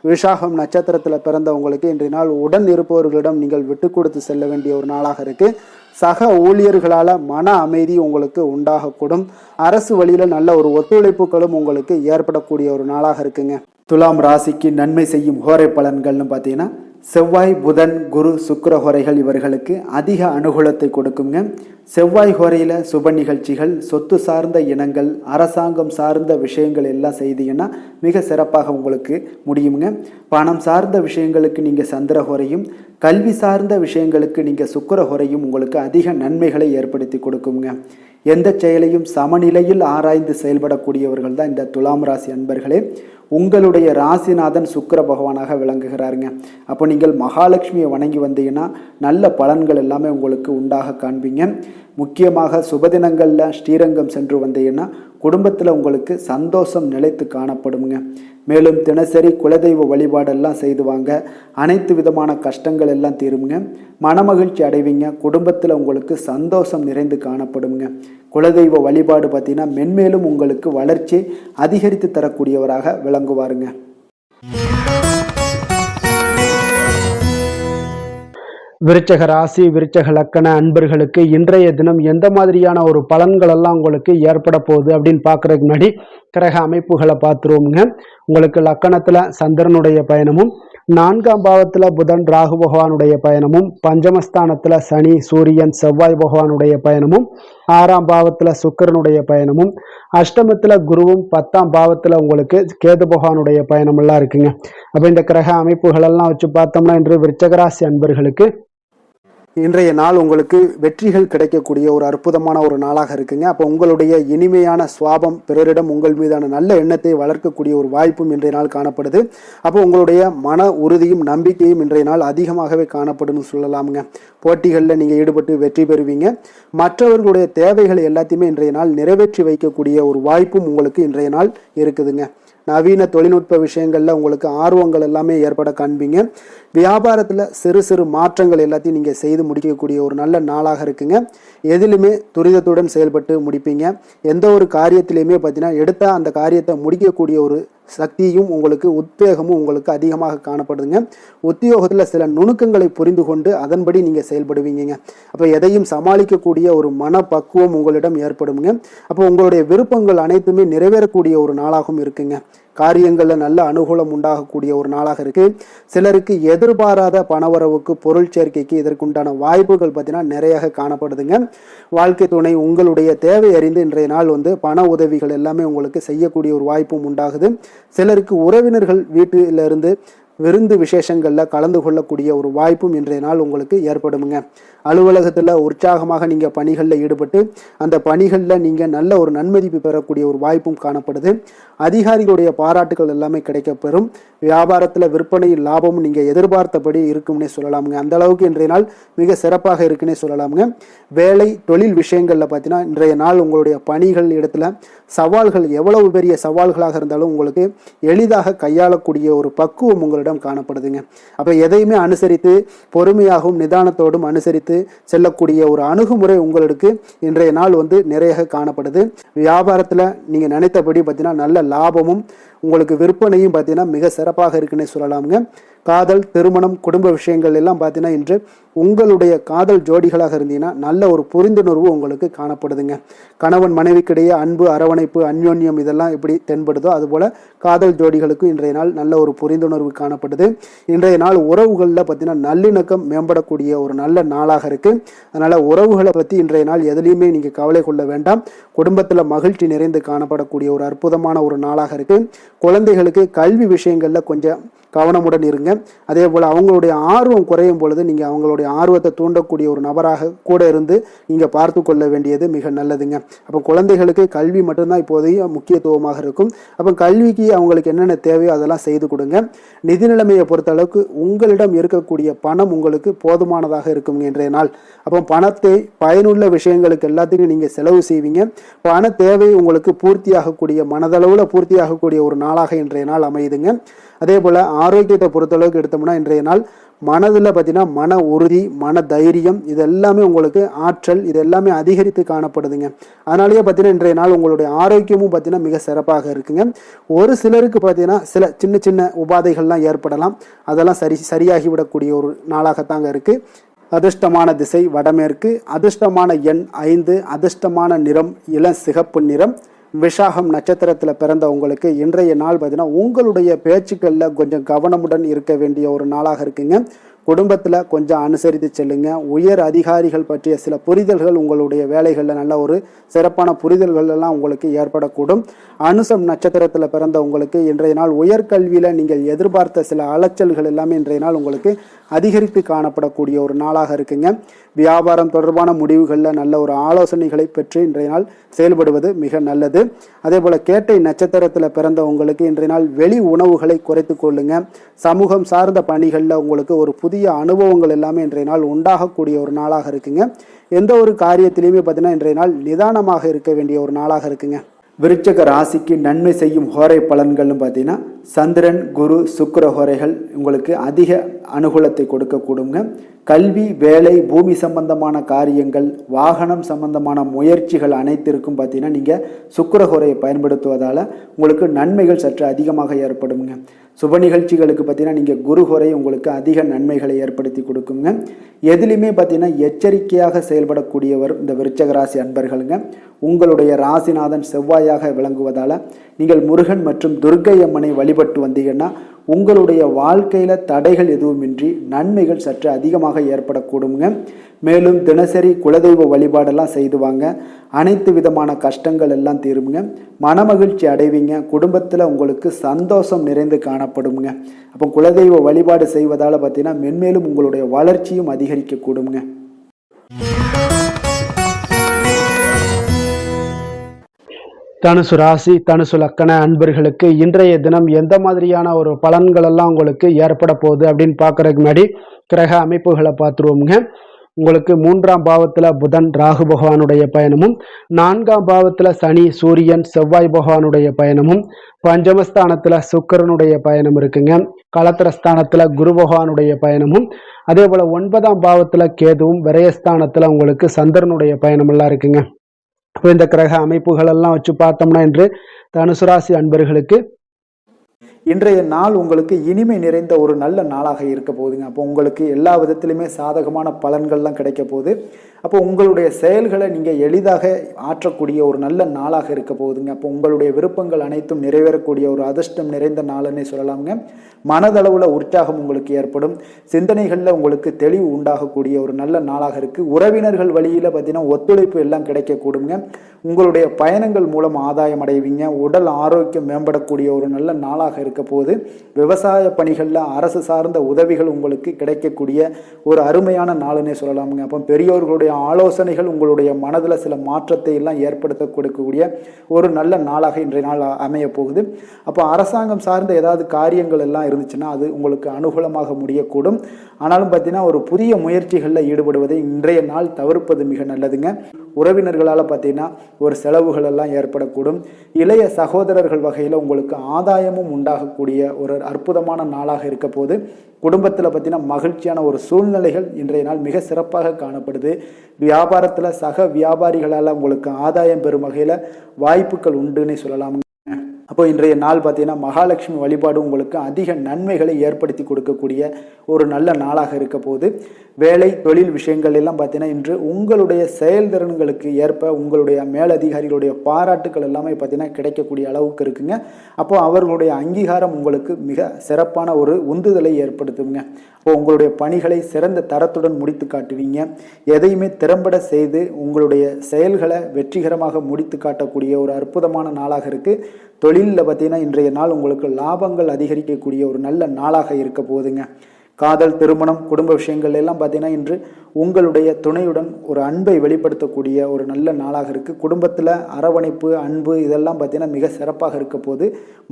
விசாகம் நட்சத்திரத்தில் பிறந்தவங்களுக்கு இன்றைய நாள் உடன் இருப்பவர்களிடம் நீங்கள் விட்டு கொடுத்து செல்ல வேண்டிய ஒரு நாளாக இருக்குது. சக ஊழியர்களால் மன அமைதி உங்களுக்கு உண்டாகக்கூடும். அரசு வழியில் நல்ல ஒரு ஒத்துழைப்புகளும் உங்களுக்கு ஏற்படக்கூடிய ஒரு நாளாக இருக்குங்க. துலாம் ராசிக்கு நன்மை செய்யும் ஹோரை பலன்கள்னு பார்த்தீங்கன்னா செவ்வாய், புதன், குரு, சுக்கிர ஹோரைகள் இவர்களுக்கு அதிக அனுகூலத்தை கொடுக்குங்க. செவ்வாய் ஹோரையில் சுப நிகழ்ச்சிகள், சொத்து சார்ந்த இனங்கள், அரசாங்கம் சார்ந்த விஷயங்கள் எல்லாம் செய்தீங்கன்னா மிக சிறப்பாக உங்களுக்கு முடியுங்க. பணம் சார்ந்த விஷயங்களுக்கு நீங்கள் சந்திர ஹோரையும், கல்வி சார்ந்த விஷயங்களுக்கு நீங்கள் சுக்கிர ஹோரையும் உங்களுக்கு அதிக நன்மைகளை ஏற்படுத்தி கொடுக்குங்க. எந்த செயலையும் சமநிலையில் ஆராய்ந்து செயல்படக்கூடியவர்கள் தான் இந்த துலாம் ராசி அன்பர்களே. உங்களுடைய ராசிநாதன் சுக்கிர பகவானாக விளங்குகிறாருங்க. அப்போ நீங்கள் மகாலட்சுமியை வணங்கி வந்தீங்கன்னா நல்ல பலன்கள் எல்லாமே உங்களுக்கு உண்டாக காண்பீங்க. முக்கியமாக சுபதினங்களில் ஸ்ரீரங்கம் சென்று வந்தீங்கன்னா குடும்பத்தில் உங்களுக்கு சந்தோஷம் நிலைத்து காணப்படுங்க. மேலும் தினசரி குலதெய்வ வழிபாடெல்லாம் செய்து வாங்க. அனைத்து விதமான கஷ்டங்கள் எல்லாம் தீருங்க. மனமகிழ்ச்சி அடைவீங்க. குடும்பத்தில் உங்களுக்கு சந்தோஷம் நிறைந்து காணப்படுங்க. குலதெய்வ வழிபாடு பார்த்தீங்கன்னா மென்மேலும் உங்களுக்கு வளர்ச்சி அதிகரித்து தரக்கூடியவராக விளங்குவாருங்க. விருச்சக ராசி, விருச்சக லக்கண அன்பர்களுக்கு இன்றைய தினம் எந்த மாதிரியான ஒரு பலன்கள் எல்லாம் உங்களுக்கு ஏற்பட போகுது அப்படின்னு பார்க்கறதுக்கு முன்னாடி கிரக அமைப்புகளை பார்த்துருவோம்ங்க. உங்களுக்கு லக்கணத்துல சந்திரனுடைய பயணமும், 4ஆம் பாவத்துல புதன் ராகு பகவானுடைய பயணமும், பஞ்சமஸ்தானத்துல சனி சூரியன் செவ்வாய் பகவானுடைய பயணமும், 6ஆம் பாவத்துல சுக்கிரனுடைய பயணமும், அஷ்டமத்துல குருவும், 10ஆம் பாவத்துல உங்களுக்கு கேது பகவானுடைய பயணம் எல்லாம் இருக்குங்க. அப்ப இந்த கிரக அமைப்புகள் எல்லாம் வச்சு பார்த்தோம்னா இன்று விருச்சக ராசி அன்பர்களுக்கு இன்றைய நாள் உங்களுக்கு வெற்றிகள் கிடைக்கக்கூடிய ஒரு அற்புதமான ஒரு நாளாக இருக்குங்க. அப்போ உங்களுடைய இனிமையான சுவாபம், பிறரிடம் உங்கள் மீதான நல்ல எண்ணத்தை வளர்க்கக்கூடிய ஒரு வாய்ப்பும் இன்றைய நாள் காணப்படுது. அப்போ உங்களுடைய மன உறுதியும் நம்பிக்கையும் இன்றைய நாள் அதிகமாகவே காணப்படும் சொல்லலாமுங்க. போட்டிகளில் நீங்கள் ஈடுபட்டு வெற்றி பெறுவீங்க. மற்றவர்களுடைய தேவைகளை எல்லாத்தையுமே இன்றைய நாள் நிறைவேற்றி வைக்கக்கூடிய ஒரு வாய்ப்பும் உங்களுக்கு இன்றைய நாள் இருக்குதுங்க. நவீன தொழில்நுட்ப விஷயங்களில் உங்களுக்கு ஆர்வங்கள் எல்லாமே ஏற்பட காண்பீங்க. வியாபாரத்தில் சிறு சிறு மாற்றங்கள் எல்லாத்தையும் நீங்கள் செய்து முடிக்கக்கூடிய ஒரு நல்ல நாளாக இருக்குங்க. எதிலுமே துரிதத்துடன் செயல்பட்டு முடிப்பீங்க. எந்த ஒரு காரியத்திலையுமே பார்த்தீங்கன்னா எடுத்த அந்த காரியத்தை முடிக்கக்கூடிய ஒரு சக்தியும் உங்களுக்கு உத்வேகமும் உங்களுக்கு அதிகமாக காணப்படுதுங்க. உத்தியோகத்தில் சில நுணுக்கங்களை புரிந்து கொண்டு அதன்படி நீங்கள் செயல்படுவீங்க. அப்போ எதையும் சமாளிக்கக்கூடிய ஒரு மனப்பக்குவம் உங்களிடம் ஏற்படுங்க. அப்போ உங்களுடைய விருப்பங்கள் அனைத்துமே நிறைவேறக்கூடிய ஒரு நாளாகவும் இருக்குங்க. காரியங்களில் நல்ல அனுகூலம் உண்டாகக்கூடிய ஒரு நாளாக இருக்கு. சிலருக்கு எதிர்பாராத பணவரவுக்கு, பொருள் சேர்க்கைக்கு இதற்குண்டான வாய்ப்புகள் பார்த்தீங்கன்னா நிறைய காணப்படுதுங்க. வாழ்க்கை துணை உங்களுடைய தேவை அறிந்து இன்றைய நாள் பண உதவிகள் எல்லாமே உங்களுக்கு செய்யக்கூடிய ஒரு வாய்ப்பும் உண்டாகுது. சிலருக்கு உறவினர்கள் வீட்டிலிருந்து விருந்து விசேஷங்களில் கலந்து கொள்ளக்கூடிய ஒரு வாய்ப்பும் இன்றைய நாள் உங்களுக்கு ஏற்படுமுங்க. அலுவலகத்தில் உற்சாகமாக நீங்கள் பணிகளில் ஈடுபட்டு அந்த பணிகளில் நீங்கள் நல்ல ஒரு நன்மதிப்பு பெறக்கூடிய ஒரு வாய்ப்பும் காணப்படுது. அதிகாரிகளுடைய பாராட்டுகள் எல்லாமே கிடைக்கப்பெறும். வியாபாரத்தில் விற்பனை லாபமும் நீங்கள் எதிர்பார்த்தபடி இருக்கும்னே சொல்லலாமுங்க. அந்த அளவுக்கு இன்றைய நாள் மிக சிறப்பாக இருக்குன்னே சொல்லலாமுங்க. வேலை தொழில் விஷயங்களில் பார்த்தீங்கன்னா இன்றைய நாள் உங்களுடைய பணிகள் இடத்துல சவால்கள் எவ்வளவு பெரிய சவால்களாக இருந்தாலும் உங்களுக்கு எளிதாக கையாளக்கூடிய ஒரு பக்குவம் உங்களிடம் காணப்படுதுங்க. அப்போ எதையுமே அனுசரித்து பொறுமையாகவும் நிதானத்தோடும் அனுசரித்து செல்லக்கூடிய ஒரு அணுகுமுறை உங்களுக்கு இன்றைய நாள் நிறைய காணப்படுது. வியாபாரத்தில் நீங்கள் நினைத்தபடி பார்த்தீங்கன்னா நல்ல லாபமும் உங்களுக்கு விற்பனையும் பார்த்தீங்கன்னா மிக சிறப்பாக இருக்குன்னே சொல்லலாமுங்க. காதல், திருமணம், குடும்ப விஷயங்கள் எல்லாம் பார்த்தீங்கன்னா இன்று உங்களுடைய காதல் ஜோடிகளாக இருந்தீங்கன்னா நல்ல ஒரு புரிந்துணர்வு உங்களுக்கு காணப்படுதுங்க. கணவன் மனைவிக்கிடையே அன்பு, அரவணைப்பு, அந்யோன்யம் இதெல்லாம் எப்படி தென்படுதோ அதுபோல் காதல் ஜோடிகளுக்கு இன்றைய நாள் நல்ல ஒரு புரிந்துணர்வு காணப்படுது. இன்றைய நாள் உறவுகளில் பார்த்தீங்கன்னா நல்லிணக்கம் மேம்படக்கூடிய ஒரு நல்ல நாளாக இருக்குது. அதனால் உறவுகளை பற்றி இன்றைய நாள் எதுலேயுமே நீங்கள் கவலை கொள்ள வேண்டாம். குடும்பத்தில் மகிழ்ச்சி நிறைந்து காணப்படக்கூடிய ஒரு அற்புதமான ஒரு நாளாக இருக்குது. குழந்தைகளுக்கு கல்வி விஷயங்களில் கொஞ்சம் கவனமுடன் இருங்க. அதே போல் அவங்களுடைய ஆர்வம் குறையும் பொழுது நீங்கள் அவங்களுடைய ஆர்வத்தை தூண்டக்கூடிய ஒரு நபராக கூட இருந்து நீங்கள் பார்த்து கொள்ள வேண்டியது மிக நல்லதுங்க. அப்போ குழந்தைகளுக்கு கல்வி மட்டும்தான் இப்போதைய முக்கியத்துவமாக இருக்கும். அப்போ கல்விக்கு அவங்களுக்கு என்னென்ன தேவையோ அதெல்லாம் செய்து கொடுங்க. நிதி நிலைமையை பொறுத்த அளவுக்கு உங்களிடம் இருக்கக்கூடிய பணம் உங்களுக்கு போதுமானதாக இருக்குங்க இன்றைய நாள். அப்போ பணத்தை பயனுள்ள விஷயங்களுக்கு எல்லாத்துக்கும் நீங்கள் செலவு செய்வீங்க. பண தேவை உங்களுக்கு பூர்த்தியாகக்கூடிய, மனதளவில் பூர்த்தியாகக்கூடிய ஒரு நாளாக இன்றைய நாள் அமையுதுங்க. அதே போல் ஆரோக்கியத்தை பொறுத்தளவுக்கு எடுத்தோம்னா இன்றைய நாள் மனதில் பார்த்தீங்கன்னா மன உறுதி, மன தைரியம் இது எல்லாமே உங்களுக்கு ஆற்றல் இது எல்லாமே அதிகரித்து காணப்படுதுங்க. அதனாலேயே பார்த்தீங்கன்னா இன்றைய நாள் உங்களுடைய ஆரோக்கியமும் பார்த்தீங்கன்னா மிக சிறப்பாக இருக்குங்க. ஒரு சிலருக்கு பார்த்தீங்கன்னா சில சின்ன சின்ன உபாதைகள்லாம் ஏற்படலாம். அதெல்லாம் சரியாகிவிடக்கூடிய ஒரு நாளாகத்தாங்க இருக்குது. அதிர்ஷ்டமான திசை வடமேற்கு, அதிர்ஷ்டமான எண் 5, அதிர்ஷ்டமான நிறம் இளம் சிகப்பு நிறம். விஷாகம் நட்சத்திரத்தில் பிறந்த உங்களுக்கு இன்றைய நாள் பார்த்தீங்கன்னா உங்களுடைய பேச்சுக்களில் கொஞ்சம் கவனமுடன் இருக்க வேண்டிய ஒரு நாளாக இருக்குங்க. குடும்பத்தில் கொஞ்சம் அனுசரித்து செல்லுங்க. உயர் அதிகாரிகள் பற்றிய சில புரிதல்கள் உங்களுடைய வேலைகளில் நல்ல ஒரு சிறப்பான புரிதல்கள் எல்லாம் உங்களுக்கு ஏற்படக்கூடும். அனுசம் நட்சத்திரத்தில் பிறந்த உங்களுக்கு இன்றைய நாள் உயர்கல்வியில் நீங்கள் எதிர்பார்த்த சில அலைச்சல்கள் எல்லாமே இன்றைய நாள் உங்களுக்கு அதிகரித்து காணப்படக்கூடிய ஒரு நாளாக இருக்குங்க. வியாபாரம் தொடர்பான முடிவுகளில் நல்ல ஒரு ஆலோசனைகளை பெற்று இன்றைய நாள் செயல்படுவது மிக நல்லது. அதே போல் கேட்டை நட்சத்திரத்தில் பிறந்த உங்களுக்கு இன்றைய நாள் வெளி உணவுகளை குறைத்து கொள்ளுங்க. சமூகம் சார்ந்த பணிகளில் உங்களுக்கு ஒரு புதிய அனுபவங்கள் எல்லாமே இன்றைய நாள் உண்டாகக்கூடிய ஒரு நாளாக இருக்குங்க. எந்த ஒரு காரியத்திலையுமே பார்த்தீங்கன்னா இன்றைய நாள் நிதானமாக இருக்க வேண்டிய ஒரு நாளாக இருக்குங்க. விருச்சக ராசிக்கு நன்மை செய்யும் ஹோரை பலன்கள்னு பார்த்தீங்கன்னா சந்திரன், குரு, சுக்கிர ஹோரைகள் உங்களுக்கு அதிக அனுகூலத்தை கொடுக்கக்கூடுங்க. கல்வி, வேலை, பூமி சம்பந்தமான காரியங்கள், வாகனம் சம்பந்தமான முயற்சிகள் அனைத்திற்கும் பார்த்தீங்கன்னா நீங்கள் சுக்கிர ஹோரையை பயன்படுத்துவதால் உங்களுக்கு நன்மைகள் சற்று அதிகமாக ஏற்படுங்க. சுப நிகழ்ச்சிகளுக்கு பார்த்தீங்கன்னா நீங்கள் குரு ஹோரை உங்களுக்கு அதிக நன்மைகளை ஏற்படுத்தி கொடுக்குங்க. எதுலையுமே பார்த்தீங்கன்னா எச்சரிக்கையாக செயல்படக்கூடியவர் இந்த விருச்சக ராசி அன்பர்களுங்க. உங்களுடைய ராசிநாதன் செவ்வாயாக விளங்குவதால் நீங்கள் முருகன் மற்றும் துர்க்கை அம்மனை வழிபட்டு வந்தீங்கன்னா உங்களுடைய வாழ்க்கையில் தடைகள் எதுவுமின்றி நன்மைகள் சற்று அதிகமாக ஏற்படக்கூடுங்க. மேலும் தினசரி குலதெய்வ வழிபாடெல்லாம் செய்து வாங்க. அனைத்து விதமான கஷ்டங்கள் எல்லாம் தீருங்க. மனமகிழ்ச்சி அடைவீங்க. குடும்பத்தில் உங்களுக்கு சந்தோஷம் நிறைந்து காணப்படுங்க. அப்போ குலதெய்வ வழிபாடு செய்வதால் பார்த்தீங்கன்னா மென்மேலும் உங்களுடைய வளர்ச்சியும் அதிகரிக்க கூடுங்க. தனுசு ராசி தனுசு லக்கண அன்பர்களுக்கு இன்றைய தினம் எந்த மாதிரியான ஒரு பலன்கள் எல்லாம் உங்களுக்கு ஏற்பட போகுது அப்படின்னு பார்க்கறதுக்கு முன்னாடி கிரக அமைப்புகளை பார்த்துருவோமுங்க. உங்களுக்கு 3ஆம் பாவத்துல புதன் ராகு பகவானுடைய பயணமும், 4ஆம் பாவத்துல சனி சூரியன் செவ்வாய் பகவானுடைய பயணமும், பஞ்சமஸ்தானத்துல சுக்கிரனுடைய பயணம் இருக்குங்க. களத்திரஸ்தானத்துல குரு பகவானுடைய பயணமும், அதே போல 9ஆம் பாவத்துல கேதுவும், விரயஸ்தானத்துல உங்களுக்கு சந்திரனுடைய பயணம் எல்லாம் இருக்குங்க. இப்போ இந்த கிரக அமைப்புகள் எல்லாம் வச்சு பார்த்தோம்னா இன்று தனுசு ராசி அன்பர்களுக்கு இன்றைய நாள் உங்களுக்கு இனிமை நிறைந்த ஒரு நல்ல நாளாக இருக்க போகுதுங்க. அப்போ உங்களுக்கு எல்லா விதத்திலுமே சாதகமான பலன்கள்லாம் கிடைக்க போகுது. அப்போ உங்களுடைய செயல்களை நீங்கள் எளிதாக ஆற்றக்கூடிய ஒரு நல்ல நாளாக இருக்க போகுதுங்க. அப்போ உங்களுடைய விருப்பங்கள் அனைத்தும் நிறைவேறக்கூடிய ஒரு அதிர்ஷ்டம் நிறைந்த நாளுன்னே சொல்லலாமுங்க. மனதளவில் உற்சாகம் உங்களுக்கு ஏற்படும். சிந்தனைகளில் உங்களுக்கு தெளிவு உண்டாகக்கூடிய ஒரு நல்ல நாளாக இருக்குது. உறவினர்கள் வழியில் பார்த்தீங்கன்னா ஒத்துழைப்பு எல்லாம் கிடைக்கக்கூடுங்க. உங்களுடைய பயணங்கள் மூலம் ஆதாயம் அடைவீங்க. உடல் ஆரோக்கியம் மேம்படக்கூடிய ஒரு நல்ல நாளாக இருக்க போது. விவசாய பணிகளில் அரசு சார்ந்த உதவிகள் உங்களுக்கு கிடைக்கக்கூடிய ஒரு அருமையான நாளுன்னே சொல்லலாமுங்க. அப்போ பெரியோர்களுடைய ஆலோசனைகள் உங்களுடைய மனதில் சில மாற்றத்தை எல்லாம் ஏற்படுத்த கொடுக்கக்கூடிய ஒரு நல்ல நாளாக இன்றைய நாள் அமைய போகுது. அப்போ அரசாங்கம் சார்ந்த ஏதாவது காரியங்கள் எல்லாம் இருந்துச்சுன்னா அது உங்களுக்கு அனுகூலமாக முடியக்கூடும். ஆனாலும் பார்த்தீங்கன்னா ஒரு புதிய முயற்சிகளில் ஈடுபடுவதை இன்றைய நாள் தவிர்ப்பது மிக நல்லதுங்க. உறவினர்களால் பார்த்தீங்கன்னா ஒரு செலவுகள் எல்லாம் ஏற்படக்கூடும். இளைய சகோதரர்கள் வகையில் உங்களுக்கு ஆதாயமும் உண்டாகக்கூடிய ஒரு அற்புதமான நாளாக இருக்க போது. குடும்பத்தில் பார்த்தீங்கன்னா மகிழ்ச்சியான ஒரு சூழ்நிலைகள் இன்றைய நாள் மிக சிறப்பாக காணப்படுது. வியாபாரத்தில் சக வியாபாரிகளால் உங்களுக்கு ஆதாயம் பெறும் வகையில் வாய்ப்புகள் உண்டுன்னு சொல்லலாம். அப்போ இன்றைய நாள் பார்த்தீங்கன்னா மகாலட்சுமி வழிபாடு உங்களுக்கு அதிக நன்மைகளை ஏற்படுத்தி கொடுக்கக்கூடிய ஒரு நல்ல நாளாக இருக்க போது. வேலை தொழில் விஷயங்கள் எல்லாம் பார்த்தீங்கன்னா இன்று உங்களுடைய செயல்திறன்களுக்கு ஏற்ப உங்களுடைய மேலதிகாரிகளுடைய பாராட்டுக்கள் எல்லாமே பார்த்தீங்கன்னா கிடைக்கக்கூடிய அளவுக்கு இருக்குங்க. அப்போ அவர்களுடைய அங்கீகாரம் உங்களுக்கு மிக சிறப்பான ஒரு உந்துதலை ஏற்படுத்துங்க. அப்போ உங்களுடைய பணிகளை சிறந்த தரத்துடன் முடித்து காட்டுவீங்க. எதையுமே திறம்பட செய்து உங்களுடைய செயல்களை வெற்றிகரமாக முடித்து காட்டக்கூடிய ஒரு அற்புதமான நாளாக இருக்குது. தொழிலில் பார்த்தீங்கன்னா இன்றைய நாள் உங்களுக்கு லாபங்கள் அதிகரிக்கக்கூடிய ஒரு நல்ல நாளாக இருக்க போகுதுங்க. காதல், திருமணம், குடும்ப விஷயங்கள் எல்லாம் பார்த்தீங்கன்னா இன்று உங்களுடைய துணையுடன் ஒரு அன்பை வெளிப்படுத்தக்கூடிய ஒரு நல்ல நாளாக இருக்குது. குடும்பத்தில் அரவணைப்பு, அன்பு இதெல்லாம் பார்த்தீங்கன்னா மிக சிறப்பாக இருக்க போது.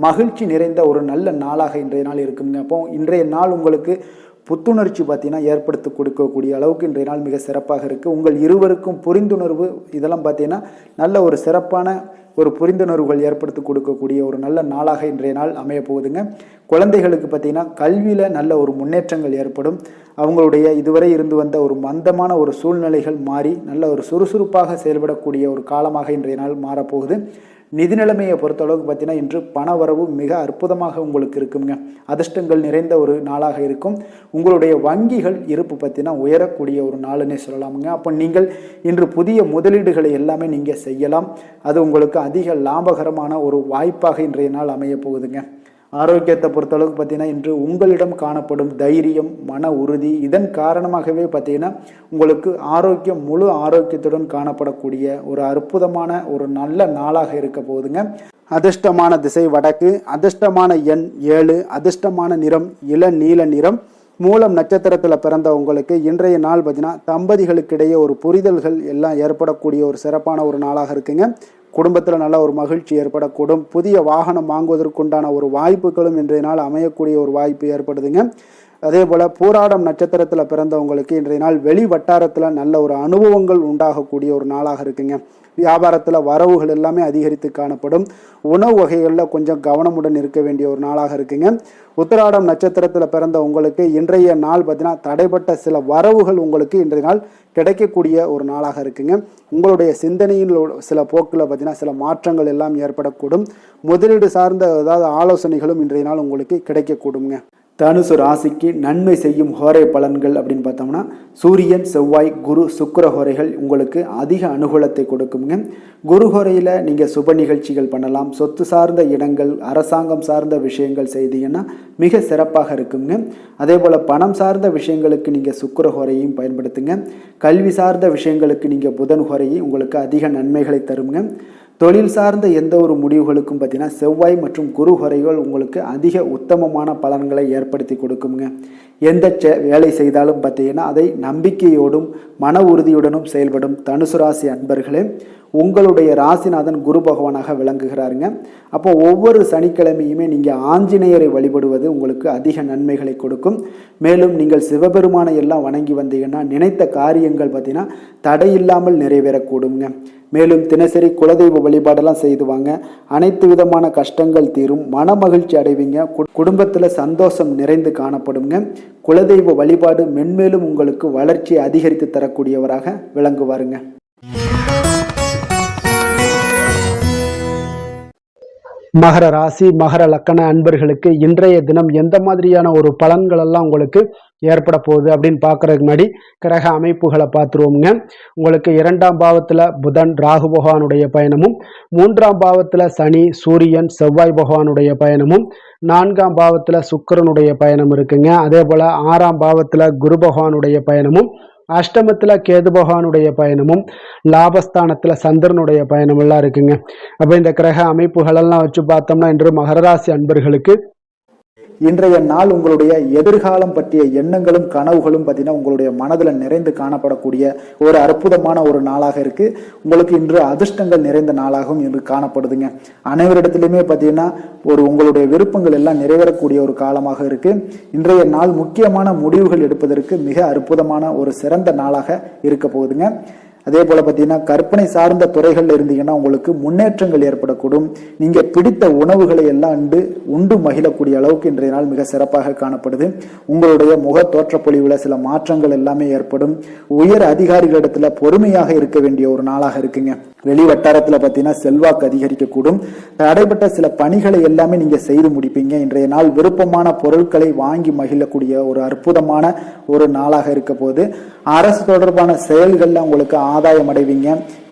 மகிழ்ச்சி நிறைந்த ஒரு நல்ல நாளாக இன்றைய நாள் இருக்குங்க. அப்போ இன்றைய நாள் உங்களுக்கு புத்துணர்ச்சி பார்த்தீங்கன்னா ஏற்படுத்தி கொடுக்கக்கூடிய அளவுக்கு இன்றைய நாள் மிக சிறப்பாக இருக்குது. உங்கள் இருவருக்கும் புரிந்துணர்வு இதெல்லாம் பார்த்தீங்கன்னா நல்ல ஒரு சிறப்பான ஒரு புரிந்துணர்வுகள் ஏற்படுத்தி கொடுக்கக்கூடிய ஒரு நல்ல நாளாக இன்றைய நாள் அமைய போகுதுங்க. குழந்தைகளுக்கு பார்த்தீங்கன்னா கல்வியில் நல்ல ஒரு முன்னேற்றங்கள் ஏற்படும். அவங்களுடைய இதுவரை இருந்து வந்த ஒரு மந்தமான ஒரு சூழ்நிலைகள் மாறி நல்ல ஒரு சுறுசுறுப்பாக செயல்படக்கூடிய ஒரு காலமாக இன்றைய நாள் மாறப்போகுது. நிதி நிலைமையை பொறுத்தளவுக்கு பார்த்தீங்கன்னா இன்று பண வரவு மிக அற்புதமாக உங்களுக்கு இருக்குங்க. அதிர்ஷ்டங்கள் நிறைந்த ஒரு நாளாக இருக்கும். உங்களுடைய வங்கிகள் இருப்பு பார்த்தீங்கன்னா உயரக்கூடிய ஒரு நாளுன்னே சொல்லலாமுங்க. அப்போ நீங்கள் இன்று புதிய முதலீடுகளை எல்லாமே நீங்கள் செய்யலாம். அது உங்களுக்கு அதிக லாபகரமான ஒரு வாய்ப்பாக இன்றைய நாள் அமைய போகுதுங்க. ஆரோக்கியத்தை பொறுத்தளவுக்கு பார்த்தீங்கன்னா இன்று உங்களிடம் காணப்படும் தைரியம், மன உறுதி இதன் காரணமாகவே பார்த்தீங்கன்னா உங்களுக்கு ஆரோக்கியம் முழு ஆரோக்கியத்துடன் காணப்படக்கூடிய ஒரு அற்புதமான ஒரு நல்ல நாளாக இருக்க போகுதுங்க. அதிர்ஷ்டமான திசை வடக்கு, அதிர்ஷ்டமான எண் 7, அதிர்ஷ்டமான நிறம் இளநீல நிறம். மூலம் நட்சத்திரத்தில் பிறந்த உங்களுக்கு இன்றைய நாள் பார்த்தீங்கன்னா தம்பதிகளுக்கிடையே ஒரு புரிதல்கள் எல்லாம் ஏற்படக்கூடிய ஒரு சிறப்பான ஒரு நாளாக இருக்குங்க. குடும்பத்தில் நல்ல ஒரு மகிழ்ச்சி ஏற்படக்கூடும். புதிய வாகனம் வாங்குவதற்குண்டான ஒரு வாய்ப்புகளும் இன்றைய நாள் அமையக்கூடிய ஒரு வாய்ப்பு ஏற்படுதுங்க. அதே போல் பூராடம் நட்சத்திரத்தில் பிறந்தவங்களுக்கு இன்றைய நாள் வெளி வட்டாரத்தில் நல்ல ஒரு அனுபவங்கள் உண்டாகக்கூடிய ஒரு நாளாக இருக்குங்க. வியாபாரத்தில் வரவுகள் எல்லாமே அதிகரித்து காணப்படும். உணவு வகைகளில் கொஞ்சம் கவனமுடன் இருக்க வேண்டிய ஒரு நாளாக இருக்குங்க. உத்திராடம் நட்சத்திரத்தில் பிறந்த உங்களுக்கு இன்றைய நாள் பார்த்தீங்கன்னா தடைப்பட்ட சில வரவுகள் உங்களுக்கு இன்றைய நாள் கிடைக்கக்கூடிய ஒரு நாளாக இருக்குங்க. உங்களுடைய சிந்தனையில் சில போக்கில் பார்த்தீங்கன்னா சில மாற்றங்கள் எல்லாம் ஏற்படக்கூடும். முதலீடு சார்ந்த ஏதாவது ஆலோசனைகளும் இன்றைய நாள் உங்களுக்கு கிடைக்கக்கூடுங்க. தனுசு ராசிக்கு நன்மை செய்யும் ஹோரை பலன்கள் அப்படின்னு பார்த்தோம்னா சூரியன், செவ்வாய், குரு, சுக்கிர ஹோரைகள் உங்களுக்கு அதிக அனுகூலத்தை கொடுக்குங்க. குரு ஹோரையில் நீங்கள் சுப நிகழ்ச்சிகள் பண்ணலாம். சொத்து சார்ந்த இடங்கள், அரசாங்கம் சார்ந்த விஷயங்கள் செய்தீங்கன்னா மிக சிறப்பாக இருக்குங்க. அதே போல் பணம் சார்ந்த விஷயங்களுக்கு நீங்கள் சுக்கிர ஹோரையும் பயன்படுத்துங்க. கல்வி சார்ந்த விஷயங்களுக்கு நீங்கள் புதன் ஹோரையும் உங்களுக்கு அதிக நன்மைகளை தருங்க. தொழில் சார்ந்த எந்த ஒரு முடிவுகளுக்கும் பார்த்தீங்கன்னா செவ்வாய் மற்றும் குரு வரைகள் உங்களுக்கு அதிக உத்தமமான பலன்களை ஏற்படுத்தி கொடுக்குங்க. எந்த வேலை செய்தாலும் பார்த்தீங்கன்னா அதை நம்பிக்கையோடும் மன உறுதியுடனும் செயல்படும் தனுசு ராசி அன்பர்களே, உங்களுடைய ராசிநாதன் குரு பகவானாக விளங்குகிறாருங்க. அப்போ ஒவ்வொரு சனிக்கிழமையுமே நீங்கள் ஆஞ்சநேயரை வழிபடுவது உங்களுக்கு அதிக நன்மைகளை கொடுக்கும். மேலும் நீங்கள் சிவபெருமானை எல்லாம் வணங்கி வந்தீங்கன்னா நினைத்த காரியங்கள் பார்த்தீங்கன்னா தடையில்லாமல் நிறைவேறக்கூடுங்க. மேலும் தினசரி குலதெய்வ வழிபாடெல்லாம் செய்து வாங்க. அனைத்து விதமான கஷ்டங்கள் தீரும், மன மகிழ்ச்சி அடைவீங்க, குடும்பத்தில் சந்தோஷம் நிறைந்து காணப்படுங்க. குலதெய்வ வழிபாடு மென்மேலும் உங்களுக்கு வளர்ச்சியை அதிகரித்து தரக்கூடியவராக விளங்குவாருங்க. மகர ராசி மகர லக்கண அன்பர்களுக்கு இன்றைய தினம் எந்த மாதிரியான ஒரு பலன்கள் எல்லாம் உங்களுக்கு ஏற்பட போகுது அப்படின்னு பார்க்கறதுக்கு முன்னாடி கிரக அமைப்புகளை பார்த்துருவோம்ங்க. உங்களுக்கு 2ஆம் பாவத்தில் புதன் ராகு பகவானுடைய பயணமும், 3ஆம் பாவத்தில் சனி சூரியன் செவ்வாய் பகவானுடைய பயணமும், 4ஆம் பாவத்தில் சுக்கிரனுடைய பயணம் இருக்குங்க. அதே போல் 6ஆம் பாவத்தில் குரு பகவானுடைய பயணமும், அஷ்டமத்தில் கேது பகவானுடைய பயணமும், லாபஸ்தானத்தில் சந்திரனுடைய பயணம் எல்லாம் இருக்குங்க. அப்போ இந்த கிரக அமைப்புகளெல்லாம் வச்சு பார்த்தோம்னா இன்று மகராசி அன்பர்களுக்கு இன்றைய நாள் உங்களுடைய எதிர்காலம் பற்றிய எண்ணங்களும் கனவுகளும் பார்த்தீங்கன்னா உங்களுடைய மனதில் நிறைந்து காணப்படக்கூடிய ஒரு அற்புதமான ஒரு நாளாக இருக்கு. உங்களுக்கு இன்று அதிர்ஷ்டங்கள் நிறைந்த நாளாகவும் இன்று காணப்படுதுங்க. அனைவரிடத்திலுமே பார்த்தீங்கன்னா உங்களுடைய விருப்பங்கள் எல்லாம் நிறைவேறக்கூடிய ஒரு காலமாக இருக்கு. இன்றைய நாள் முக்கியமான முடிவுகள் எடுப்பதற்கு மிக அற்புதமான ஒரு சிறந்த நாளாக இருக்க போகுதுங்க. அதே போல பார்த்தீங்கன்னா கற்பனை சார்ந்த துறைகள்ல இருந்தீங்கன்னா உங்களுக்கு முன்னேற்றங்கள் ஏற்படக்கூடும். நீங்க பிடித்த உணவுகளை எல்லாம் உண்டு மகிழக்கூடிய அளவுக்கு இன்றைய நாள் மிக சிறப்பாக காணப்படுது. உங்களுடைய முக தோற்றப்பொழிவுல சில மாற்றங்கள் எல்லாமே ஏற்படும். உயர் அதிகாரிகளிடத்துல பொறுமையாக இருக்க வேண்டிய ஒரு நாளாக இருக்குங்க. வெளி வட்டாரத்துல பார்த்தீங்கன்னா செல்வாக்கு அதிகரிக்கக்கூடும். தடைப்பட்ட சில பணிகளை எல்லாமே நீங்க செய்து முடிப்பீங்க. இன்றைய நாள் விருப்பமான பொருட்களை வாங்கி மகிழக்கூடிய ஒரு அற்புதமான ஒரு நாளாக இருக்க போது அரசு தொடர்பான செயல்கள்ல உங்களுக்கு ஆதாயம் அடைவீங்க.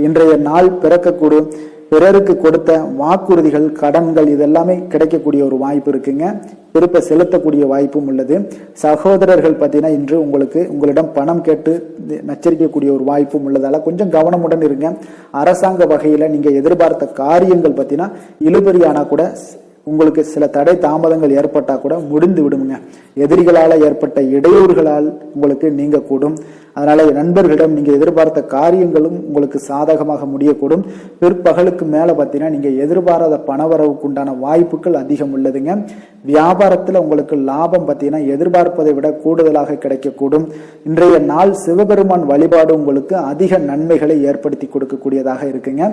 இன்றைய நாள் பிறக்கக்கூடும். பிறருக்கு கொடுத்த வாக்குறுதிகள் கடன்கள் இதெல்லாமே கிடைக்கக்கூடிய ஒரு வாய்ப்பு இருக்குங்க. திருப்ப செலுத்தக்கூடிய வாய்ப்பும் உள்ளது. சகோதரர்கள் பார்த்தீங்கன்னா இன்று உங்களிடம் பணம் கேட்டு நச்சரிக்கக்கூடிய ஒரு வாய்ப்பும் உள்ளதால கொஞ்சம் கவனமுடன் இருங்க. அரசாங்க வகையில நீங்க எதிர்பார்த்த காரியங்கள் பார்த்தீங்கன்னா இழுபறியானா கூட உங்களுக்கு சில தடை தாமதங்கள் ஏற்பட்டா கூட முடிந்து விடுங்க. எதிரிகளால் ஏற்பட்ட இடையூறுகளால் உங்களுக்கு நீங்க கூடும். அதனால நண்பர்களிடம் நீங்க எதிர்பார்த்த காரியங்களும் உங்களுக்கு சாதகமாக முடியக்கூடும். பிற்பகலுக்கு மேல பார்த்தீங்கன்னா நீங்க எதிர்பாராத பணவரவுக்கு உண்டான வாய்ப்புகள் அதிகம் உள்ளதுங்க. வியாபாரத்துல உங்களுக்கு லாபம் பார்த்தீங்கன்னா எதிர்பார்ப்பதை விட கூடுதலாக கிடைக்கக்கூடும். இன்றைய நாள் சிவபெருமான் வழிபாடு உங்களுக்கு அதிக நன்மைகளை ஏற்படுத்தி கொடுக்கக்கூடியதாக இருக்குங்க.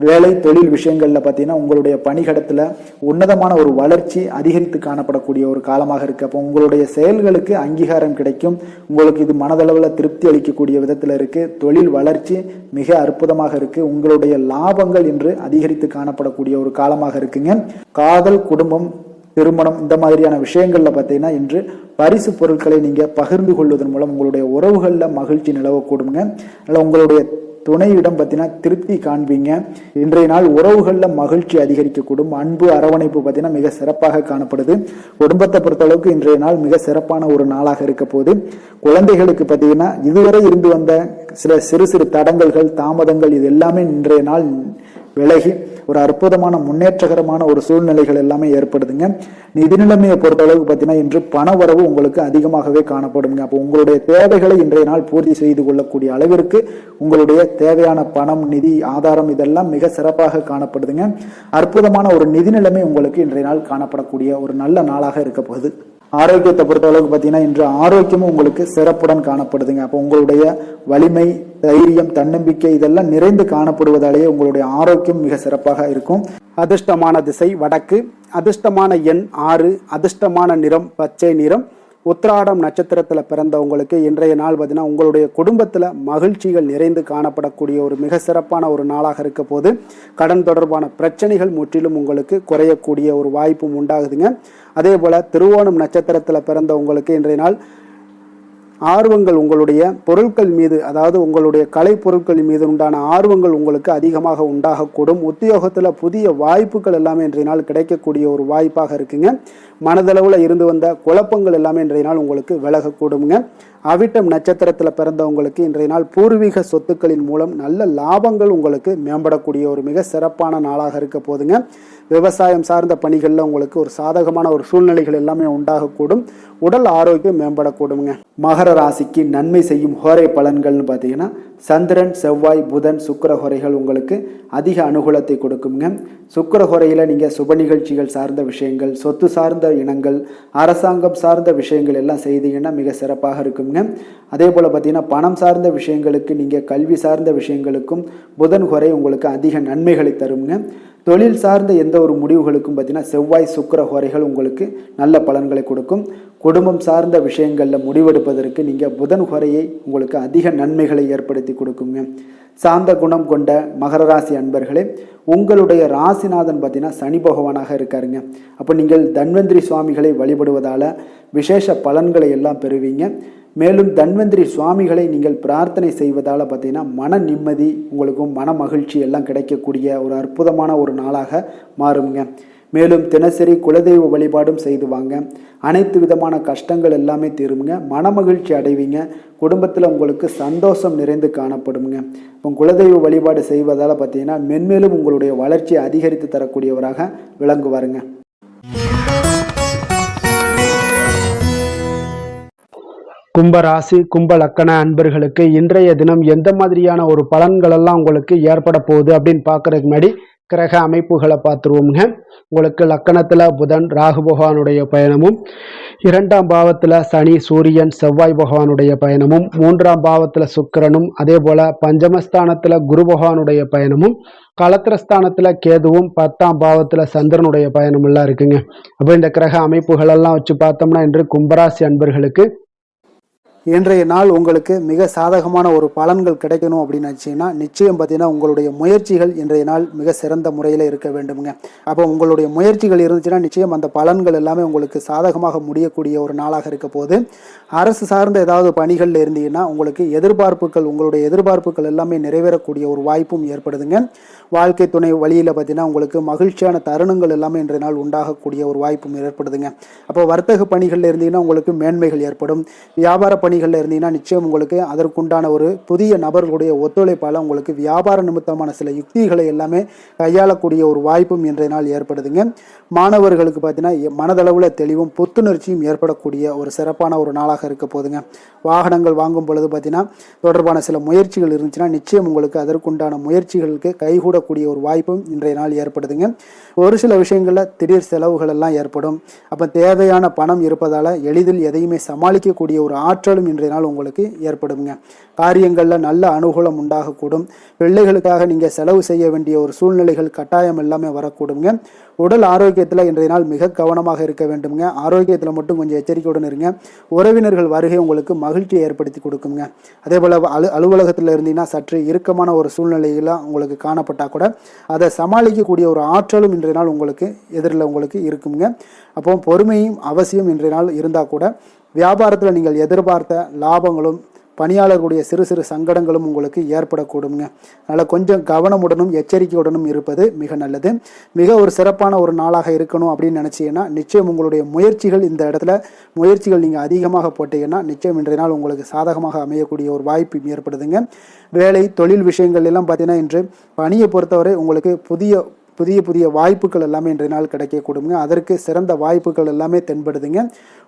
வேலை தொழில் விஷயங்கள்ல பார்த்தீங்கன்னா உங்களுடைய பணிகடத்துல உன்னதமான ஒரு வளர்ச்சி அதிகரித்து காணப்படக்கூடிய ஒரு காலமாக இருக்கு. அப்போ உங்களுடைய செயல்களுக்கு அங்கீகாரம் கிடைக்கும். உங்களுக்கு இது மனதளவில் திருப்தி அளிக்கக்கூடிய விதத்துல இருக்கு. தொழில் வளர்ச்சி மிக அற்புதமாக இருக்கு. உங்களுடைய லாபங்கள் இன்று அதிகரித்து காணப்படக்கூடிய ஒரு காலமாக இருக்குங்க. காதல், குடும்பம், திருமணம் இந்த மாதிரியான விஷயங்கள்ல பார்த்தீங்கன்னா இன்று பரிசு பொருட்களை நீங்க பகிர்ந்து கொள்வதன் மூலம் உங்களுடைய உறவுகள்ல மகிழ்ச்சி நிலவக்கூடுங்க. அதனால உங்களுடைய துணையிடம் பார்த்தீங்கன்னா திருப்தி காண்பீங்க. இன்றைய நாள் உறவுகளில் மகிழ்ச்சி அதிகரிக்கக்கூடும். அன்பு அரவணைப்பு பார்த்தீங்கன்னா மிக சிறப்பாக காணப்படுது. குடும்பத்தை பொறுத்தளவுக்கு இன்றைய நாள் மிக சிறப்பான ஒரு நாளாக இருக்க போது குழந்தைகளுக்கு பார்த்தீங்கன்னா இதுவரை இருந்து வந்த சில சிறு சிறு தடங்கல்கள் தாமதங்கள் இது எல்லாமே இன்றைய நாள் விலகி ஒரு அற்புதமான முன்னேற்றகரமான ஒரு சூழ்நிலைகள் எல்லாமே ஏற்படுதுங்க. நிதி நிலைமையை பொறுத்தளவுக்கு பார்த்தீங்கன்னா இன்று பண வரவு உங்களுக்கு அதிகமாகவே காணப்படுங்க. அப்போ உங்களுடைய தேவைகளை இன்றைய நாள் பூர்த்தி செய்து கொள்ளக்கூடிய அளவிற்கு உங்களுடைய தேவையான பணம், நிதி ஆதாரம் இதெல்லாம் மிக சிறப்பாக காணப்படுதுங்க. அற்புதமான ஒரு நிதி நிலைமை உங்களுக்கு இன்றைய நாள் காணப்படக்கூடிய ஒரு நல்ல நாளாக இருக்க போகுது. ஆரோக்கியத்தை பொறுத்தளவுக்கு பார்த்தீங்கன்னா இன்று ஆரோக்கியமும் உங்களுக்கு சிறப்புடன் காணப்படுதுங்க. அப்போ உங்களுடைய வலிமை, தைரியம், தன்னம்பிக்கை இதெல்லாம் நிறைந்து காணப்படுவதாலேயே உங்களுடைய ஆரோக்கியம் மிக சிறப்பாக இருக்கும். அதிர்ஷ்டமான திசை வடக்கு, அதிர்ஷ்டமான எண் 6, அதிர்ஷ்டமான நிறம் பச்சை நிறம். உத்திராடம் நட்சத்திரத்தில் பிறந்தவங்களுக்கு இன்றைய நாள் பார்த்தீங்கன்னா உங்களுடைய குடும்பத்தில் மகிழ்ச்சிகள் நிறைந்து காணப்படக்கூடிய ஒரு மிக சிறப்பான ஒரு நாளாக இருக்க போது கடன் தொடர்பான பிரச்சனைகள் முற்றிலும் உங்களுக்கு குறையக்கூடிய ஒரு வாய்ப்பும் உண்டாகுதுங்க. அதே போல் திருவோணம் நட்சத்திரத்தில் பிறந்தவங்களுக்கு இன்றைய நாள் ஆர்வங்கள் உங்களுடைய பொருட்கள் மீது, அதாவது உங்களுடைய கலை பொருட்கள் மீது உண்டான ஆர்வங்கள் உங்களுக்கு அதிகமாக உண்டாகக்கூடும். உத்தியோகத்தில் புதிய வாய்ப்புகள் எல்லாமே இன்றைய நாள் கிடைக்கக்கூடிய ஒரு வாய்ப்பாக இருக்குங்க. மனதளவில் இருந்து வந்த குழப்பங்கள் எல்லாமே இன்றைய நாள் உங்களுக்கு விலகக்கூடுங்க. அவிட்டம் நட்சத்திரத்தில் பிறந்தவங்களுக்கு இன்றைய நாள் பூர்வீக சொத்துக்களின் மூலம் நல்ல லாபங்கள் உங்களுக்கு மேம்படக்கூடிய ஒரு மிக சிறப்பான நாளாக இருக்க போதுங்க. விவசாயம் சார்ந்த பணிகளில் உங்களுக்கு ஒரு சாதகமான ஒரு சூழ்நிலைகள் எல்லாமே உண்டாகக்கூடும். உடல் ஆரோக்கியம் மேம்படக்கூடுங்க. மகர ராசிக்கு நன்மை செய்யும் ஹோரை பலன்கள்னு பார்த்தீங்கன்னா சந்திரன், செவ்வாய், புதன், சுக்கிர ஹோரைகள் உங்களுக்கு அதிக அனுகூலத்தை கொடுக்குங்க. சுக்கிர ஹோரையில் நீங்கள் சுப நிகழ்ச்சிகள் சார்ந்த விஷயங்கள், சொத்து சார்ந்த இனங்கள், அரசாங்கம் சார்ந்த விஷயங்கள் எல்லாம் செய்தீங்கன்னா மிக சிறப்பாக இருக்குங்க. அதே போல் பார்த்தீங்கன்னா பணம் சார்ந்த விஷயங்களுக்கு, நீங்கள் கல்வி சார்ந்த விஷயங்களுக்கும் புதன் ஹோரை உங்களுக்கு அதிக நன்மைகளை தருங்க. தொழில் சார்ந்த எந்த ஒரு முடிவுகளுக்கும் பார்த்தீங்கன்னா செவ்வாய், சுக்கிர ஹோரைகள் உங்களுக்கு நல்ல பலன்களை கொடுக்கும். குடும்பம் சார்ந்த விஷயங்களில் முடிவெடுப்பதற்கு நீங்கள் புதன் ஹோரையை உங்களுக்கு அதிக நன்மைகளை ஏற்படுத்தி கொடுக்குங்க. சாந்த குணம் கொண்ட மகர ராசி அன்பர்களே, உங்களுடைய ராசிநாதன் பார்த்தீங்கன்னா சனி பகவானாக இருக்காருங்க. அப்போ நீங்கள் தன்வந்திரி சுவாமிகளை வழிபடுவதால் விசேஷ பலன்களை எல்லாம் பெறுவீங்க. மேலும் தன்வந்திரி சுவாமிகளை நீங்கள் பிரார்த்தனை செய்வதால் பார்த்தீங்கன்னா மன நிம்மதி, உங்களுக்கும் மன மகிழ்ச்சி எல்லாம் கிடைக்கக்கூடிய ஒரு அற்புதமான ஒரு நாளாக மாறுங்க. மேலும் தினசரி குலதெய்வ வழிபாடும் செய்து வாங்க. அனைத்து விதமான கஷ்டங்கள் எல்லாமே தீருங்க. மன மகிழ்ச்சி அடைவீங்க. குடும்பத்தில் உங்களுக்கு சந்தோஷம் நிறைந்து காணப்படுங்க. இப்போ குலதெய்வ வழிபாடு செய்வதால் பார்த்தீங்கன்னா மென்மேலும் உங்களுடைய வளர்ச்சியை அதிகரித்து தரக்கூடியவராக விளங்குவாருங்க. கும்பராசி கும்ப லக்கண அன்பர்களுக்கு இன்றைய தினம் எந்த மாதிரியான ஒரு பலன்கள் எல்லாம் உங்களுக்கு ஏற்பட போகுது அப்படின்னு பார்க்கறதுக்கு முன்னாடி கிரக அமைப்புகளை பார்த்துருவோம்ங்க. உங்களுக்கு லக்கணத்தில் புதன் ராகு பகவானுடைய பயணமும், 2ஆம் பாவத்தில் சனி சூரியன் செவ்வாய் பகவானுடைய பயணமும், 3ஆம் பாவத்தில் சுக்கிரனும், அதே போல் பஞ்சமஸ்தானத்தில் குரு பகவானுடைய பயணமும், களத்திரஸ்தானத்தில் கேதுவும், 10ஆம் பாவத்தில் சந்திரனுடைய பயணம் எல்லாம் இருக்குங்க. அப்போ இந்த கிரக அமைப்புகளெல்லாம் வச்சு பார்த்தோம்னா இன்று கும்பராசி அன்பர்களுக்கு இன்றைய நாள் உங்களுக்கு மிக சாதகமான ஒரு பலன்கள் கிடைக்கணும் அப்படின்னு நினச்சிங்கன்னா நிச்சயம் பார்த்தீங்கன்னா உங்களுடைய முயற்சிகள் இன்றைய நாள் மிக சிறந்த முறையில் இருக்க வேண்டுங்க. அப்போ உங்களுடைய முயற்சிகள் இருந்துச்சுன்னா நிச்சயம் அந்த பலன்கள் எல்லாமே உங்களுக்கு சாதகமாக முடியக்கூடிய ஒரு நாளாக இருக்க போது. அரசு சார்ந்த ஏதாவது பணிகளில் இருந்தீங்கன்னா உங்களுக்கு உங்களுடைய எதிர்பார்ப்புகள் எல்லாமே நிறைவேறக்கூடிய ஒரு வாய்ப்பும் ஏற்படுதுங்க. வாழ்க்கை துணை வழியில் பார்த்தீங்கன்னா உங்களுக்கு மகிழ்ச்சியான தருணங்கள் எல்லாமே இன்றைய நாள் உண்டாகக்கூடிய ஒரு வாய்ப்பும் ஏற்படுதுங்க. அப்போ வர்த்தக பணிகளில் இருந்தீங்கன்னா உங்களுக்கு மேன்மைகள் ஏற்படும். வியாபார பணிகளில் இருந்தீங்கன்னா நிச்சயம் உங்களுக்கு அதற்குண்டான ஒரு புதிய நபர்களுடைய ஒத்துழைப்பால் உங்களுக்கு வியாபார நிமித்தமான சில யுக்திகளை எல்லாமே கையாளக்கூடிய ஒரு வாய்ப்பும் இன்றைய நாள் ஏற்படுதுங்க. மாணவர்களுக்கு பார்த்தீங்கன்னா மனதளவில் தெளிவும் புத்துணர்ச்சியும் ஏற்படக்கூடிய ஒரு சிறப்பான ஒரு நாளாக இருக்க போதுங்க. வாகனங்கள் வாங்கும் பொழுது பார்த்தீங்கன்னா தொடர்பான சில முயற்சிகள் இருந்துச்சுன்னா நிச்சயம் உங்களுக்கு அதற்குண்டான முயற்சிகளுக்கு கைகூடக்கூடிய ஒரு வாய்ப்பும் இன்றைய நாள் ஏற்படுதுங்க. ஒரு சில விஷயங்களில் திடீர் செலவுகள் எல்லாம் ஏற்படும். அப்போ தேவையான பணம் இருப்பதால் எளிதில் எதையுமே சமாளிக்கக்கூடிய ஒரு ஆற்றலும் இன்றைய நாள் உங்களுக்கு ஏற்படுங்க. காரியங்களில் நல்ல அனுகூலம் உண்டாகக்கூடும். பிள்ளைகளுக்காக நீங்கள் செலவு செய்ய வேண்டிய ஒரு சூழ்நிலைகள் கட்டாயம் எல்லாமே வரக்கூடுங்க. உடல் ஆரோக்கியத்தில் இன்றைய நாள் மிக கவனமாக இருக்க வேண்டுங்க. ஆரோக்கியத்தில் மட்டும் கொஞ்சம் எச்சரிக்கையுடன் இருங்க. உறவினர்கள் வருகை உங்களுக்கு மகிழ்ச்சியை ஏற்படுத்தி கொடுக்குங்க. அதே போல் அலுவலகத்தில் இருந்தீங்கன்னா சற்று இறுக்கமான ஒரு சூழ்நிலையில் உங்களுக்கு காணப்பட்டால் கூட அதை சமாளிக்கக்கூடிய ஒரு ஆற்றலும் இன்றைய நாள் உங்களுக்கு எதிரில் உங்களுக்கு இருக்குங்க. அப்போ பொறுமையும் அவசியம் இன்றைய நாள் இருந்தால் கூட வியாபாரத்தில் நீங்கள் எதிர்பார்த்த லாபங்களும் பணியாளர்களுடைய சிறு சிறு சங்கடங்களும் உங்களுக்கு ஏற்படக்கூடுங்க. அதனால் கொஞ்சம் கவனமுடனும் எச்சரிக்கையுடனும் இருப்பது மிக நல்லது. மிக ஒரு சிறப்பான ஒரு நாளாக இருக்கணும் அப்படின்னு நினச்சிங்கன்னா நிச்சயம் உங்களுடைய முயற்சிகள் இந்த இடத்துல நீங்கள் அதிகமாக போட்டீங்கன்னா நிச்சயம் இன்றைய நாள் உங்களுக்கு சாதகமாக அமையக்கூடிய ஒரு வாய்ப்பு ஏற்படுதுங்க. வேலை தொழில் விஷயங்கள் எல்லாம் பார்த்தீங்கன்னா இன்று பணியை பொறுத்தவரை உங்களுக்கு புதிய வாய்ப்புகள் எல்லாமே இன்றைய நாள் கிடைக்கக்கூடுங்க. அதற்கு சிறந்த வாய்ப்புகள் எல்லாமே தென்படுதுங்க.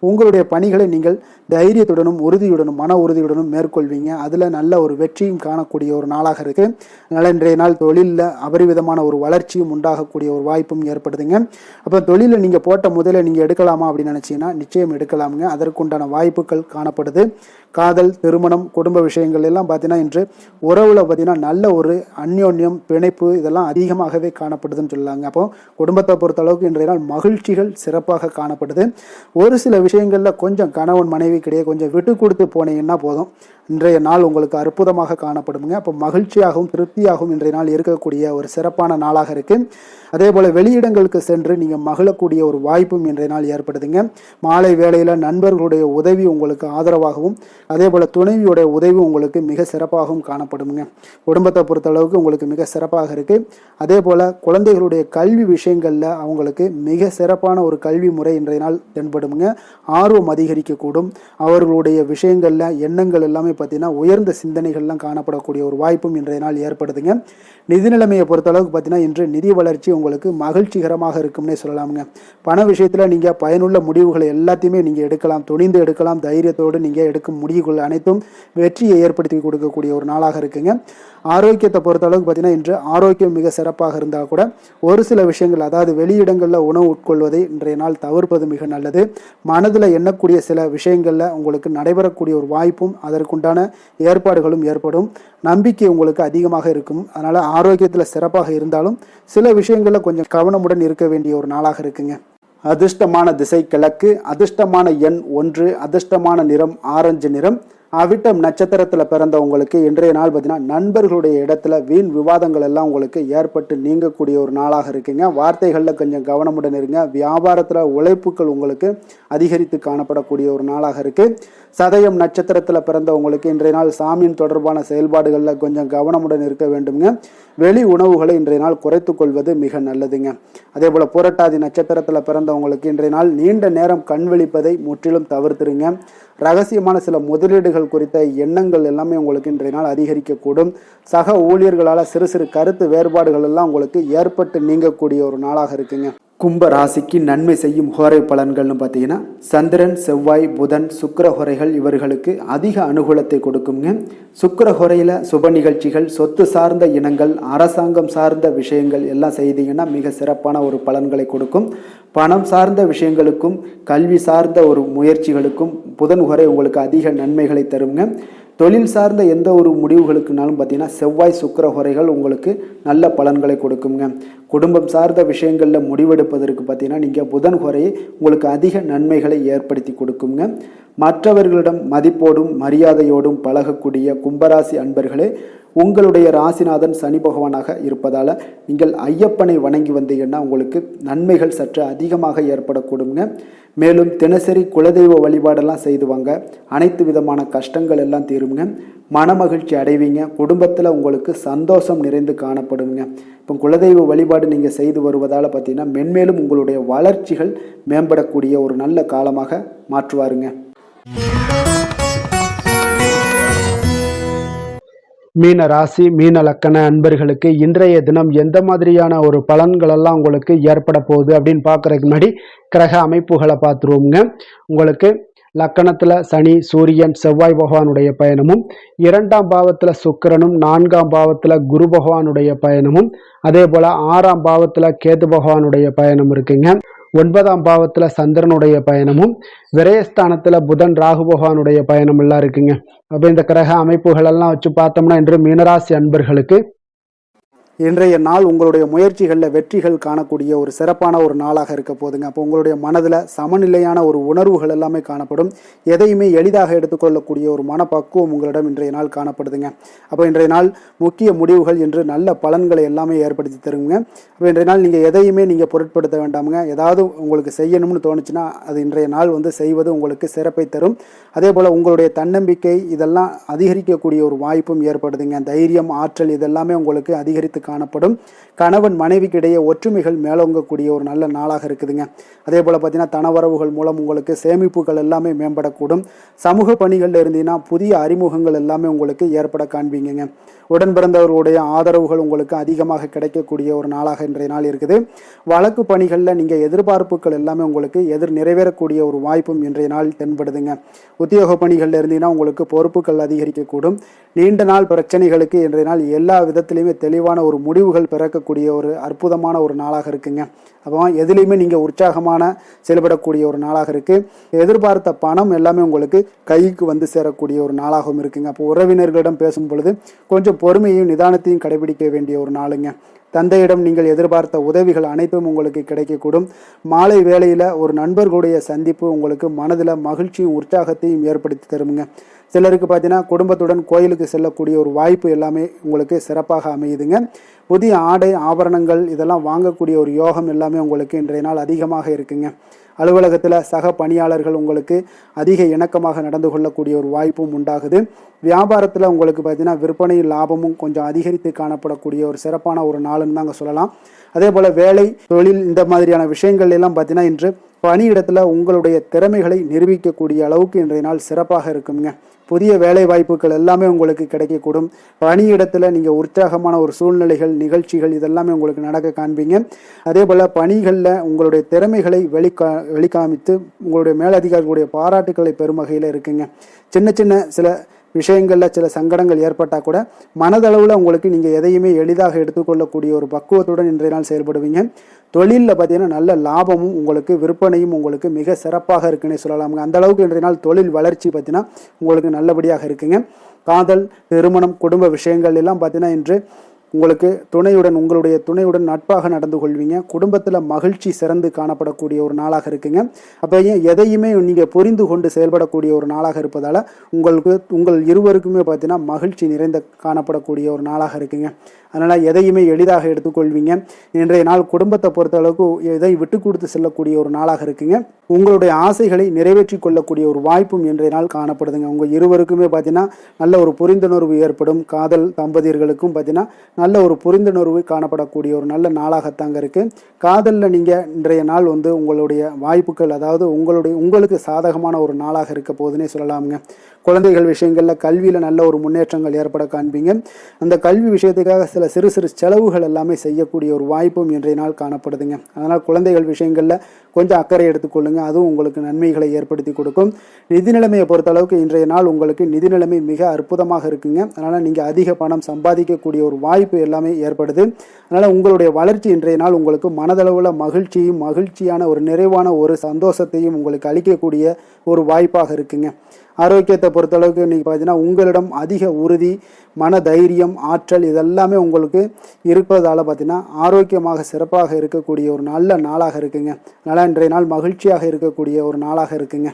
உங்களுடைய பணிகளை நீங்கள் தைரியத்துடனும் உறுதியுடனும் மன உறுதியுடனும் மேற்கொள்வீங்க. அதில் நல்ல ஒரு வெற்றியும் காணக்கூடிய ஒரு நாளாக இருக்குது. அதனால் இன்றைய நாள் தொழிலில் அபரிவிதமான ஒரு வளர்ச்சியும் உண்டாகக்கூடிய ஒரு வாய்ப்பும் ஏற்படுதுங்க. அப்போ தொழிலில் நீங்கள் போட்ட முதலை நீங்கள் எடுக்கலாமா அப்படின்னு நினச்சிங்கன்னா நிச்சயம் எடுக்கலாமுங்க. அதற்குண்டான வாய்ப்புகள் காணப்படுது. காதல், திருமணம், குடும்ப விஷயங்கள் எல்லாம் பார்த்தீங்கன்னா இன்று உறவில் பார்த்தீங்கன்னா நல்ல ஒரு அந்யோன்யம், பிணைப்பு இதெல்லாம் அதிகமாகவே காணப்படுது. ஏற்படுதுன்னு சொல்லலாங்க. அப்போ குடும்பத்தை பொறுத்த அளவுக்கு இன்றைய நாள் மகிழ்ச்சிகள் சிறப்பாக காணப்படுது. ஒரு சில விஷயங்களில் கொஞ்சம் கணவன் மனைவிக்கிடையே கொஞ்சம் விட்டு கொடுத்து போனீங்கன்னா போதும், இன்றைய நாள் உங்களுக்கு அற்புதமாக காணப்படுங்க. அப்போ மகிழ்ச்சியாகவும் திருப்தியாகவும் இன்றைய நாள் இருக்கக்கூடிய ஒரு சிறப்பான நாளாக இருக்குது. அதே போல் வெளியிடங்களுக்கு சென்று நீங்கள் மகிழக்கூடிய ஒரு வாய்ப்பும் இன்றைய நாள் ஏற்படுதுங்க. மாலை வேளையில் நண்பர்களுடைய உதவி உங்களுக்கு ஆதரவாகவும் அதே போல் துணைவியுடைய உதவி உங்களுக்கு மிக சிறப்பாகவும் காணப்படுங்க. குடும்பத்தை பொறுத்தளவுக்கு உங்களுக்கு மிக சிறப்பாக இருக்குது. அதே போல் குழந்தைகளுடைய கல்வி விஷயங்களில் அவங்களுக்கு மிக சிறப்பான ஒரு கல்வி முறை இன்றைய நாள் தென்படுங்க. ஆர்வம் அதிகரிக்கக்கூடும். அவர்களுடைய விஷயங்களில் எண்ணங்கள் எல்லாமே பார்த்தீங்கன்னா உயர்ந்த சிந்தனைகள்லாம் காணப்படக்கூடிய ஒரு வாய்ப்பும் இன்றைய நாள் ஏற்படுதுங்க. நிதி நிலைமையை பொறுத்தளவுக்கு பார்த்தீங்கன்னா இன்று நிதி வளர்ச்சி உங்களுக்கு மகிழ்ச்சிகரமாக இருக்கும்னே சொல்லலாமுங்க. பண விஷயத்தில் நீங்கள் பயனுள்ள முடிவுகளை எல்லாத்தையுமே நீங்கள் எடுக்கலாம், துணிந்து எடுக்கலாம், தைரியத்தோடு நீங்கள் எடுக்கும் முடிவுகள் அனைத்தும் வெற்றியை ஏற்படுத்தி கொடுக்கக்கூடிய ஒரு நாளாக இருக்குங்க. ஆரோக்கியத்தை பொறுத்தளவுக்கு பார்த்தீங்கன்னா இன்று ஆரோக்கியம் மிக சிறப்பாக இருந்தால் கூட ஒரு சில விஷயங்கள், அதாவது வெளியிடங்களில் உணவு உட்கொள்வதை இன்றைய நாள் தவிர்ப்பது மிக நல்லது. மனதில் எண்ணக்கூடிய சில விஷயங்களில் உங்களுக்கு நடைபெறக்கூடிய ஒரு வாய்ப்பும் அதற்குண்டான ஏற்பாடுகளும் ஏற்படும். நம்பிக்கை உங்களுக்கு அதிகமாக இருக்கும். அதனால் ஆரோக்கியத்தில் சிறப்பாக இருந்தாலும் சில விஷயங்களில் கொஞ்சம் கவனமுடன் இருக்க வேண்டிய ஒரு நாளாக இருக்குங்க. அதிர்ஷ்டமான திசை கிழக்கு, அதிர்ஷ்டமான எண் 1, அதிர்ஷ்டமான நிறம் ஆரஞ்சு நிறம். அவிட்டம் நட்சத்திரத்தில் பிறந்தவங்களுக்கு இன்றைய நாள் பார்த்தீங்கன்னா நண்பர்களுடைய இடத்துல வீண் விவாதங்கள் எல்லாம் உங்களுக்கு ஏற்பட்டு நீங்கக்கூடிய ஒரு நாளாக இருக்குங்க. வார்த்தைகளில் கொஞ்சம் கவனமுடன் இருங்க. வியாபாரத்தில் உழைப்புகள் உங்களுக்கு அதிகரித்து காணப்படக்கூடிய ஒரு நாளாக இருக்குது. சதயம் நட்சத்திரத்தில் பிறந்தவங்களுக்கு இன்றைய நாள் சாமியின் தொடர்பான செயல்பாடுகளில் கொஞ்சம் கவனமுடன் இருக்க வேண்டுங்க. வெளி உணவுகளை இன்றைய நாள் குறைத்து கொள்வது மிக நல்லதுங்க. அதே போல் புரட்டாதி நட்சத்திரத்தில் பிறந்தவங்களுக்கு இன்றைய நாள் நீண்ட நேரம் கண் விழிப்பதை முற்றிலும் தவிர்த்துருங்க. ரகசியமான சில முதலீடுகள் குறித்த எண்ணங்கள் எல்லாமே உங்களுக்கு இன்றைய நாள் அதிகரிக்கக்கூடும். சக ஊழியர்களால் சிறு சிறு கருத்து வேறுபாடுகள் எல்லாம் உங்களுக்கு ஏற்பட்டு நீங்கக்கூடிய ஒரு நாளாக இருக்குங்க. கும்ப ராசிக்கு நன்மை செய்யும் ஹோரை பலன்கள்னு பார்த்தீங்கன்னா சந்திரன், செவ்வாய், புதன், சுக்கிர ஹோரைகள் இவர்களுக்கு அதிக அனுகூலத்தை கொடுக்குங்க. சுக்கிர ஹோரையில் சுப நிகழ்ச்சிகள், சொத்து சார்ந்த இனங்கள், அரசாங்கம் சார்ந்த விஷயங்கள் எல்லாம் செய்தீங்கன்னா மிக சிறப்பான ஒரு பலன்களை கொடுக்கும். பணம் சார்ந்த விஷயங்களுக்கும் கல்வி சார்ந்த ஒரு முயற்சிகளுக்கும் புதன் ஹோரை உங்களுக்கு அதிக நன்மைகளை தருங்க. தொழில் சார்ந்த எந்த ஒரு முடிவுகளுக்குனாலும் பார்த்தீங்கன்னா செவ்வாய், சுக்கிர ஹோரைகள் உங்களுக்கு நல்ல பலன்களை கொடுக்குங்க. குடும்பம் சார்ந்த விஷயங்களில் முடிவெடுப்பதற்கு பார்த்தீங்கன்னா நீங்கள் புதன் ஹோரையை உங்களுக்கு அதிக நன்மைகளை ஏற்படுத்தி கொடுக்குங்க. மற்றவர்களிடம் மதிப்போடும் மரியாதையோடும் பழகக்கூடிய கும்பராசி அன்பர்களே, உங்களுடைய ராசிநாதன் சனி பகவானாக இருப்பதால் நீங்கள் ஐயப்பனை வணங்கி வந்தீங்கன்னா உங்களுக்கு நன்மைகள் சற்று அதிகமாக ஏற்படக்கூடுங்க. மேலும் தினசரி குலதெய்வ வழிபாடெல்லாம் செய்து வாங்க. அனைத்து விதமான கஷ்டங்கள் எல்லாம் தீருங்க. மனமகிழ்ச்சி அடைவீங்க. குடும்பத்தில் உங்களுக்கு சந்தோஷம் நிறைந்து காணப்படுங்க. இப்போ குலதெய்வ வழிபாடு நீங்கள் செய்து வருவதால் பார்த்தீங்கன்னா மென்மேலும் உங்களுடைய வளர்ச்சிகள் மேம்படக்கூடிய ஒரு நல்ல காலமாக மாற்றுவாருங்க. மீன ராசி, மீன லக்கண அன்பர்களுக்கு இன்றைய தினம் எந்த மாதிரியான ஒரு பலன்கள் எல்லாம் உங்களுக்கு ஏற்பட போகுது அப்படின்னு பார்க்கறதுக்கு முன்னாடி கிரக அமைப்புகளை பார்த்துருவோங்க. உங்களுக்கு லக்கணத்துல சனி, சூரியன், செவ்வாய் பகவானுடைய பயணமும், 2ஆம் பாவத்துல சுக்கிரனும், 4ஆம் பாவத்துல குரு பகவானுடைய பயணமும், அதே போல 6ஆம் பாவத்துல கேது பகவானுடைய பயணம் இருக்குங்க. 9ஆம் பாவத்துல சந்திரனுடைய பயணமும், விரயஸ்தானத்துல புதன், ராகு பகவானுடைய பயணம் எல்லாம் இருக்குங்க. அப்ப இந்த கிரக அமைப்புகள் எல்லாம் வச்சு பார்த்தோம்னா இன்று மீனராசி அன்பர்களுக்கு இன்றைய நாள் உங்களுடைய முயற்சிகளில் வெற்றிகள் காணக்கூடிய ஒரு சிறப்பான ஒரு நாளாக இருக்க போதுங்க. அப்போ உங்களுடைய மனதில் சமநிலையான ஒரு உணர்வுகள் எல்லாமே காணப்படும். எதையுமே எளிதாக எடுத்துக்கொள்ளக்கூடிய ஒரு மனப்பக்குவம் உங்களிடம் இன்றைய நாள் காணப்படுதுங்க. அப்போ இன்றைய நாள் முக்கிய முடிவுகள் என்று நல்ல பலன்களை எல்லாமே ஏற்படுத்தி தருங்க. அப்போ இன்றைய நாள் நீங்கள் எதையுமே நீங்கள் பொருட்படுத்த வேண்டாமுங்க. ஏதாவது உங்களுக்கு செய்யணும்னு தோணுச்சுன்னா அது இன்றைய நாள் செய்வது உங்களுக்கு சிறப்பை தரும். அதே போல் உங்களுடைய தன்னம்பிக்கை இதெல்லாம் அதிகரிக்கக்கூடிய ஒரு வாய்ப்பும் ஏற்படுதுங்க. தைரியம், ஆற்றல் இதெல்லாமே உங்களுக்கு அதிகரித்து காணப்படும். கணவன் மனைவிக்கு இடையே ஒற்றுமைகள் மேலோங்கக்கூடிய ஒரு நல்ல நாளாக இருக்குதுங்க. அதே போல் பார்த்தீங்கன்னா தனவரவுகள் மூலம் உங்களுக்கு சேமிப்புகள் எல்லாமே மேம்படக்கூடும். சமூக பணிகளில் இருந்தீங்கன்னா புதிய அறிமுகங்கள் எல்லாமே உங்களுக்கு ஏற்பட காண்பீங்க. உடன் பிறந்தவர்களுடைய ஆதரவுகள் உங்களுக்கு அதிகமாக கிடைக்கக்கூடிய ஒரு நாளாக இன்றைய நாள் இருக்குது. வழக்கு பணிகளில் நீங்கள் எதிர்பார்ப்புகள் எல்லாமே உங்களுக்கு நிறைவேறக்கூடிய ஒரு வாய்ப்பும் இன்றைய நாள் தென்படுதுங்க. உத்தியோக பணிகளில் இருந்தீங்கன்னா உங்களுக்கு பொறுப்புகள் அதிகரிக்கக்கூடும். நீண்ட நாள் பிரச்சனைகளுக்கு இன்றைய நாள் எல்லா விதத்திலையுமே தெளிவான ஒரு முடிவுகள் பிறக்கக்கூடிய ஒரு அற்புதமான ஒரு நாளாக இருக்குங்க. அப்போ எதுலேயுமே நீங்கள் உற்சாகமான செயல்படக்கூடிய ஒரு நாளாக இருக்குது. எதிர்பார்த்த பணம் எல்லாமே உங்களுக்கு கைக்கு சேரக்கூடிய ஒரு நாளாகவும் இருக்குங்க. அப்போ உறவினர்களிடம் பேசும் பொழுது கொஞ்சம் பொறுமையும் நிதானத்தையும் கடைபிடிக்க வேண்டிய ஒரு நாளுங்க. தந்தையிடம் நீங்கள் எதிர்பார்த்த உதவிகள் அனைத்தும் உங்களுக்கு கிடைக்கக்கூடும். மாலை வேளையில் ஒரு நண்பர்களுடைய சந்திப்பு உங்களுக்கு மனதில் மகிழ்ச்சியும் உற்சாகத்தையும் ஏற்படுத்தி தருமுங்க. சிலருக்கு பார்த்தீங்கன்னா குடும்பத்துடன் கோயிலுக்கு செல்லக்கூடிய ஒரு வாய்ப்பு எல்லாமே உங்களுக்கு சிறப்பாக அமையுதுங்க. புதிய ஆடை ஆபரணங்கள் இதெல்லாம் வாங்கக்கூடிய ஒரு யோகம் எல்லாமே உங்களுக்கு இன்றைய நாள் அதிகமாக இருக்குங்க. அலுவலகத்தில் சக பணியாளர்கள் உங்களுக்கு அதிக இணக்கமாக நடந்து கொள்ளக்கூடிய ஒரு வாய்ப்பும் உண்டாகுது. வியாபாரத்தில் உங்களுக்கு பார்த்தீங்கன்னா விற்பனை லாபமும் கொஞ்சம் அதிகரித்து காணப்படக்கூடிய ஒரு சிறப்பான ஒரு நாளுன்னு தாங்க சொல்லலாம். அதே போல் வேலை தொழில் இந்த மாதிரியான விஷயங்கள் எல்லாம் பார்த்தீங்கன்னா இன்று பணியிடத்தில் உங்களுடைய திறமைகளை நிரூபிக்கக்கூடிய அளவுக்கு இன்றைய நாள் சிறப்பாக இருக்குங்க. புதிய வேலை வாய்ப்புகள் எல்லாமே உங்களுக்கு கிடைக்கக்கூடும். பணியிடத்தில் நீங்கள் உற்சாகமான ஒரு சூழ்நிலைகள் நிகழ்ச்சிகள் இதெல்லாமே உங்களுக்கு நடக்க காண்பீங்க. அதே போல் பணிகளில் உங்களுடைய திறமைகளை வெளிக்காமித்து உங்களுடைய மேலதிகாரிகளுடைய பாராட்டுக்களை பெறும் வகையில் இருக்குங்க. சின்ன சின்ன சில விஷயங்களில் சில சங்கடங்கள் ஏற்பட்டால் கூட மனதளவில் உங்களுக்கு நீங்கள் எதையுமே எளிதாக எடுத்துக்கொள்ளக்கூடிய ஒரு பக்குவத்துடன் இன்றைய நாள் செயல்படுவீங்க. தொழிலில் பார்த்தீங்கன்னா நல்ல லாபமும் உங்களுக்கு விற்பனையும் உங்களுக்கு மிக சிறப்பாக இருக்குன்னே சொல்லலாமுங்க. அந்த அளவுக்கு இன்றைய நாள் தொழில் வளர்ச்சி பார்த்தீங்கன்னா உங்களுக்கு நல்லபடியாக இருக்குங்க. காதல், திருமணம், குடும்ப விஷயங்கள் எல்லாம் பார்த்தீங்கன்னா இன்று உங்களுக்கு உங்களுடைய துணையுடன் நட்பாக நடந்து கொள்வீங்க. குடும்பத்தில் மகிழ்ச்சி சிறந்து காணப்படக்கூடிய ஒரு நாளாக இருக்குங்க. அப்போ எதையுமே நீங்கள் புரிந்து கொண்டு செயல்படக்கூடிய ஒரு நாளாக இருப்பதால் உங்கள் இருவருக்குமே பார்த்தீங்கன்னா மகிழ்ச்சி நிறைந்த காணப்படக்கூடிய ஒரு நாளாக இருக்குங்க. அதனால் எதையுமே எளிதாக எடுத்துக்கொள்வீங்க. இன்றைய நாள் குடும்பத்தை பொறுத்த அளவுக்கு எதை விட்டு கொடுத்து செல்லக்கூடிய ஒரு நாளாக இருக்குங்க. உங்களுடைய ஆசைகளை நிறைவேற்றி கொள்ளக்கூடிய ஒரு வாய்ப்பும் இன்றைய நாள் காணப்படுதுங்க. உங்கள் இருவருக்குமே பார்த்தீங்கன்னா நல்ல ஒரு புரிந்துணர்வு ஏற்படும். காதல் தம்பதியர்களுக்கும் பார்த்தீங்கன்னா நல்ல ஒரு புரிந்துணர்வு காணப்படக்கூடிய ஒரு நல்ல நாளாகத்தாங்க இருக்குது. காதலில் நீங்கள் இன்றைய நாள் உங்களுடைய வாய்ப்புகள் அதாவது உங்களுக்கு சாதகமான ஒரு நாளாக இருக்க போதுன்னே சொல்லலாமுங்க. குழந்தைகள் விஷயங்களில் கல்வியில் நல்ல ஒரு முன்னேற்றங்கள் ஏற்பட காண்பீங்க. அந்த கல்வி விஷயத்துக்காக சில சிறு சிறு செலவுகள் எல்லாமே செய்யக்கூடிய ஒரு வாய்ப்பும் இன்றைய நாள் காணப்படுதுங்க. அதனால் குழந்தைகள் விஷயங்களில் கொஞ்சம் அக்கறை எடுத்துக்கொள்ளுங்க. அதுவும் உங்களுக்கு நன்மைகளை ஏற்படுத்தி கொடுக்கும். நிதி நிலைமையை பொறுத்த அளவுக்கு இன்றைய நாள் உங்களுக்கு நிதி நிலைமை மிக அற்புதமாக இருக்குங்க. அதனால் நீங்கள் அதிக பணம் சம்பாதிக்கக்கூடிய ஒரு வாய்ப்பு எல்லாமே ஏற்படுது. அதனால் உங்களுடைய வளர்ச்சி இன்றைய நாள் உங்களுக்கு மனதளவில் மகிழ்ச்சியான ஒரு நிறைவான ஒரு சந்தோஷத்தையும் உங்களுக்கு அளிக்கக்கூடிய ஒரு வாய்ப்பாக இருக்குங்க. ஆரோக்கியத்தை பொறுத்தளவுக்கு இன்றைக்கி பார்த்தீங்கன்னா உங்களிடம் அதிக உறுதி, மன தைரியம், ஆற்றல் இதெல்லாமே உங்களுக்கு இருப்பதால் பார்த்தீங்கன்னா ஆரோக்கியமாக சிறப்பாக இருக்கக்கூடிய ஒரு நல்ல நாளாக இருக்குங்க. அதனால் இன்றைய நாள் மகிழ்ச்சியாக இருக்கக்கூடிய ஒரு நாளாக இருக்குங்க.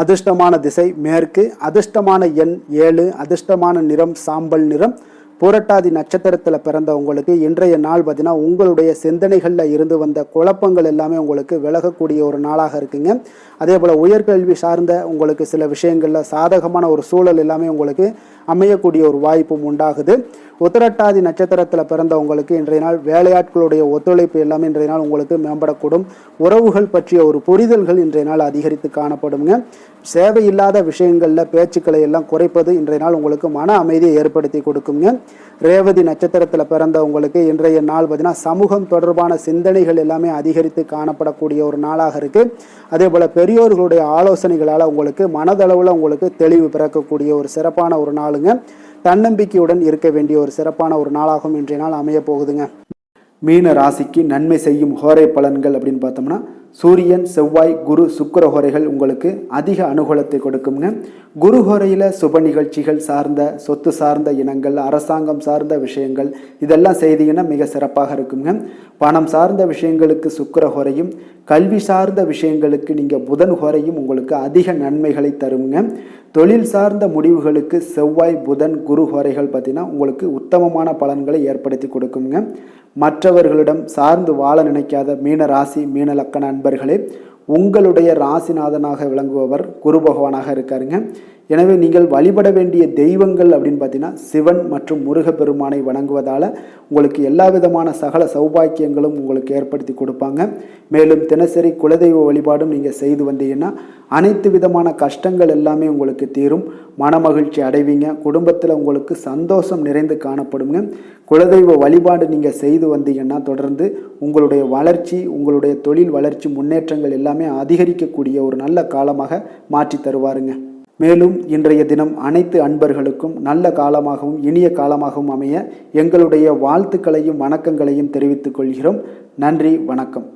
அதிர்ஷ்டமான திசை மேற்கு, அதிர்ஷ்டமான எண் 7, அதிர்ஷ்டமான நிறம் சாம்பல் நிறம். புரட்டாதி நட்சத்திரத்தில் பிறந்த உங்களுக்கு இன்றைய நாள் பார்த்தீங்கன்னா உங்களுடைய சிந்தனைகளில் இருந்து வந்த குழப்பங்கள் எல்லாமே உங்களுக்கு விலகக்கூடிய ஒரு நாளாக இருக்குங்க. அதே போல் உயர்கல்வி சார்ந்த உங்களுக்கு சில விஷயங்களில் சாதகமான ஒரு சூழல் எல்லாமே உங்களுக்கு அமையக்கூடிய ஒரு வாய்ப்பும் உண்டாகுது. உத்திரட்டாதி நட்சத்திரத்தில் பிறந்த உங்களுக்கு இன்றைய நாள் வேலையாட்களுடைய ஒத்துழைப்பு எல்லாமே இன்றைய நாள் உங்களுக்கு மேம்படக்கூடும். உறவுகள் பற்றிய ஒரு புரிதல்கள் இன்றைய நாள் அதிகரித்து காணப்படுங்க. சேவையில்லாத விஷயங்களில் பேச்சுக்களை எல்லாம் குறைப்பது இன்றைய நாள் உங்களுக்கு மன அமைதியை ஏற்படுத்தி கொடுக்குங்க. ரேவதி நட்சத்திரத்தில் பிறந்த உங்களுக்கு இன்றைய நாள் பார்த்தீங்கன்னா சமூகம் தொடர்பான சிந்தனைகள் எல்லாமே அதிகரித்து காணப்படக்கூடிய ஒரு நாளாக இருக்குது. அதே போல் பெரியோர்களுடைய ஆலோசனைகளால் உங்களுக்கு மனதளவில் உங்களுக்கு தெளிவு பிறக்கக்கூடிய ஒரு சிறப்பான ஒரு நாளுங்க. தன்னம்பிக்கையுடன் இருக்க வேண்டிய ஒரு சிறப்பான ஒரு நாளாகவும் இன்றைய நாள் அமைய போகுதுங்க. மீன ராசிக்கு நன்மை செய்யும் ஹோரை பலன்கள் அப்படின்னு பார்த்தோம்னா சூரியன், செவ்வாய், குரு, சுக்கிர ஹோரைகள் உங்களுக்கு அதிக அனுகூலத்தை கொடுக்குங்க. குரு ஹோரையில் சுப நிகழ்ச்சிகள் சார்ந்த சொத்து சார்ந்த இனங்கள், அரசாங்கம் சார்ந்த விஷயங்கள் இதெல்லாம் செய்தீங்கன்னா மிக சிறப்பாக இருக்குங்க. பணம் சார்ந்த விஷயங்களுக்கு சுக்கிர ஹோரையும், கல்வி சார்ந்த விஷயங்களுக்கு நீங்கள் புதன் ஹோரையும் உங்களுக்கு அதிக நன்மைகளை தருங்க. தொழில் சார்ந்த முடிவுகளுக்கு செவ்வாய், புதன், குரு ஹோரைகள் பார்த்தீங்கன்னா உங்களுக்கு உத்தமமான பலன்களை ஏற்படுத்தி கொடுக்குங்க. மற்றவர்களிடம் சார்ந்து வாழ நினைக்காத மீன ராசி மீன லக்கண அன்பர்களே, உங்களுடைய ராசிநாதனாக விளங்குபவர் குரு பகவானாக இருக்காருங்க. எனவே நீங்கள் வழிபட வேண்டிய தெய்வங்கள் அப்படின்னு பார்த்தீங்கன்னா சிவன் மற்றும் முருகப்பெருமானை வணங்குவதால் உங்களுக்கு எல்லா விதமான சகல சௌபாக்கியங்களும் உங்களுக்கு ஏற்படுத்தி கொடுப்பாங்க. மேலும் தினசரி குலதெய்வ வழிபாடும் நீங்கள் செய்து வந்தீங்கன்னா அனைத்து விதமான கஷ்டங்கள் எல்லாமே உங்களுக்கு தீரும். மனமகிழ்ச்சி அடைவீங்க. குடும்பத்தில் உங்களுக்கு சந்தோஷம் நிறைந்து காணப்படுங்க. குலதெய்வ வழிபாடு நீங்கள் செய்து வந்தீங்கன்னா தொடர்ந்து உங்களுடைய வளர்ச்சி, உங்களுடைய தொழில் வளர்ச்சி, முன்னேற்றங்கள் எல்லாமே அதிகரிக்கக்கூடிய ஒரு நல்ல காலமாக மாற்றி தருவாருங்க. மேலும் இன்றைய தினம் அனைத்து அன்பர்களுக்கும் நல்ல காலமாகவும் இனிய காலமாகவும் அமைய எங்களுடைய வாழ்த்துக்களையும் வணக்கங்களையும் தெரிவித்துக் கொள்கிறோம். நன்றி, வணக்கம்.